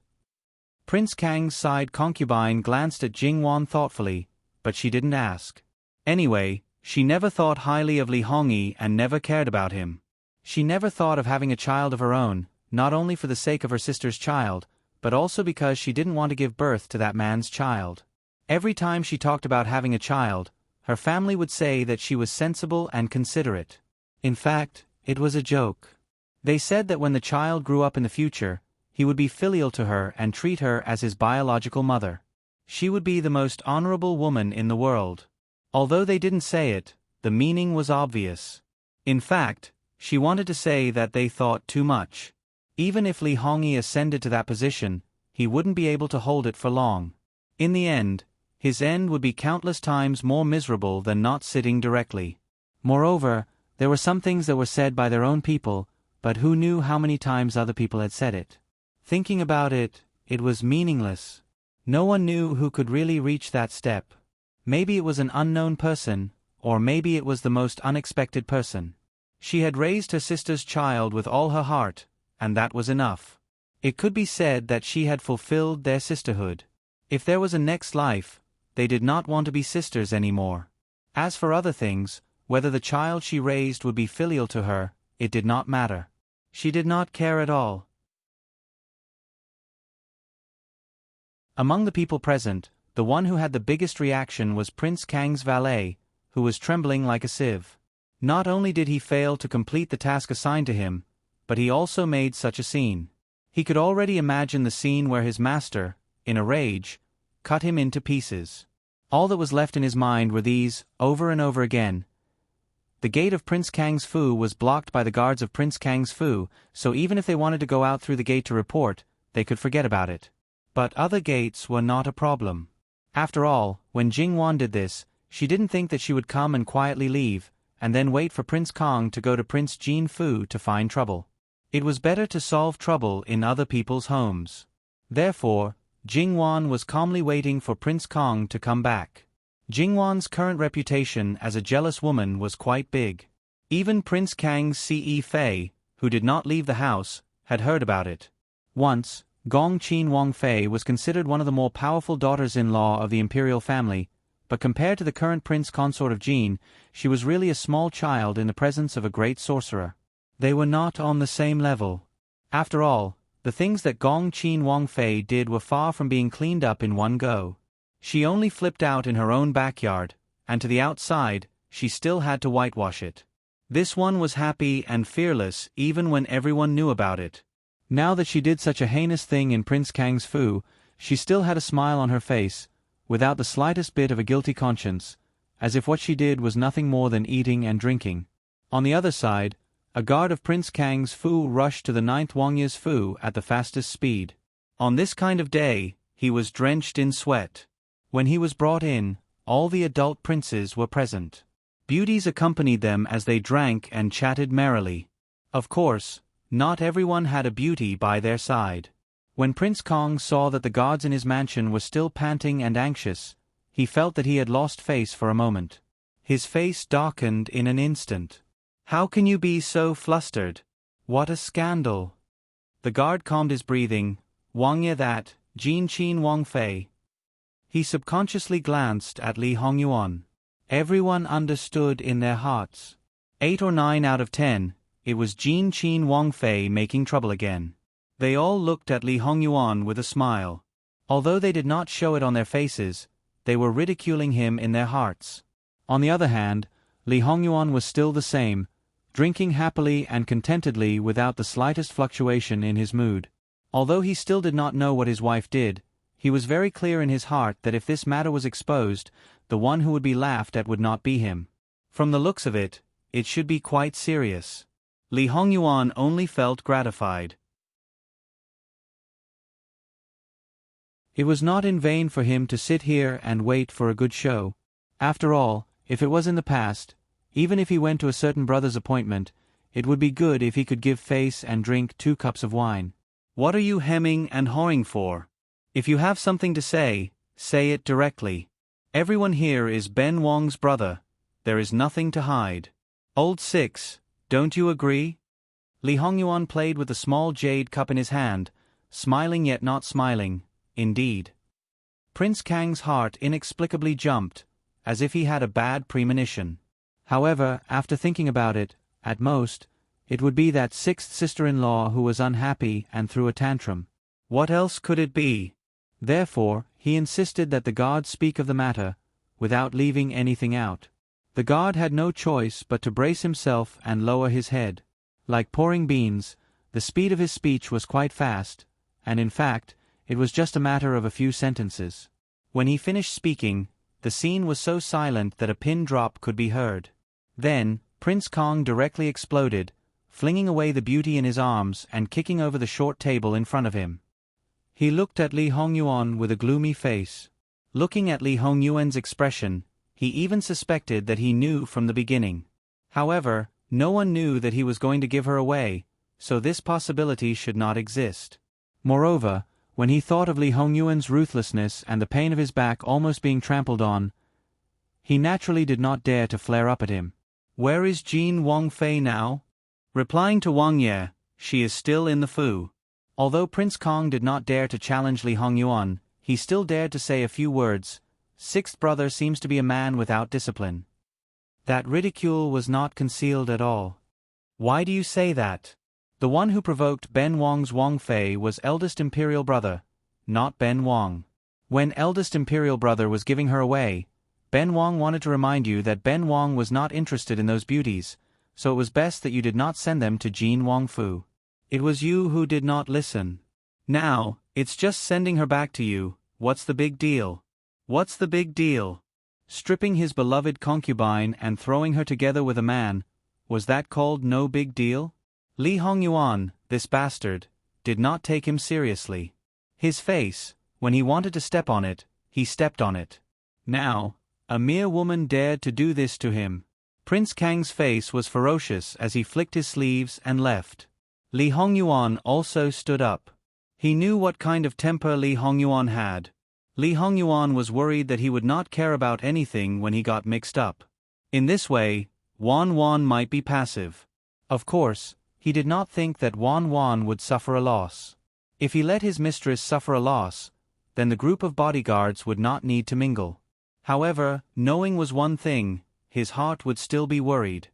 Prince Kang's side concubine glanced at Jing Wan thoughtfully, but she didn't ask. Anyway, she never thought highly of Li Hongyi and never cared about him. She never thought of having a child of her own, not only for the sake of her sister's child, but also because she didn't want to give birth to that man's child. Every time she talked about having a child, her family would say that she was sensible and considerate. In fact, it was a joke. They said that when the child grew up in the future, he would be filial to her and treat her as his biological mother. She would be the most honorable woman in the world. Although they didn't say it, the meaning was obvious. In fact, she wanted to say that they thought too much. Even if Li Hongyi ascended to that position, he wouldn't be able to hold it for long. In the end, his end would be countless times more miserable than not sitting directly. Moreover, there were some things that were said by their own people, but who knew how many times other people had said it? Thinking about it, it was meaningless. No one knew who could really reach that step. Maybe it was an unknown person, or maybe it was the most unexpected person. She had raised her sister's child with all her heart, and that was enough. It could be said that she had fulfilled their sisterhood. If there was a next life, they did not want to be sisters anymore. As for other things, whether the child she raised would be filial to her, it did not matter. She did not care at all. Among the people present, the one who had the biggest reaction was Prince Kang's valet, who was trembling like a sieve. Not only did he fail to complete the task assigned to him, but he also made such a scene. He could already imagine the scene where his master, in a rage, cut him into pieces. All that was left in his mind were these, over and over again. The gate of Prince Kang's Fu was blocked by the guards of Prince Kang's Fu, so even if they wanted to go out through the gate to report, they could forget about it. But other gates were not a problem. After all, when Jing Wan did this, she didn't think that she would come and quietly leave, and then wait for Prince Kong to go to Prince Jin Fu to find trouble. It was better to solve trouble in other people's homes. Therefore, Jing Wan was calmly waiting for Prince Kong to come back. Jing Wan's current reputation as a jealous woman was quite big. Even Prince Kang's Ce Fei, who did not leave the house, had heard about it. Once, Gong Qin Wang Fei was considered one of the more powerful daughters-in-law of the imperial family, but compared to the current prince consort of Jin, she was really a small child in the presence of a great sorcerer. They were not on the same level. After all, the things that Gong Qin Wang Fei did were far from being cleaned up in one go. She only flipped out in her own backyard, and to the outside, she still had to whitewash it. This one was happy and fearless even when everyone knew about it. Now that she did such a heinous thing in Prince Kang's Fu, she still had a smile on her face, without the slightest bit of a guilty conscience, as if what she did was nothing more than eating and drinking. On the other side, a guard of Prince Kang's Fu rushed to the 9th Wangya's Fu at the fastest speed. On this kind of day, he was drenched in sweat. When he was brought in, all the adult princes were present. Beauties accompanied them as they drank and chatted merrily. Of course, not everyone had a beauty by their side. When Prince Kong saw that the guards in his mansion were still panting and anxious, he felt that he had lost face for a moment. His face darkened in an instant. "How can you be so flustered? What a scandal!" The guard calmed his breathing. "Wangya that, Jin Qin Wang Fei." He subconsciously glanced at Li Hongyuan. Everyone understood in their hearts. 8 or 9 out of 10, it was Jin Qin Wang Fei making trouble again. They all looked at Li Hongyuan with a smile. Although they did not show it on their faces, they were ridiculing him in their hearts. On the other hand, Li Hongyuan was still the same, drinking happily and contentedly without the slightest fluctuation in his mood. Although he still did not know what his wife did, he was very clear in his heart that if this matter was exposed, the one who would be laughed at would not be him. From the looks of it, it should be quite serious. Li Hongyuan only felt gratified. It was not in vain for him to sit here and wait for a good show. After all, if it was in the past, even if he went to a certain brother's appointment, it would be good if he could give face and drink 2 cups of wine. What are you hemming and hawing for? If you have something to say it directly. Everyone here is Ben Wong's brother. There is nothing to hide. Old Six, don't you agree? Li Hongyuan played with the small jade cup in his hand, smiling yet not smiling, indeed. Prince Kang's heart inexplicably jumped, as if he had a bad premonition. However, after thinking about it, at most, it would be that 6th sister-in-law who was unhappy and threw a tantrum. What else could it be? Therefore, he insisted that the guard speak of the matter, without leaving anything out. The guard had no choice but to brace himself and lower his head. Like pouring beans, the speed of his speech was quite fast, and in fact, it was just a matter of a few sentences. When he finished speaking, the scene was so silent that a pin drop could be heard. Then, Prince Kong directly exploded, flinging away the beauty in his arms and kicking over the short table in front of him. He looked at Li Hongyuan with a gloomy face. Looking at Li Hongyuan's expression, he even suspected that he knew from the beginning. However, no one knew that he was going to give her away, so this possibility should not exist. Moreover, when he thought of Li Hongyuan's ruthlessness and the pain of his back almost being trampled on, he naturally did not dare to flare up at him. Where is Jin Wangfei now? Replying to Wang Ye, she is still in the Fu. Although Prince Kong did not dare to challenge Li Hongyuan, he still dared to say a few words. Sixth brother seems to be a man without discipline. That ridicule was not concealed at all. Why do you say that? The one who provoked Ben Wang's Wang Fei was eldest imperial brother, not Ben Wang. When eldest imperial brother was giving her away, Ben Wang wanted to remind you that Ben Wang was not interested in those beauties, so it was best that you did not send them to Jin Wangfu. It was you who did not listen. Now, it's just sending her back to you. What's the big deal? What's the big deal? Stripping his beloved concubine and throwing her together with a man, was that called no big deal? Li Hongyuan, this bastard, did not take him seriously. His face, when he wanted to step on it, he stepped on it. Now, a mere woman dared to do this to him. Prince Kang's face was ferocious as he flicked his sleeves and left. Li Hongyuan also stood up. He knew what kind of temper Li Hongyuan had. Li Hongyuan was worried that he would not care about anything when he got mixed up. In this way, Wan Wan might be passive. Of course, he did not think that Wan Wan would suffer a loss. If he let his mistress suffer a loss, then the group of bodyguards would not need to mingle. However, knowing was one thing, his heart would still be worried.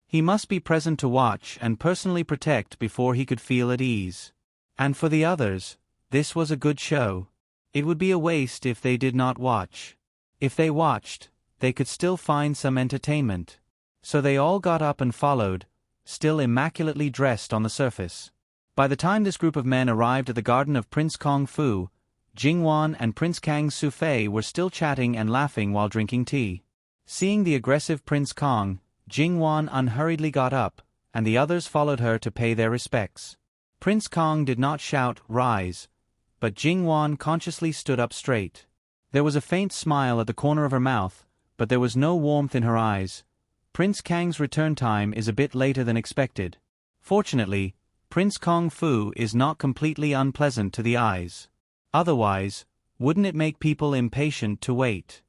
He must be present to watch and personally protect before he could feel at ease. And for the others, this was a good show. It would be a waste if they did not watch. If they watched, they could still find some entertainment. So they all got up and followed, still immaculately dressed on the surface. By the time this group of men arrived at the garden of Prince Kong Fu, Jingwan and Prince Kang Sufei were still chatting and laughing while drinking tea. Seeing the aggressive Prince Kong, Jingwan unhurriedly got up, and the others followed her to pay their respects. Prince Kong did not shout, "Rise," but Jingwan consciously stood up straight. There was a faint smile at the corner of her mouth, but there was no warmth in her eyes. Prince Kang's return time is a bit later than expected. Fortunately, Prince Kong Fu is not completely unpleasant to the eyes. Otherwise, wouldn't it make people impatient to wait?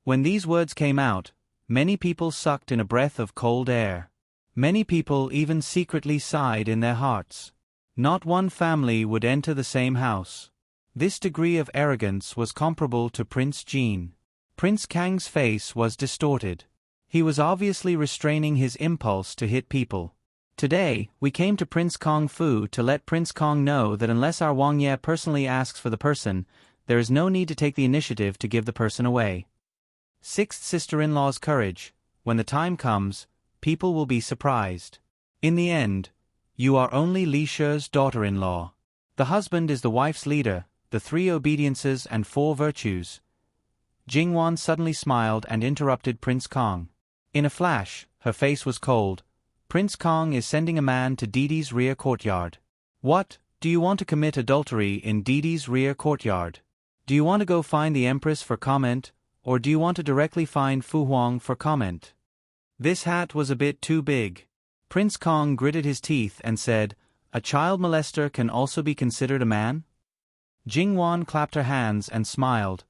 When these words came out, many people sucked in a breath of cold air. Many people even secretly sighed in their hearts. Not one family would enter the same house. This degree of arrogance was comparable to Prince Jin. Prince Kang's face was distorted. He was obviously restraining his impulse to hit people. Today, we came to Prince Kong Fu to let Prince Kong know that unless our Wang Ye personally asks for the person, there is no need to take the initiative to give the person away. Sixth sister-in-law's courage. When the time comes, people will be surprised. In the end, you are only Li Shi's daughter-in-law. The husband is the wife's leader, the 3 obediences and 4 virtues. Jingwan suddenly smiled and interrupted Prince Kong. In a flash, her face was cold. Prince Kong is sending a man to Didi's rear courtyard. What, do you want to commit adultery in Didi's rear courtyard? Do you want to go find the Empress for comment, or do you want to directly find Fu Huang for comment? This hat was a bit too big. Prince Kong gritted his teeth and said, "A child molester can also be considered a man?" Jingwan clapped her hands and smiled.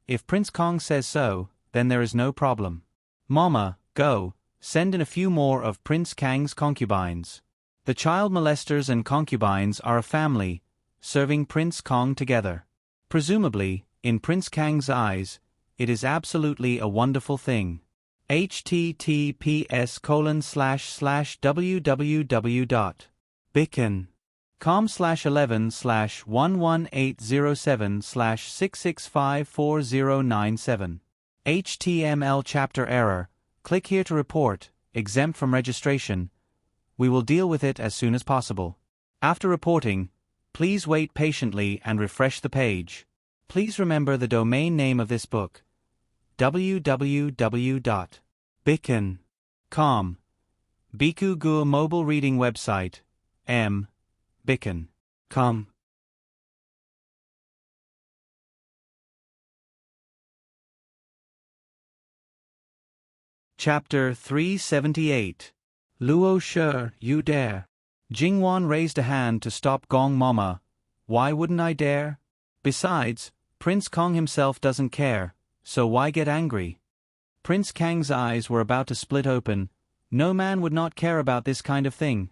If Prince Kong says so, then there is no problem. Mama, go, send in a few more of Prince Kang's concubines. The child molesters and concubines are a family, serving Prince Kong together. Presumably, in Prince Kang's eyes, it is absolutely a wonderful thing. https://www.bicken.com/11/11807/6654097. HTML chapter error. Click here to report, exempt from registration. We will deal with it as soon as possible. After reporting, please wait patiently and refresh the page. Please remember the domain name of this book. www.bicken.com. Biku Gu mobile reading website. Bicken.com. Chapter 378. Luo Shi, you dare. Jingwan raised a hand to stop Gong Mama. Why wouldn't I dare? Besides, Prince Kong himself doesn't care, so why get angry? Prince Kang's eyes were about to split open. No man would not care about this kind of thing.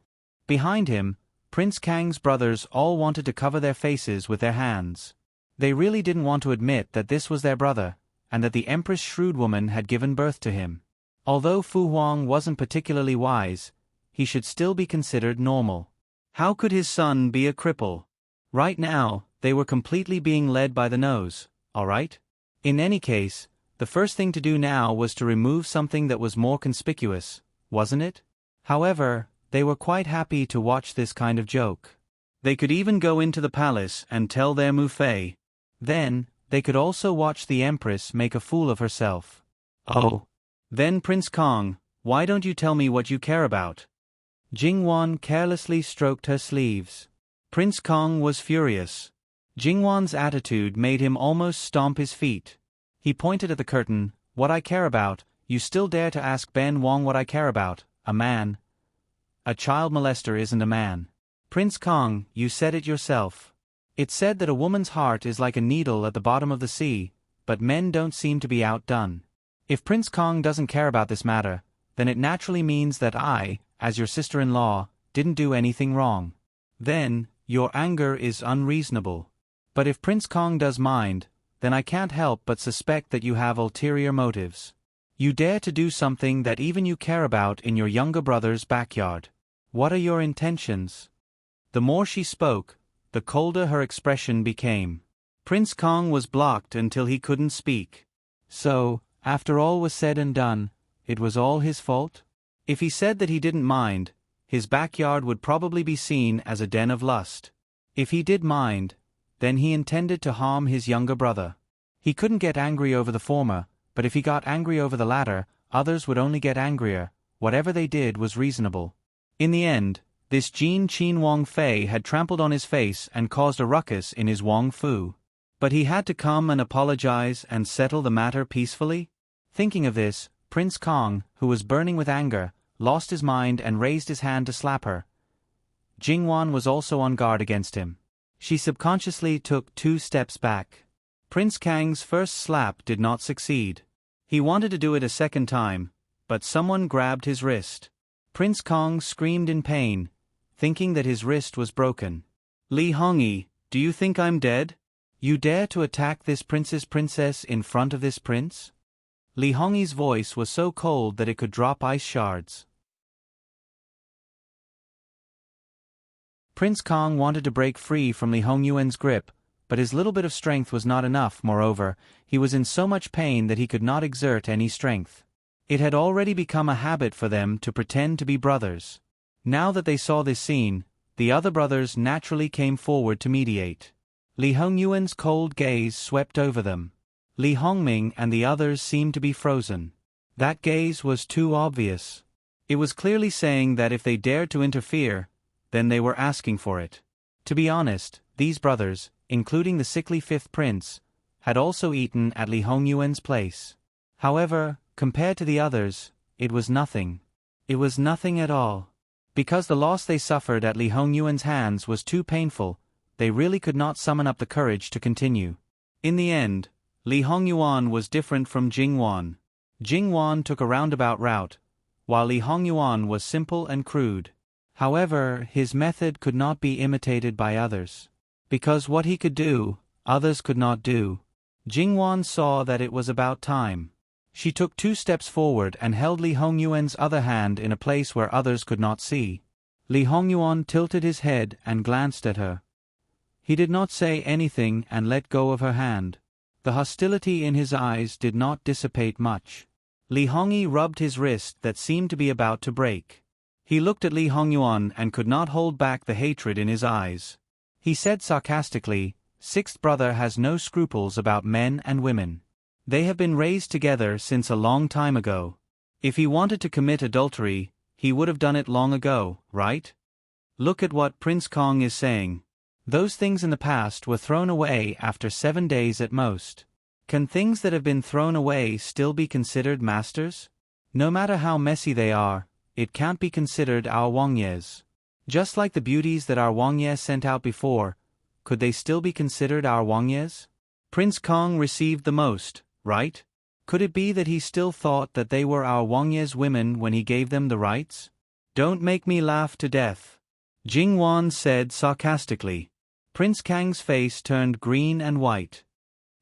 Behind him, Prince Kang's brothers all wanted to cover their faces with their hands. They really didn't want to admit that this was their brother, and that the Empress Shrewd Woman had given birth to him. Although Fu Huang wasn't particularly wise, he should still be considered normal. How could his son be a cripple? Right now, they were completely being led by the nose, alright? In any case, the first thing to do now was to remove something that was more conspicuous, wasn't it? However, they were quite happy to watch this kind of joke. They could even go into the palace and tell their Mufei. Then, they could also watch the Empress make a fool of herself. Oh. Then Prince Kong, why don't you tell me what you care about? Jingwan carelessly stroked her sleeves. Prince Kong was furious. Jingwan's attitude made him almost stomp his feet. He pointed at the curtain. What I care about? You still dare to ask Ben Wong what I care about? A man? A child molester isn't a man. Prince Kong, you said it yourself. It's said that a woman's heart is like a needle at the bottom of the sea, but men don't seem to be outdone. If Prince Kong doesn't care about this matter, then it naturally means that I, as your sister-in-law, didn't do anything wrong. Then, your anger is unreasonable. But if Prince Kong does mind, then I can't help but suspect that you have ulterior motives. You dare to do something that even you care about in your younger brother's backyard. What are your intentions? The more she spoke, the colder her expression became. Prince Kong was blocked until he couldn't speak. So, after all was said and done, it was all his fault? If he said that he didn't mind, his backyard would probably be seen as a den of lust. If he did mind, then he intended to harm his younger brother. He couldn't get angry over the former, but if he got angry over the latter, others would only get angrier. Whatever they did was reasonable. In the end, this Jin Qin Wang Fei had trampled on his face and caused a ruckus in his Wang Fu. But he had to come and apologize and settle the matter peacefully? Thinking of this, Prince Kong, who was burning with anger, lost his mind and raised his hand to slap her. Jingwan was also on guard against him. She subconsciously took 2 steps back. Prince Kang's first slap did not succeed. He wanted to do it a second time, but someone grabbed his wrist. Prince Kong screamed in pain, thinking that his wrist was broken. Li Hongyi, do you think I'm dead? You dare to attack this princess in front of this prince? Li Hongyi's voice was so cold that it could drop ice shards. Prince Kong wanted to break free from Li Hongyuan's grip, but his little bit of strength was not enough. Moreover, he was in so much pain that he could not exert any strength. It had already become a habit for them to pretend to be brothers. Now that they saw this scene, the other brothers naturally came forward to mediate. Li Hongyuan's cold gaze swept over them. Li Hongming and the others seemed to be frozen. That gaze was too obvious. It was clearly saying that if they dared to interfere, then they were asking for it. To be honest, these brothers, including the sickly 5th prince, had also eaten at Li Hongyuan's place. However, compared to the others, it was nothing. It was nothing at all. Because the loss they suffered at Li Hongyuan's hands was too painful, they really could not summon up the courage to continue. In the end, Li Hongyuan was different from Jingwan. Jingwan took a roundabout route, while Li Hongyuan was simple and crude. However, his method could not be imitated by others. Because what he could do, others could not do. Jingwan saw that it was about time. She took 2 steps forward and held Li Hongyuan's other hand in a place where others could not see. Li Hongyuan tilted his head and glanced at her. He did not say anything and let go of her hand. The hostility in his eyes did not dissipate much. Li Hongyi rubbed his wrist that seemed to be about to break. He looked at Li Hongyuan and could not hold back the hatred in his eyes. He said sarcastically, 6th brother has no scruples about men and women. They have been raised together since a long time ago. If he wanted to commit adultery, he would have done it long ago, right? Look at what Prince Kong is saying. Those things in the past were thrown away after 7 days at most. Can things that have been thrown away still be considered masters? No matter how messy they are, it can't be considered our Wangyes. Just like the beauties that our Wangye sent out before, could they still be considered our Wangyes? Prince Kong received the most, right? Could it be that he still thought that they were our Wangye's women when he gave them the rights? Don't make me laugh to death, Jingwan said sarcastically. Prince Kang's face turned green and white.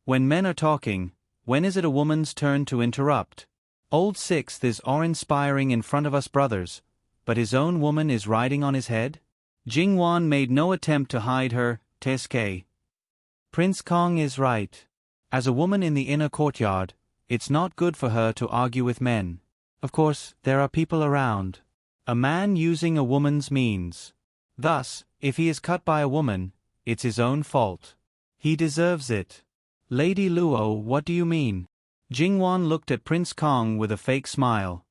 When men are talking, when is it a woman's turn to interrupt? Old Sixth is awe-inspiring in front of us brothers, but his own woman is riding on his head? Jingwan made no attempt to hide her TSK. Prince Kong is right. As a woman in the inner courtyard, it's not good for her to argue with men. Of course, there are people around. A man using a woman's means. Thus, if he is cut by a woman, it's his own fault. He deserves it. Lady Luo, what do you mean? Jingwan looked at Prince Kong with a fake smile.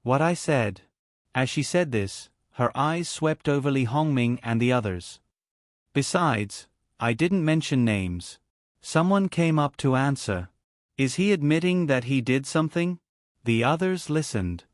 What I said. As she said this, her eyes swept over Li Hongming and the others. Besides, I didn't mention names. Someone came up to answer. Is he admitting that he did something? The others listened.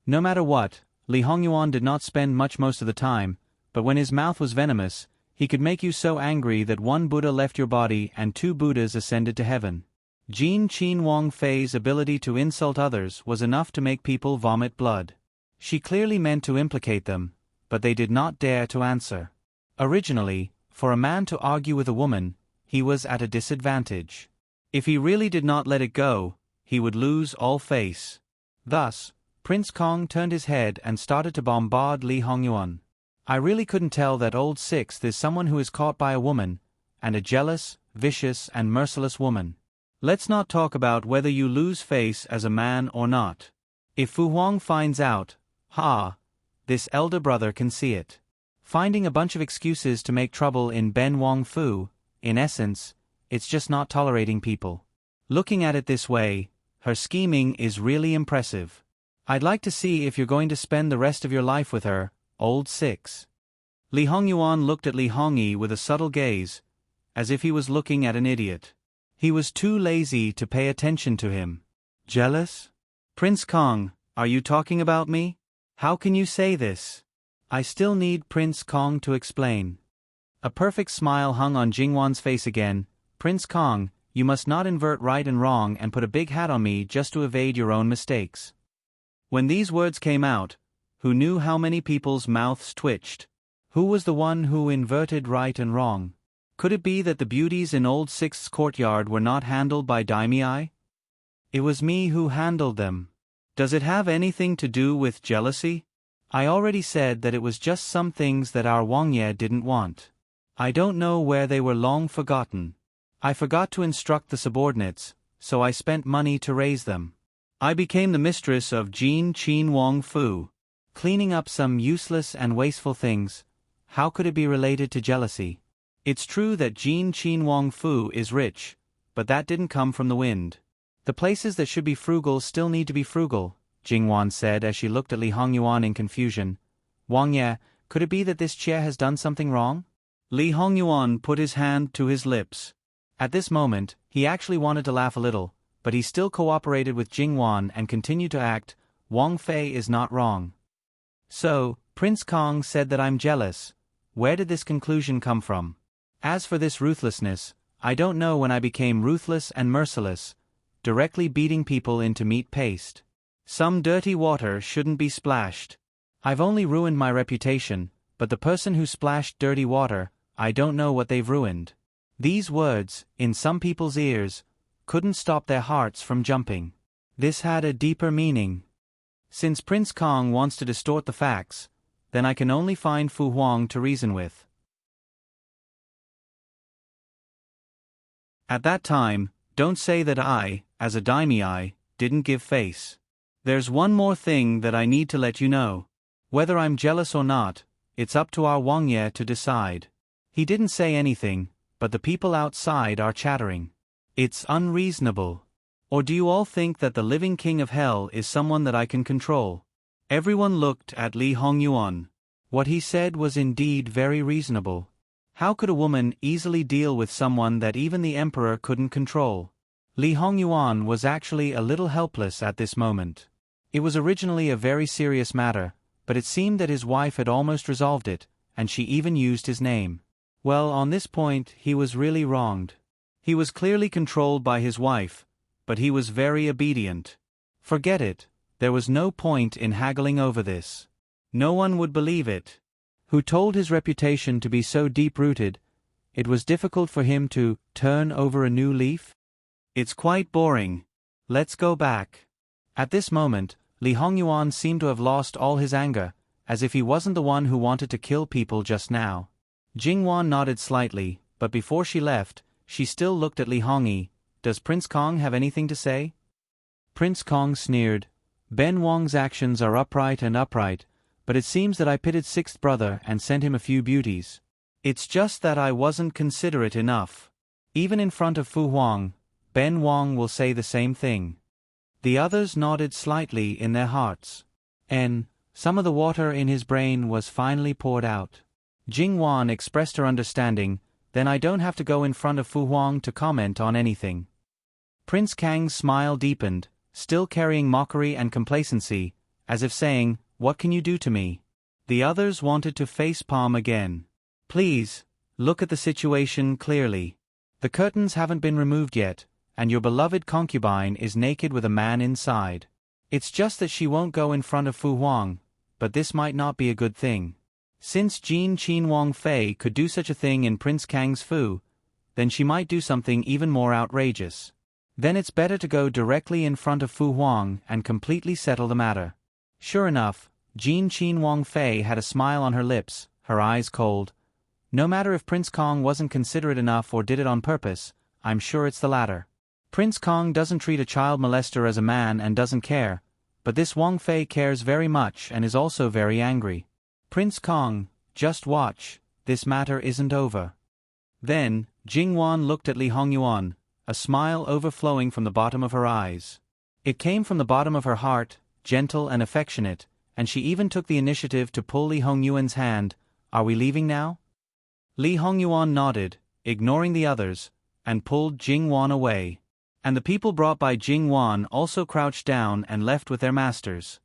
No matter what, Li Hongyuan did not spend much most of the time, but when his mouth was venomous, he could make you so angry that one Buddha left your body and 2 Buddhas ascended to heaven. Jin Qin Wang Fei's ability to insult others was enough to make people vomit blood. She clearly meant to implicate them, but they did not dare to answer. Originally, for a man to argue with a woman, he was at a disadvantage. If he really did not let it go, he would lose all face. Thus, Prince Kong turned his head and started to bombard Li Hongyuan. I really couldn't tell that old Sixth is someone who is caught by a woman, and a jealous, vicious and merciless woman. Let's not talk about whether you lose face as a man or not. If Fu Huang finds out, this elder brother can see it. Finding a bunch of excuses to make trouble in Ben Wang Fu, in essence, it's just not tolerating people. Looking at it this way, her scheming is really impressive. I'd like to see if you're going to spend the rest of your life with her, old Six. Li Hongyuan looked at Li Hongyi with a subtle gaze, as if he was looking at an idiot. He was too lazy to pay attention to him. Jealous? Prince Kong, are you talking about me? How can you say this? I still need Prince Kong to explain. A perfect smile hung on Jingwan's face again. Prince Kong, you must not invert right and wrong and put a big hat on me just to evade your own mistakes. When these words came out, who knew how many people's mouths twitched? Who was the one who inverted right and wrong? Could it be that the beauties in Old Sixth's courtyard were not handled by daimyi? It was me who handled them. Does it have anything to do with jealousy? I already said that it was just some things that our Wangye didn't want. I don't know where they were long forgotten. I forgot to instruct the subordinates, so I spent money to raise them. I became the mistress of Jin Qin Wang Fu. Cleaning up some useless and wasteful things, how could it be related to jealousy? It's true that Jin Qin Wang Fu is rich, but that didn't come from the wind. The places that should be frugal still need to be frugal, Jingwan said as she looked at Li Hongyuan in confusion. Wangye, could it be that this chair has done something wrong? Li Hongyuan put his hand to his lips. At this moment, he actually wanted to laugh a little, but he still cooperated with Jingwan and continued to act. Wang Fei is not wrong. So, Prince Kong said that I'm jealous. Where did this conclusion come from? As for this ruthlessness, I don't know when I became ruthless and merciless, directly beating people into meat paste. Some dirty water shouldn't be splashed. I've only ruined my reputation, but the person who splashed dirty water, I don't know what they've ruined. These words, in some people's ears, couldn't stop their hearts from jumping. This had a deeper meaning. Since Prince Kong wants to distort the facts, then I can only find Fu Huang to reason with. At that time, don't say that I, as a daimyi, didn't give face. There's one more thing that I need to let you know. Whether I'm jealous or not, it's up to our Wangye to decide. He didn't say anything, but the people outside are chattering. It's unreasonable. Or do you all think that the living king of hell is someone that I can control? Everyone looked at Li Hongyuan. What he said was indeed very reasonable. How could a woman easily deal with someone that even the emperor couldn't control? Li Hongyuan was actually a little helpless at this moment. It was originally a very serious matter, but it seemed that his wife had almost resolved it, and she even used his name. Well, on this point he was really wronged. He was clearly controlled by his wife, but he was very obedient. Forget it, there was no point in haggling over this. No one would believe it. Who told his reputation to be so deep-rooted, it was difficult for him to turn over a new leaf? It's quite boring. Let's go back. At this moment, Li Hongyuan seemed to have lost all his anger, as if he wasn't the one who wanted to kill people just now. Jingwan nodded slightly, but before she left, she still looked at Li Hongyi. Does Prince Kong have anything to say? Prince Kong sneered. Ben Wang's actions are upright, but it seems that I pitted sixth brother and sent him a few beauties. It's just that I wasn't considerate enough. Even in front of Fu Huang, Ben Wang will say the same thing. The others nodded slightly in their hearts. Some of the water in his brain was finally poured out. Jingwan expressed her understanding. Then I don't have to go in front of Fu Huang to comment on anything. Prince Kang's smile deepened, still carrying mockery and complacency, as if saying, "What can you do to me?" The others wanted to facepalm again. Please, look at the situation clearly. The curtains haven't been removed yet, and your beloved concubine is naked with a man inside. It's just that she won't go in front of Fu Huang, but this might not be a good thing. Since Jin Qin Wang Fei could do such a thing in Prince Kang's Fu, then she might do something even more outrageous. Then it's better to go directly in front of Fu Huang and completely settle the matter. Sure enough, Jin Qin Wang Fei had a smile on her lips, her eyes cold. No matter if Prince Kong wasn't considerate enough or did it on purpose, I'm sure it's the latter. Prince Kong doesn't treat a child molester as a man and doesn't care, but this Wang Fei cares very much and is also very angry. Prince Kong, just watch, this matter isn't over. Then, Jingwan looked at Li Hongyuan, a smile overflowing from the bottom of her eyes. It came from the bottom of her heart, gentle and affectionate, and she even took the initiative to pull Li Hongyuan's hand. Are we leaving now? Li Hongyuan nodded, ignoring the others, and pulled Jingwan away. And the people brought by Jingwan also crouched down and left with their masters.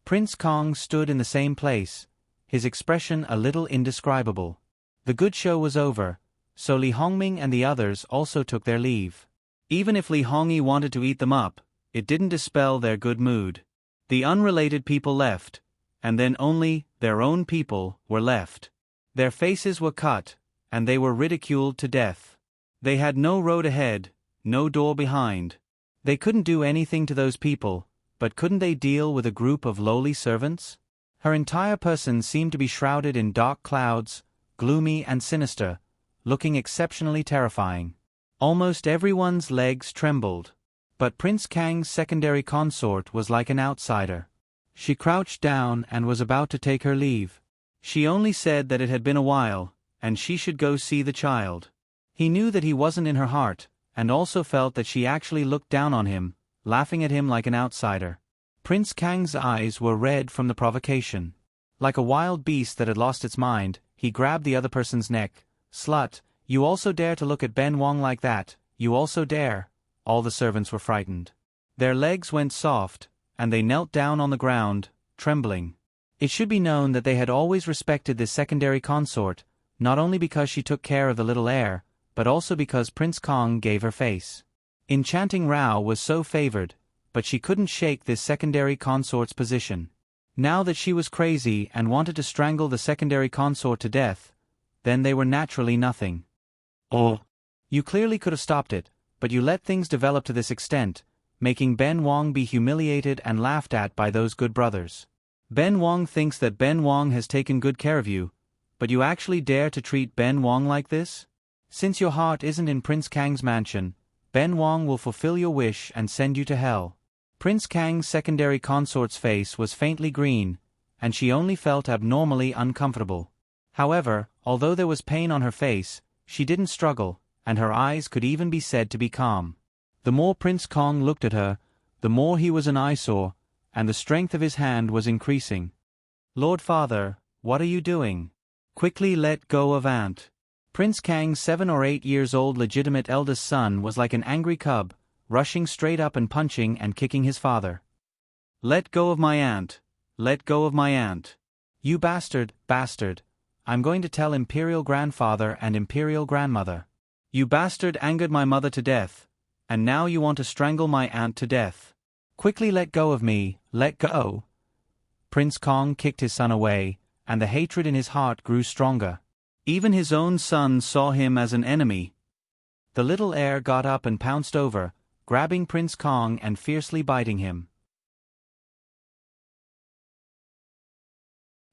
Prince Kong stood in the same place, his expression a little indescribable. The good show was over, so Li Hongming and the others also took their leave. Even if Li Hongyi wanted to eat them up, it didn't dispel their good mood. The unrelated people left, and then only their own people were left. Their faces were cut, and they were ridiculed to death. They had no road ahead, no door behind. They couldn't do anything to those people, but couldn't they deal with a group of lowly servants? Her entire person seemed to be shrouded in dark clouds, gloomy and sinister, looking exceptionally terrifying. Almost everyone's legs trembled. But Prince Kang's secondary consort was like an outsider. She crouched down and was about to take her leave. She only said that it had been a while, and she should go see the child. He knew that he wasn't in her heart, and also felt that she actually looked down on him, laughing at him like an outsider. Prince Kang's eyes were red from the provocation. Like a wild beast that had lost its mind, he grabbed the other person's neck. "Slut, you also dare to look at Ben Wang like that, you also dare." All the servants were frightened. Their legs went soft, and they knelt down on the ground, trembling. It should be known that they had always respected this secondary consort, not only because she took care of the little heir, but also because Prince Kong gave her face. Enchanting Rao was so favored, but she couldn't shake this secondary consort's position. Now that she was crazy and wanted to strangle the secondary consort to death, then they were naturally nothing. Oh. You clearly could have stopped it, but you let things develop to this extent, making Ben Wang be humiliated and laughed at by those good brothers. Ben Wang thinks that Ben Wang has taken good care of you, but you actually dare to treat Ben Wang like this? Since your heart isn't in Prince Kang's mansion, Ben Wang will fulfill your wish and send you to hell. Prince Kang's secondary consort's face was faintly green, and she only felt abnormally uncomfortable. However, although there was pain on her face, she didn't struggle, and her eyes could even be said to be calm. The more Prince Kong looked at her, the more he was an eyesore, and the strength of his hand was increasing. "Lord Father, what are you doing? Quickly let go of Aunt." Prince Kang's 7 or 8 years old legitimate eldest son was like an angry cub, rushing straight up and punching and kicking his father. "Let go of my aunt! Let go of my aunt! You bastard, bastard! I'm going to tell Imperial Grandfather and Imperial Grandmother. You bastard angered my mother to death, and now you want to strangle my aunt to death. Quickly let go of me, let go!" Prince Kong kicked his son away, and the hatred in his heart grew stronger. Even his own son saw him as an enemy. The little heir got up and pounced over, grabbing Prince Kong and fiercely biting him.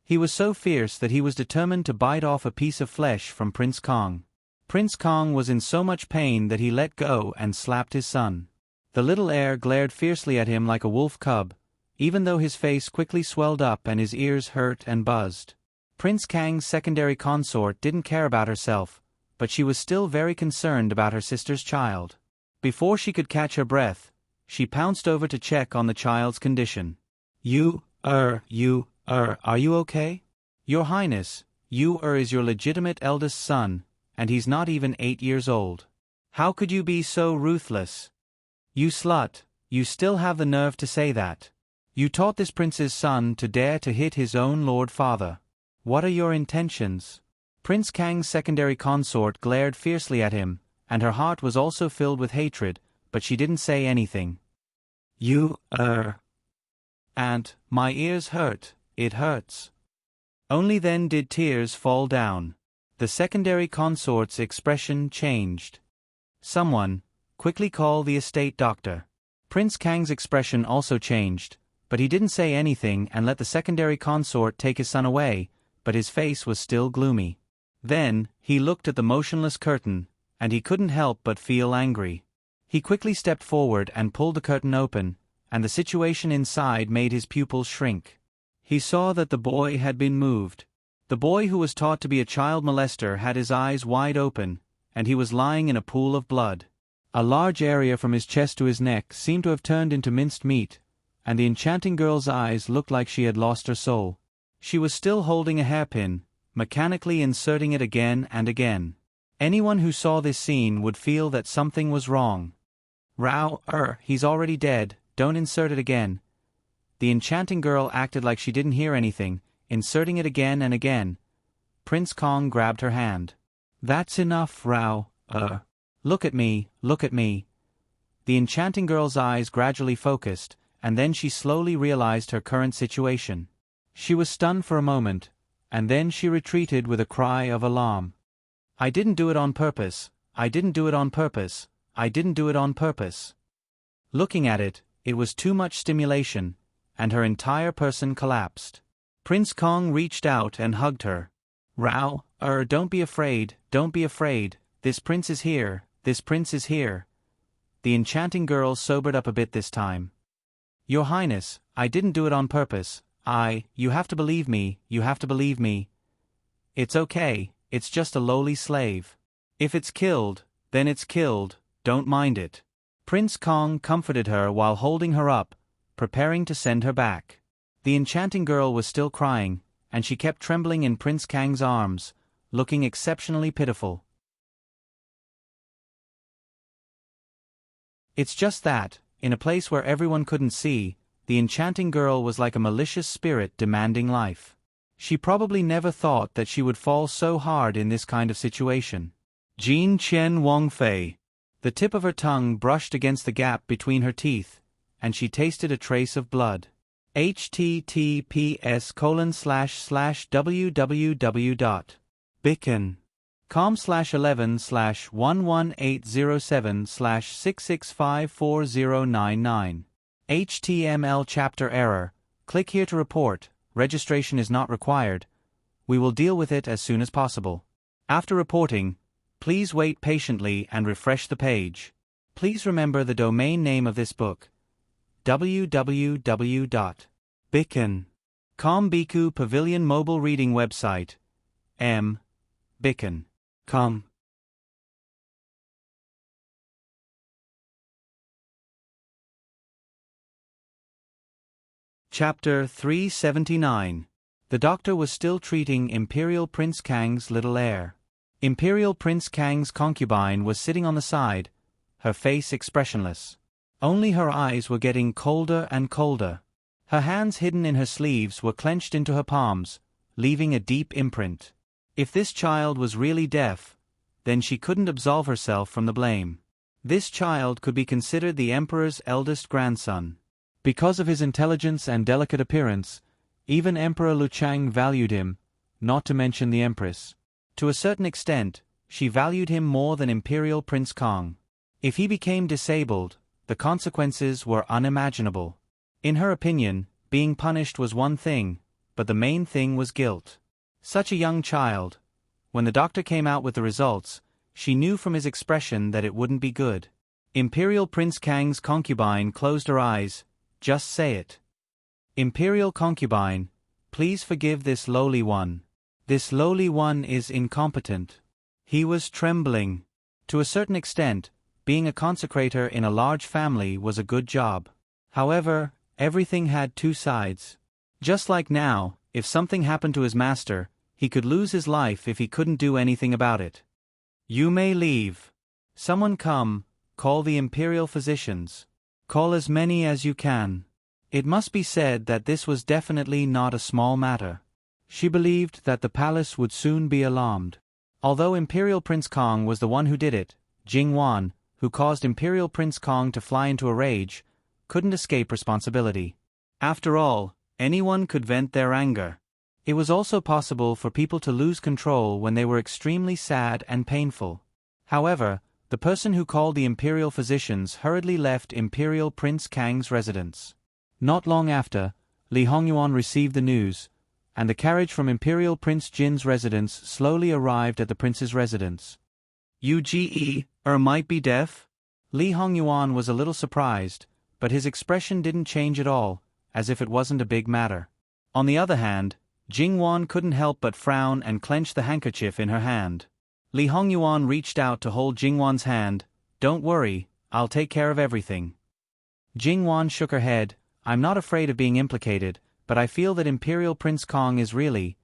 He was so fierce that he was determined to bite off a piece of flesh from Prince Kong. Prince Kong was in so much pain that he let go and slapped his son. The little heir glared fiercely at him like a wolf cub, even though his face quickly swelled up and his ears hurt and buzzed. Prince Kang's secondary consort didn't care about herself, but she was still very concerned about her sister's child. Before she could catch her breath, she pounced over to check on the child's condition. Are you okay? Your Highness, is your legitimate eldest son, and he's not even 8 years old. How could you be so ruthless? You slut, you still have the nerve to say that. You taught this prince's son to dare to hit his own lord father. What are your intentions? Prince Kang's secondary consort glared fiercely at him, and her heart was also filled with hatred, but she didn't say anything. Aunt, my ears hurt, it hurts. Only then did tears fall down. The secondary consort's expression changed. Someone, quickly call the estate doctor. Prince Kang's expression also changed, but he didn't say anything and let the secondary consort take his son away, but his face was still gloomy. Then, he looked at the motionless curtain, and he couldn't help but feel angry. He quickly stepped forward and pulled the curtain open, and the situation inside made his pupils shrink. He saw that the boy had been moved. The boy who was taught to be a child molester had his eyes wide open, and he was lying in a pool of blood. A large area from his chest to his neck seemed to have turned into minced meat, and the enchanting girl's eyes looked like she had lost her soul. She was still holding a hairpin, mechanically inserting it again and again. Anyone who saw this scene would feel that something was wrong. He's already dead, don't insert it again. The enchanting girl acted like she didn't hear anything, inserting it again and again. Prince Kong grabbed her hand. That's enough, Look at me, look at me. The enchanting girl's eyes gradually focused, and then she slowly realized her current situation. She was stunned for a moment, and then she retreated with a cry of alarm. I didn't do it on purpose, I didn't do it on purpose, I didn't do it on purpose. Looking at it, it was too much stimulation, and her entire person collapsed. Prince Kong reached out and hugged her. Don't be afraid, don't be afraid, this prince is here, this prince is here. The enchanting girl sobered up a bit this time. Your Highness, I didn't do it on purpose, you have to believe me, you have to believe me. It's okay, it's just a lowly slave. If it's killed, then it's killed, don't mind it. Prince Kong comforted her while holding her up, preparing to send her back. The enchanting girl was still crying, and she kept trembling in Prince Kang's arms, looking exceptionally pitiful. It's just that, in a place where everyone couldn't see, the enchanting girl was like a malicious spirit demanding life. She probably never thought that she would fall so hard in this kind of situation. Jin Chen Wang Fei. The tip of her tongue brushed against the gap between her teeth, and she tasted a trace of blood. https://www.bicken.com/11/11807/6654099 HTML chapter error. Click here to report. Registration is not required. We will deal with it as soon as possible. After reporting, please wait patiently and refresh the page. Please remember the domain name of this book: www.bicken.com. Biku Pavilion Mobile Reading Website. Bicken.com. Chapter 379. The doctor was still treating Imperial Prince Kang's little heir. Imperial Prince Kang's concubine was sitting on the side, her face expressionless. Only her eyes were getting colder and colder. Her hands hidden in her sleeves were clenched into her palms, leaving a deep imprint. If this child was really deaf, then she couldn't absolve herself from the blame. This child could be considered the Emperor's eldest grandson. Because of his intelligence and delicate appearance, even Emperor Luchang valued him, not to mention the Empress. To a certain extent, she valued him more than Imperial Prince Kong. If he became disabled, the consequences were unimaginable. In her opinion, being punished was one thing, but the main thing was guilt. Such a young child. When the doctor came out with the results, she knew from his expression that it wouldn't be good. Imperial Prince Kang's concubine closed her eyes. Just say it. Imperial concubine, please forgive this lowly one. This lowly one is incompetent. He was trembling. To a certain extent, being a consecrator in a large family was a good job. However, everything had two sides. Just like now, if something happened to his master, he could lose his life if he couldn't do anything about it. You may leave. Someone come, call the imperial physicians. Call as many as you can. It must be said that this was definitely not a small matter. She believed that the palace would soon be alarmed. Although Imperial Prince Kong was the one who did it, Jing Wan, who caused Imperial Prince Kong to fly into a rage, couldn't escape responsibility. After all, anyone could vent their anger. It was also possible for people to lose control when they were extremely sad and painful. However, the person who called the imperial physicians hurriedly left Imperial Prince Kang's residence. Not long after, Li Hongyuan received the news, and the carriage from Imperial Prince Jin's residence slowly arrived at the prince's residence. Uge, might be deaf? Li Hongyuan was a little surprised, but his expression didn't change at all, as if it wasn't a big matter. On the other hand, Jingwan couldn't help but frown and clench the handkerchief in her hand. Li Hongyuan reached out to hold Jingwan's hand. Don't worry, I'll take care of everything. Jingwan shook her head. I'm not afraid of being implicated, but I feel that Imperial Prince Kong is really...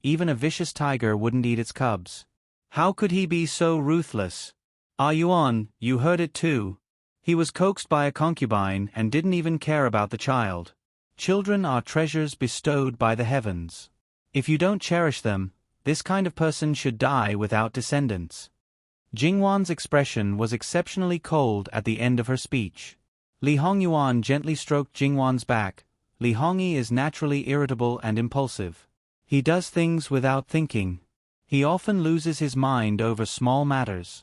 Even a vicious tiger wouldn't eat its cubs. How could he be so ruthless? Ah Yuan, you heard it too. He was coaxed by a concubine and didn't even care about the child. Children are treasures bestowed by the heavens. If you don't cherish them, this kind of person should die without descendants. Jingwan's expression was exceptionally cold at the end of her speech. Li Hongyuan gently stroked Jingwan's back. Li Hongyi is naturally irritable and impulsive. He does things without thinking. He often loses his mind over small matters.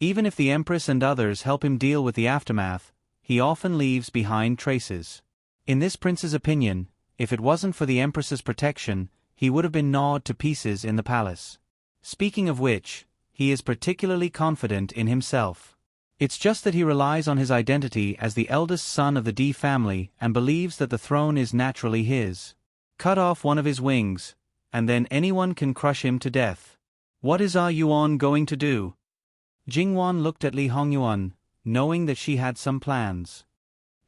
Even if the Empress and others help him deal with the aftermath, he often leaves behind traces. In this prince's opinion, if it wasn't for the Empress's protection, he would have been gnawed to pieces in the palace. Speaking of which, he is particularly confident in himself. It's just that he relies on his identity as the eldest son of the D family and believes that the throne is naturally his. Cut off one of his wings, and then anyone can crush him to death. What is Ah Yuan going to do? Jingwan looked at Li Hongyuan, knowing that she had some plans.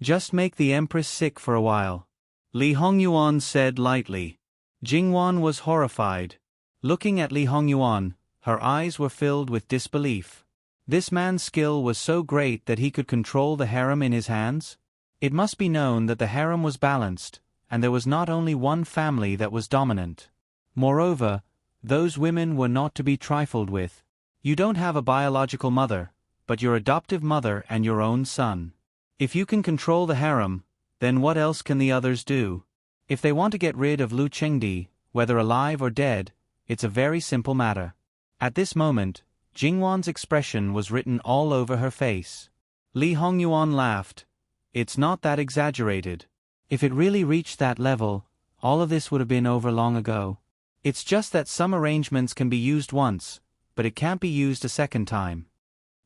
Just make the Empress sick for a while. Li Hongyuan said lightly. Jingwan was horrified. Looking at Li Hongyuan, her eyes were filled with disbelief. This man's skill was so great that he could control the harem in his hands? It must be known that the harem was balanced, and there was not only one family that was dominant. Moreover, those women were not to be trifled with. You don't have a biological mother, but your adoptive mother and your own son. If you can control the harem, then what else can the others do? If they want to get rid of Lu Chengdi, whether alive or dead, it's a very simple matter. At this moment, Jingwan's expression was written all over her face. Li Hongyuan laughed. It's not that exaggerated. If it really reached that level, all of this would have been over long ago. It's just that some arrangements can be used once, but it can't be used a second time.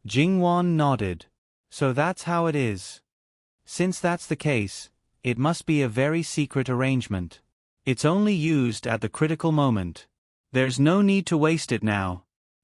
Jingwan nodded. So that's how it is. Since that's the case, it must be a very secret arrangement. It's only used at the critical moment. There's no need to waste it now.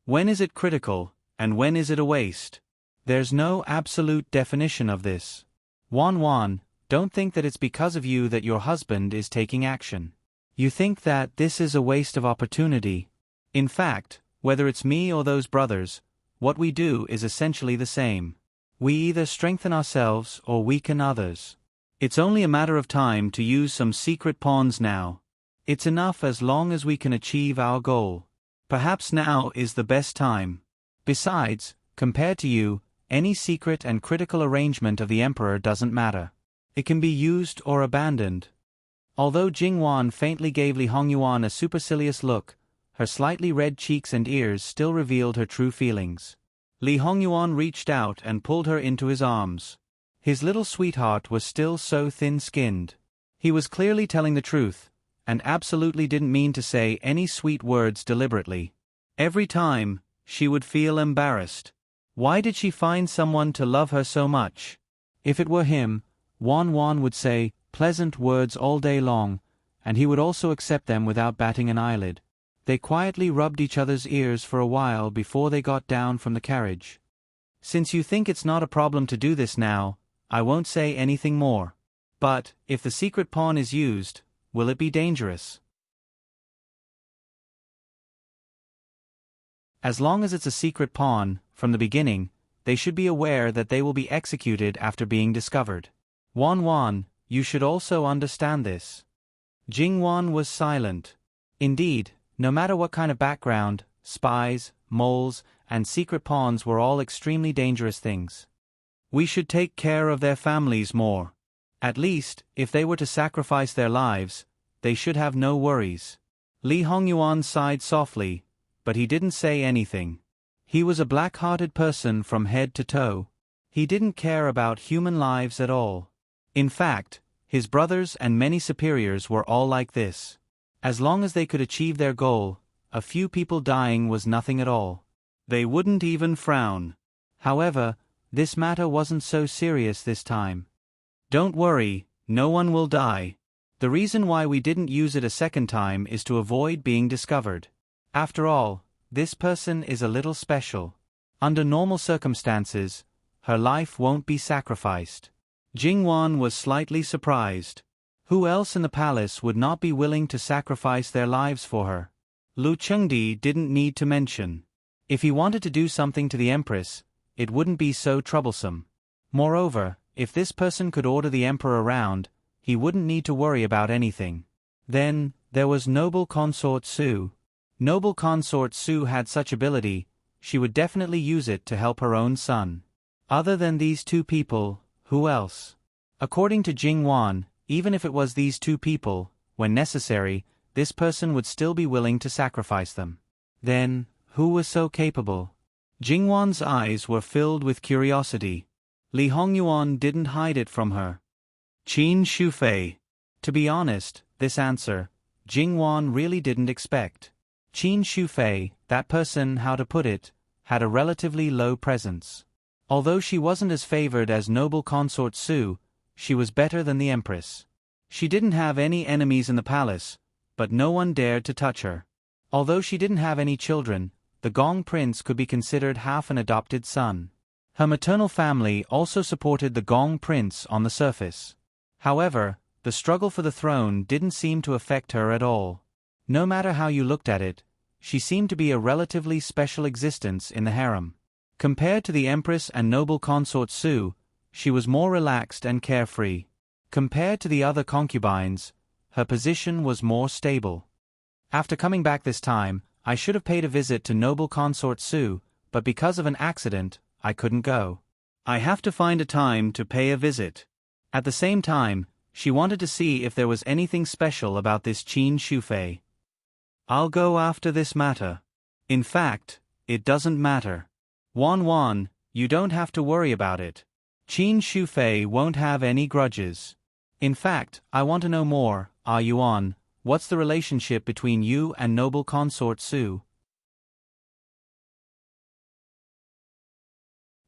When is it critical, and when is it a waste? There's no absolute definition of this. Wan, don't think that it's because of you that your husband is taking action. You think that this is a waste of opportunity. In fact, whether it's me or those brothers, what we do is essentially the same. We either strengthen ourselves or weaken others. It's only a matter of time to use some secret pawns now. It's enough as long as we can achieve our goal. Perhaps now is the best time. Besides, compared to you, any secret and critical arrangement of the Emperor doesn't matter. It can be used or abandoned. Although Jingwan faintly gave Li Hongyuan a supercilious look, her slightly red cheeks and ears still revealed her true feelings. Li Hongyuan reached out and pulled her into his arms. His little sweetheart was still so thin-skinned. He was clearly telling the truth, and absolutely didn't mean to say any sweet words deliberately. Every time, she would feel embarrassed. Why did she find someone to love her so much? If it were him, Wan would say pleasant words all day long, and he would also accept them without batting an eyelid. They quietly rubbed each other's ears for a while before they got down from the carriage. Since you think it's not a problem to do this now, I won't say anything more. But, if the secret pawn is used, will it be dangerous? As long as it's a secret pawn, from the beginning, they should be aware that they will be executed after being discovered. Wan, you should also understand this. Jingwan was silent. Indeed, no matter what kind of background, spies, moles, and secret pawns were all extremely dangerous things. We should take care of their families more. At least, if they were to sacrifice their lives, they should have no worries. Li Hongyuan sighed softly, but he didn't say anything. He was a black-hearted person from head to toe. He didn't care about human lives at all. In fact, his brothers and many superiors were all like this. As long as they could achieve their goal, a few people dying was nothing at all. They wouldn't even frown. However, this matter wasn't so serious this time. Don't worry, no one will die. The reason why we didn't use it a second time is to avoid being discovered. After all, this person is a little special. Under normal circumstances, her life won't be sacrificed. Jingwan was slightly surprised. Who else in the palace would not be willing to sacrifice their lives for her? Lu Chengdi didn't need to mention. If he wanted to do something to the Empress, it wouldn't be so troublesome. Moreover, if this person could order the Emperor around, he wouldn't need to worry about anything. Then, there was Noble Consort Su. Noble Consort Su had such ability, she would definitely use it to help her own son. Other than these two people, who else? According to Jingwan, even if it was these two people, when necessary, this person would still be willing to sacrifice them. Then, who was so capable? Jingwan's eyes were filled with curiosity. Li Hongyuan didn't hide it from her. Qin Shufei. To be honest, this answer, Jingwan really didn't expect. Qin Shufei, that person, how to put it, had a relatively low presence. Although she wasn't as favored as Noble Consort Su, she was better than the Empress. She didn't have any enemies in the palace, but no one dared to touch her. Although she didn't have any children, the Gong Prince could be considered half an adopted son. Her maternal family also supported the Gong Prince on the surface. However, the struggle for the throne didn't seem to affect her at all. No matter how you looked at it, she seemed to be a relatively special existence in the harem. Compared to the Empress and Noble Consort Su, she was more relaxed and carefree. Compared to the other concubines, her position was more stable. After coming back this time, I should have paid a visit to Noble Consort Su, but because of an accident, I couldn't go. I have to find a time to pay a visit. At the same time, she wanted to see if there was anything special about this Qin Shufei. I'll go after this matter. In fact, it doesn't matter. Wan, you don't have to worry about it. Qin Shufei won't have any grudges. In fact, I want to know more, Yuan, what's the relationship between you and Noble Consort Su?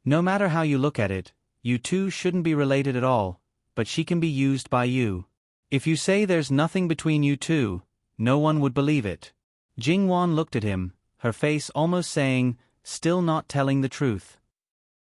No matter how you look at it, you two shouldn't be related at all, but she can be used by you. If you say there's nothing between you two, no one would believe it. Jingwan looked at him, her face almost saying, still not telling the truth.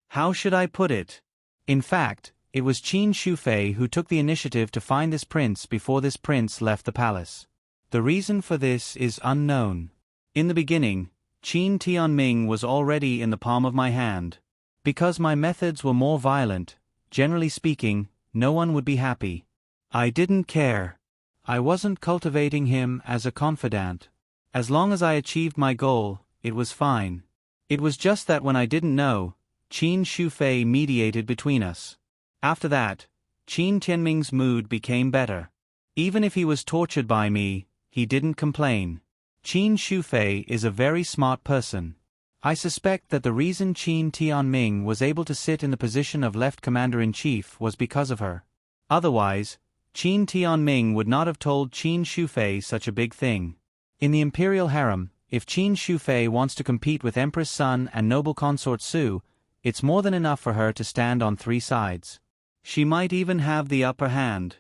How should I put it? In fact, it was Qin Shufei who took the initiative to find this prince before this prince left the palace. The reason for this is unknown. In the beginning, Qin Tianming was already in the palm of my hand. Because my methods were more violent, generally speaking, no one would be happy. I didn't care. I wasn't cultivating him as a confidant. As long as I achieved my goal, it was fine. It was just that when I didn't know, Qin Shufei mediated between us. After that, Qin Tianming's mood became better. Even if he was tortured by me, he didn't complain. Qin Shufei is a very smart person. I suspect that the reason Qin Tianming was able to sit in the position of Left Commander-in-Chief was because of her. Otherwise, Qin Tianming would not have told Qin Shufei such a big thing. In the imperial harem, if Qin Shufei wants to compete with Empress Sun and noble consort Su, it's more than enough for her to stand on 3 sides. She might even have the upper hand.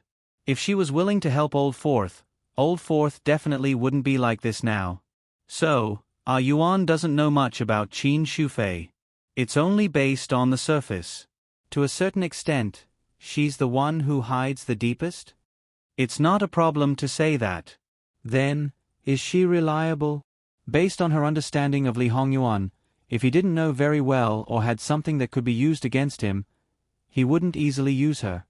If she was willing to help Old Fourth definitely wouldn't be like this now. So, Yuan doesn't know much about Qin Shufei. It's only based on the surface. To a certain extent, she's the one who hides the deepest? It's not a problem to say that. Then, is she reliable? Based on her understanding of Li Hongyuan, if he didn't know very well or had something that could be used against him, he wouldn't easily use her.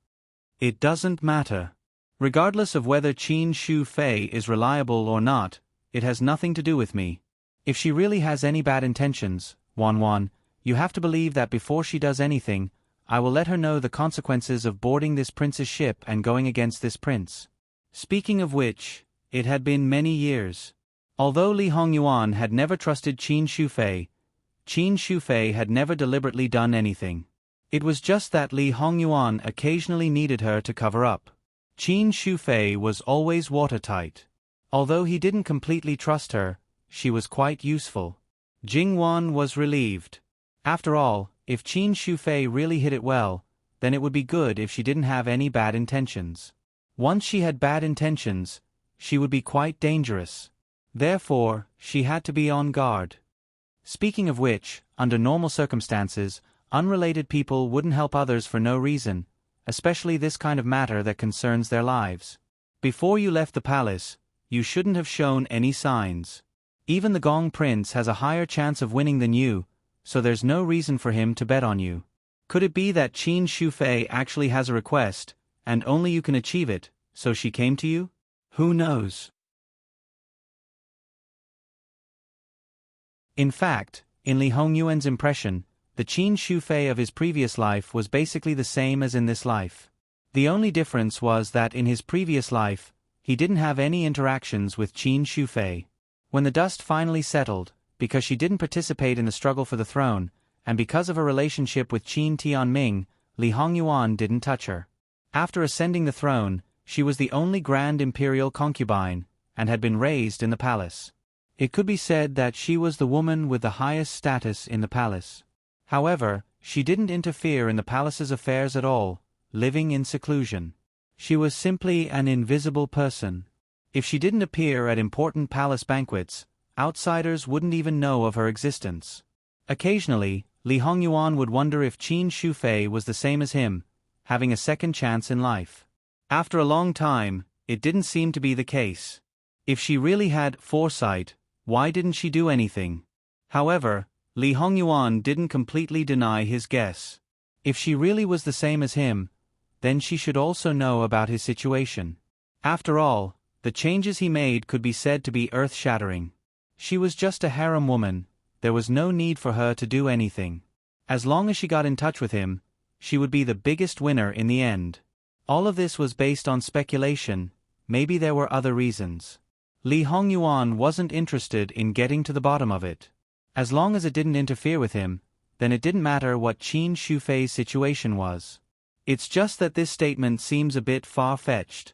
It doesn't matter. Regardless of whether Qin Shufei is reliable or not, it has nothing to do with me. If she really has any bad intentions, Wan, you have to believe that before she does anything, I will let her know the consequences of boarding this prince's ship and going against this prince. Speaking of which, it had been many years. Although Li Hongyuan had never trusted Qin Shufei had never deliberately done anything. It was just that Li Hongyuan occasionally needed her to cover up. Qin Shufei was always watertight. Although he didn't completely trust her, she was quite useful. Jingwan was relieved. After all, if Qin Shufei really hid it well, then it would be good if she didn't have any bad intentions. Once she had bad intentions, she would be quite dangerous. Therefore, she had to be on guard. Speaking of which, under normal circumstances, unrelated people wouldn't help others for no reason, especially this kind of matter that concerns their lives. Before you left the palace, you shouldn't have shown any signs. Even the Gong Prince has a higher chance of winning than you, so there's no reason for him to bet on you. Could it be that Qin Shufei actually has a request, and only you can achieve it, so she came to you? Who knows? In fact, in Li Hongyuan's impression, the Qin Shufei of his previous life was basically the same as in this life. The only difference was that in his previous life, he didn't have any interactions with Qin Shufei. When the dust finally settled, because she didn't participate in the struggle for the throne, and because of her relationship with Qin Tianming, Li Hongyuan didn't touch her. After ascending the throne, she was the only grand imperial concubine, and had been raised in the palace. It could be said that she was the woman with the highest status in the palace. However, she didn't interfere in the palace's affairs at all, living in seclusion. She was simply an invisible person. If she didn't appear at important palace banquets, outsiders wouldn't even know of her existence. Occasionally, Li Hongyuan would wonder if Qin Shufei was the same as him, having a second chance in life. After a long time, it didn't seem to be the case. If she really had foresight, why didn't she do anything? However, Li Hongyuan didn't completely deny his guess. If she really was the same as him, then she should also know about his situation. After all, the changes he made could be said to be earth-shattering. She was just a harem woman, there was no need for her to do anything. As long as she got in touch with him, she would be the biggest winner in the end. All of this was based on speculation, maybe there were other reasons. Li Hongyuan wasn't interested in getting to the bottom of it. As long as it didn't interfere with him, then it didn't matter what Qin Shufei's situation was. It's just that this statement seems a bit far-fetched.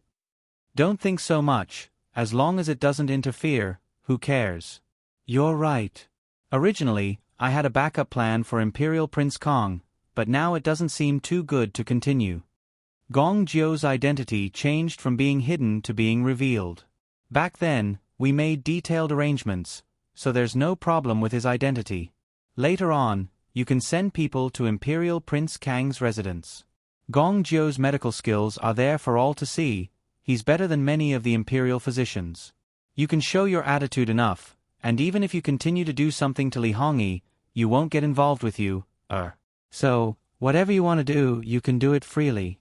Don't think so much, as long as it doesn't interfere, who cares? You're right. Originally, I had a backup plan for Imperial Prince Kong, but now it doesn't seem too good to continue. Gong Jiu's identity changed from being hidden to being revealed. Back then, we made detailed arrangements, so there's no problem with his identity. Later on, you can send people to Imperial Prince Kang's residence. Gong Jiu's medical skills are there for all to see, he's better than many of the imperial physicians. You can show your attitude enough, and even if you continue to do something to Li Hongyi, you won't get involved with you, So, whatever you want to do, you can do it freely.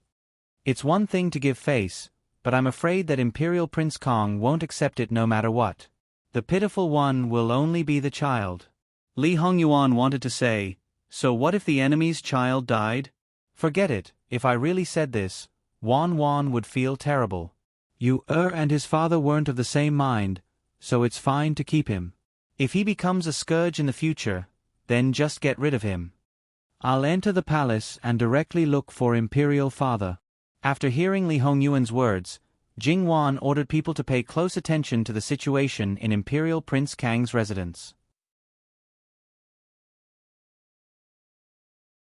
It's one thing to give face, but I'm afraid that Imperial Prince Kong won't accept it no matter what. The pitiful one will only be the child. Li Hongyuan wanted to say, so what if the enemy's child died? Forget it, if I really said this, Wan would feel terrible. You and his father weren't of the same mind, so it's fine to keep him. If he becomes a scourge in the future, then just get rid of him. I'll enter the palace and directly look for Imperial Father. After hearing Li Hongyuan's words, Jing Wan ordered people to pay close attention to the situation in Imperial Prince Kang's residence.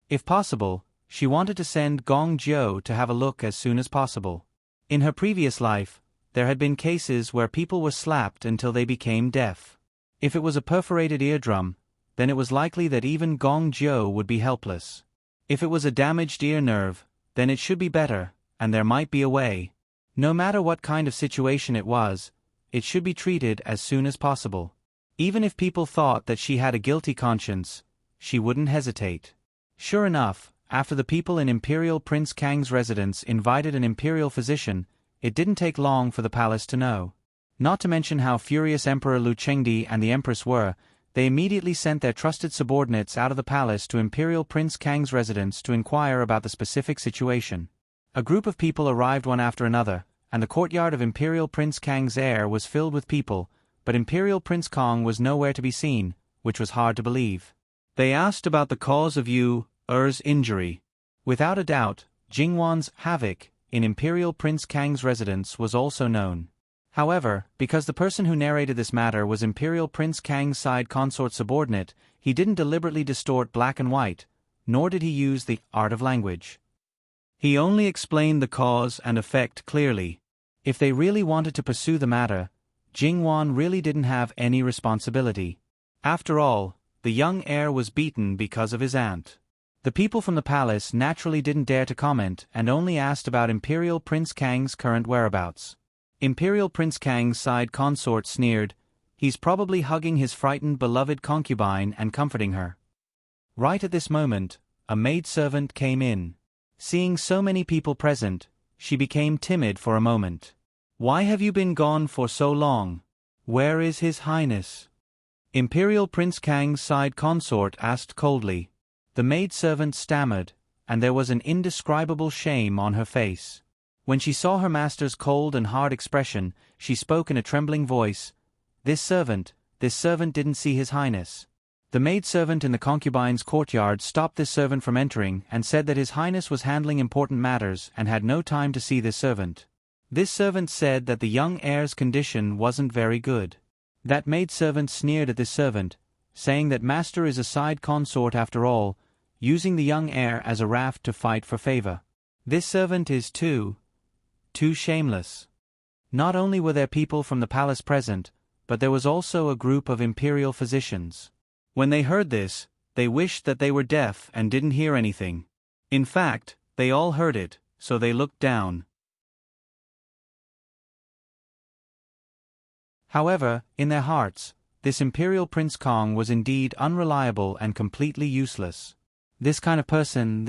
If possible, she wanted to send Gong Jiu to have a look as soon as possible. In her previous life, there had been cases where people were slapped until they became deaf. If it was a perforated eardrum, then it was likely that even Gong Jiu would be helpless. If it was a damaged ear nerve, then it should be better, and there might be a way. No matter what kind of situation it was, it should be treated as soon as possible. Even if people thought that she had a guilty conscience, she wouldn't hesitate. Sure enough, after the people in Imperial Prince Kang's residence invited an imperial physician, it didn't take long for the palace to know. Not to mention how furious Emperor Lu Chengdi and the Empress were, they immediately sent their trusted subordinates out of the palace to Imperial Prince Kang's residence to inquire about the specific situation. A group of people arrived one after another, and the courtyard of Imperial Prince Kang's heir was filled with people, but Imperial Prince Kong was nowhere to be seen, which was hard to believe. They asked about the cause of Yu's injury. Without a doubt, Jingwan's havoc in Imperial Prince Kang's residence was also known. However, because the person who narrated this matter was Imperial Prince Kang's side consort subordinate, he didn't deliberately distort black and white, nor did he use the art of language. He only explained the cause and effect clearly. If they really wanted to pursue the matter, Jingwan really didn't have any responsibility. After all, the young heir was beaten because of his aunt. The people from the palace naturally didn't dare to comment and only asked about Imperial Prince Kang's current whereabouts. Imperial Prince Kang's side consort sneered, "He's probably hugging his frightened beloved concubine and comforting her." Right at this moment, a maidservant came in. Seeing so many people present, she became timid for a moment. "Why have you been gone for so long? Where is His Highness?" Imperial Prince Kang's side consort asked coldly. The maidservant stammered, and there was an indescribable shame on her face. When she saw her master's cold and hard expression, she spoke in a trembling voice, This servant didn't see His Highness." The maidservant in the concubine's courtyard stopped this servant from entering and said that His Highness was handling important matters and had no time to see this servant. This servant said that the young heir's condition wasn't very good. That maidservant sneered at this servant, saying that master is a side consort after all, using the young heir as a raft to fight for favor. This servant is too shameless. Not only were there people from the palace present, but there was also a group of imperial physicians. When they heard this, they wished that they were deaf and didn't hear anything. In fact, they all heard it, so they looked down. However, in their hearts, this Imperial Prince Kong was indeed unreliable and completely useless. This kind of person.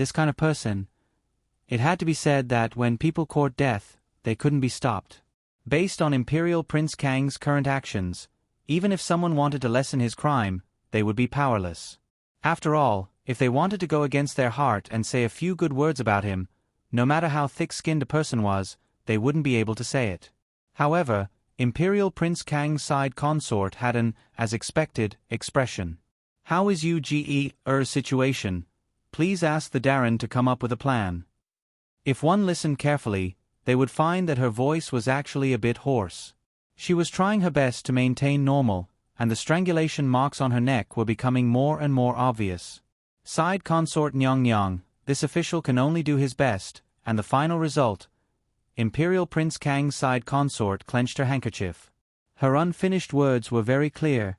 It had to be said that when people court death, they couldn't be stopped. Based on Imperial Prince Kang's current actions, even if someone wanted to lessen his crime, they would be powerless. After all, if they wanted to go against their heart and say a few good words about him, no matter how thick-skinned a person was, they wouldn't be able to say it. However, Imperial Prince Kang's side consort had an, as expected, expression. "How is Uge's situation? Please ask the Darren to come up with a plan." If one listened carefully, they would find that her voice was actually a bit hoarse. She was trying her best to maintain normal, and the strangulation marks on her neck were becoming more and more obvious. Side consort Nyang, this official can only do his best, and the final result. Imperial Prince Kang's side consort clenched her handkerchief. Her unfinished words were very clear,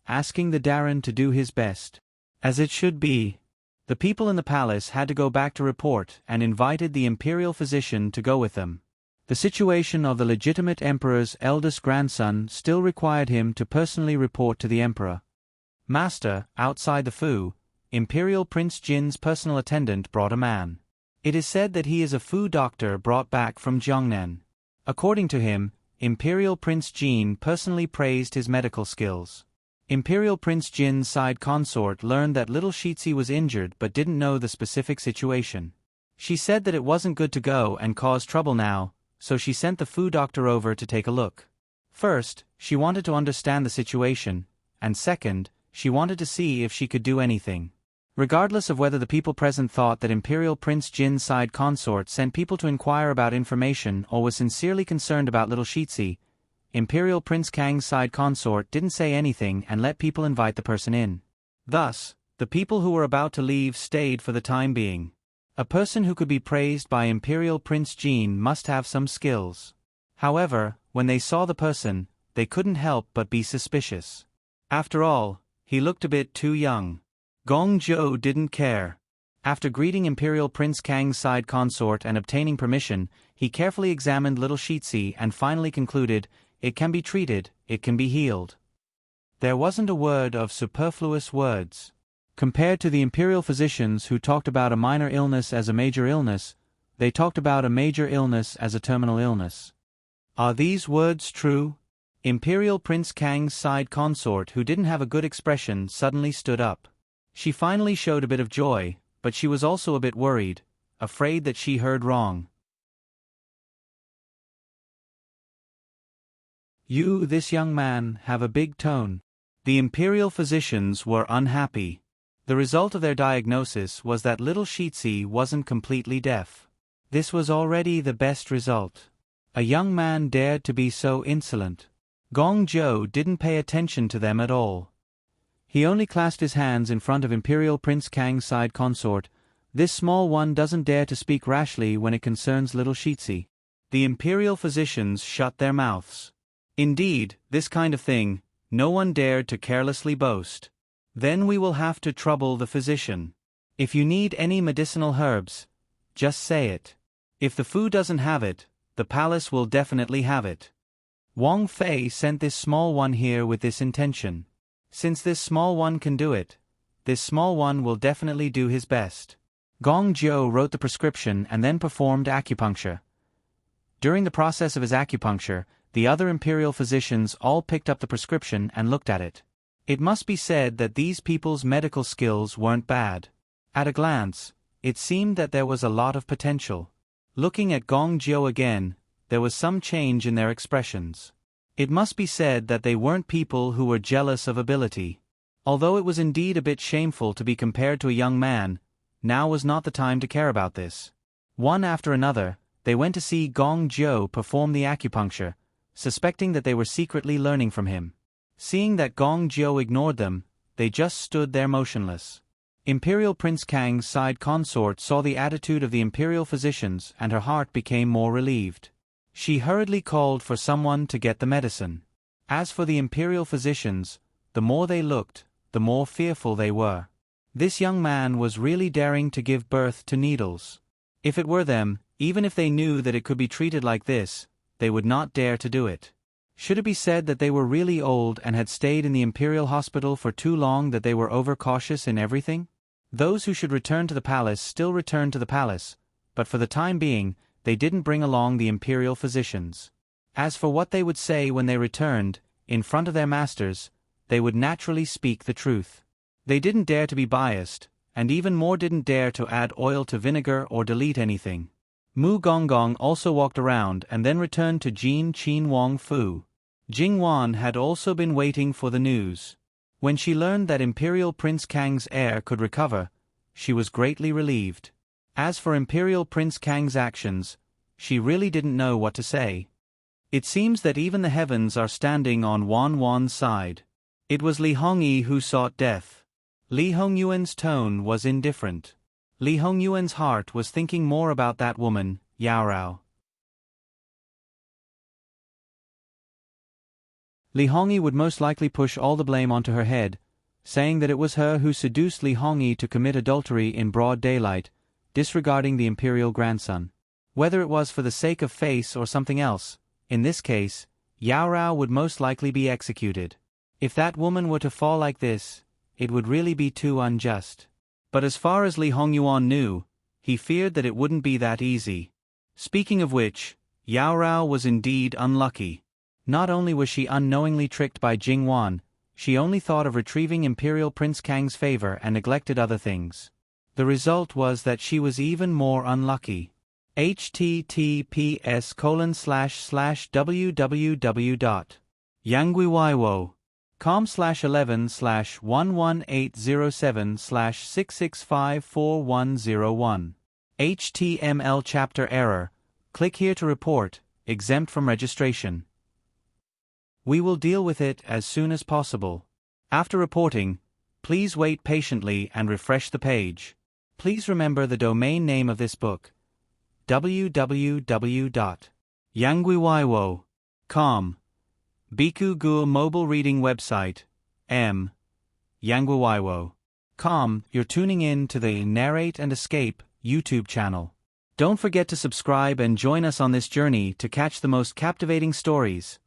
asking the Darren to do his best. As it should be. The people in the palace had to go back to report and invited the imperial physician to go with them. The situation of the legitimate emperor's eldest grandson still required him to personally report to the emperor. Master, outside the Fu, Imperial Prince Jin's personal attendant brought a man. It is said that he is a Fu doctor brought back from Jiangnan. According to him, Imperial Prince Jin personally praised his medical skills. Imperial Prince Jin's side consort learned that little Shitzi was injured but didn't know the specific situation. She said that it wasn't good to go and cause trouble now, so she sent the Fu doctor over to take a look. First, she wanted to understand the situation, and second, she wanted to see if she could do anything. Regardless of whether the people present thought that Imperial Prince Jin's side consort sent people to inquire about information or was sincerely concerned about little Shitzi, Imperial Prince Kang's side consort didn't say anything and let people invite the person in. Thus, the people who were about to leave stayed for the time being. A person who could be praised by Imperial Prince Jin must have some skills. However, when they saw the person, they couldn't help but be suspicious. After all, he looked a bit too young. Gong Zhou didn't care. After greeting Imperial Prince Kang's side consort and obtaining permission, he carefully examined little Shitzi and finally concluded, it can be treated, it can be healed. There wasn't a word of superfluous words. Compared to the imperial physicians who talked about a minor illness as a major illness, they talked about a major illness as a terminal illness. Are these words true? Imperial Prince Kang's side consort, who didn't have a good expression, suddenly stood up. She finally showed a bit of joy, but she was also a bit worried, afraid that she heard wrong. You, this young man, have a big tone. The imperial physicians were unhappy. The result of their diagnosis was that little Shitzi wasn't completely deaf. This was already the best result. A young man dared to be so insolent. Gong Zhou didn't pay attention to them at all. He only clasped his hands in front of Imperial Prince Kang's side consort. This small one doesn't dare to speak rashly when it concerns little Shitzi. The imperial physicians shut their mouths. Indeed, this kind of thing, no one dared to carelessly boast. Then we will have to trouble the physician. If you need any medicinal herbs, just say it. If the Fu doesn't have it, the palace will definitely have it. Wang Fei sent this small one here with this intention. Since this small one can do it, this small one will definitely do his best. Gong Zhou wrote the prescription and then performed acupuncture. During the process of his acupuncture, the other imperial physicians all picked up the prescription and looked at it. It must be said that these people's medical skills weren't bad. At a glance, it seemed that there was a lot of potential. Looking at Gong Zhou again, there was some change in their expressions. It must be said that they weren't people who were jealous of ability. Although it was indeed a bit shameful to be compared to a young man, now was not the time to care about this. One after another, they went to see Gong Zhou perform the acupuncture, suspecting that they were secretly learning from him. Seeing that Gong Zhou ignored them, they just stood there motionless. Imperial Prince Kang's side consort saw the attitude of the imperial physicians and her heart became more relieved. She hurriedly called for someone to get the medicine. As for the imperial physicians, the more they looked, the more fearful they were. This young man was really daring to give birth to needles. If it were them, even if they knew that it could be treated like this, they would not dare to do it. Should it be said that they were really old and had stayed in the imperial hospital for too long, that they were overcautious in everything? Those who should return to the palace still returned to the palace, but for the time being, they didn't bring along the imperial physicians. As for what they would say when they returned, in front of their masters, they would naturally speak the truth. They didn't dare to be biased, and even more didn't dare to add oil to vinegar or delete anything. Mu Gonggong also walked around and then returned to Jin Qin Wang Fu. Jing Wan had also been waiting for the news. When she learned that Imperial Prince Kang's heir could recover, she was greatly relieved. As for Imperial Prince Kang's actions, she really didn't know what to say. It seems that even the heavens are standing on Wan Wan's side. It was Li Hongyi who sought death. Li Hongyuan's tone was indifferent. Li Hongyuan's heart was thinking more about that woman, Yaorao. Li Hongyi would most likely push all the blame onto her head, saying that it was her who seduced Li Hongyi to commit adultery in broad daylight, disregarding the imperial grandson. Whether it was for the sake of face or something else, in this case, Yao Rao would most likely be executed. If that woman were to fall like this, it would really be too unjust. But as far as Li Hongyuan knew, he feared that it wouldn't be that easy. Speaking of which, Yao Rao was indeed unlucky. Not only was she unknowingly tricked by Jing Wan, she only thought of retrieving Imperial Prince Kang's favor and neglected other things. The result was that she was even more unlucky. https://www.yangguiwaiwo.com/11/11807/6654101 HTML chapter error. Click here to report, exempt from registration. We will deal with it as soon as possible. After reporting, please wait patiently and refresh the page. Please remember the domain name of this book: www.yangguiwaiwo.com. Biku Gu mobile reading website, yangguiwaiwo.com. You're tuning in to the Narrate and Escape YouTube channel. Don't forget to subscribe and join us on this journey to catch the most captivating stories.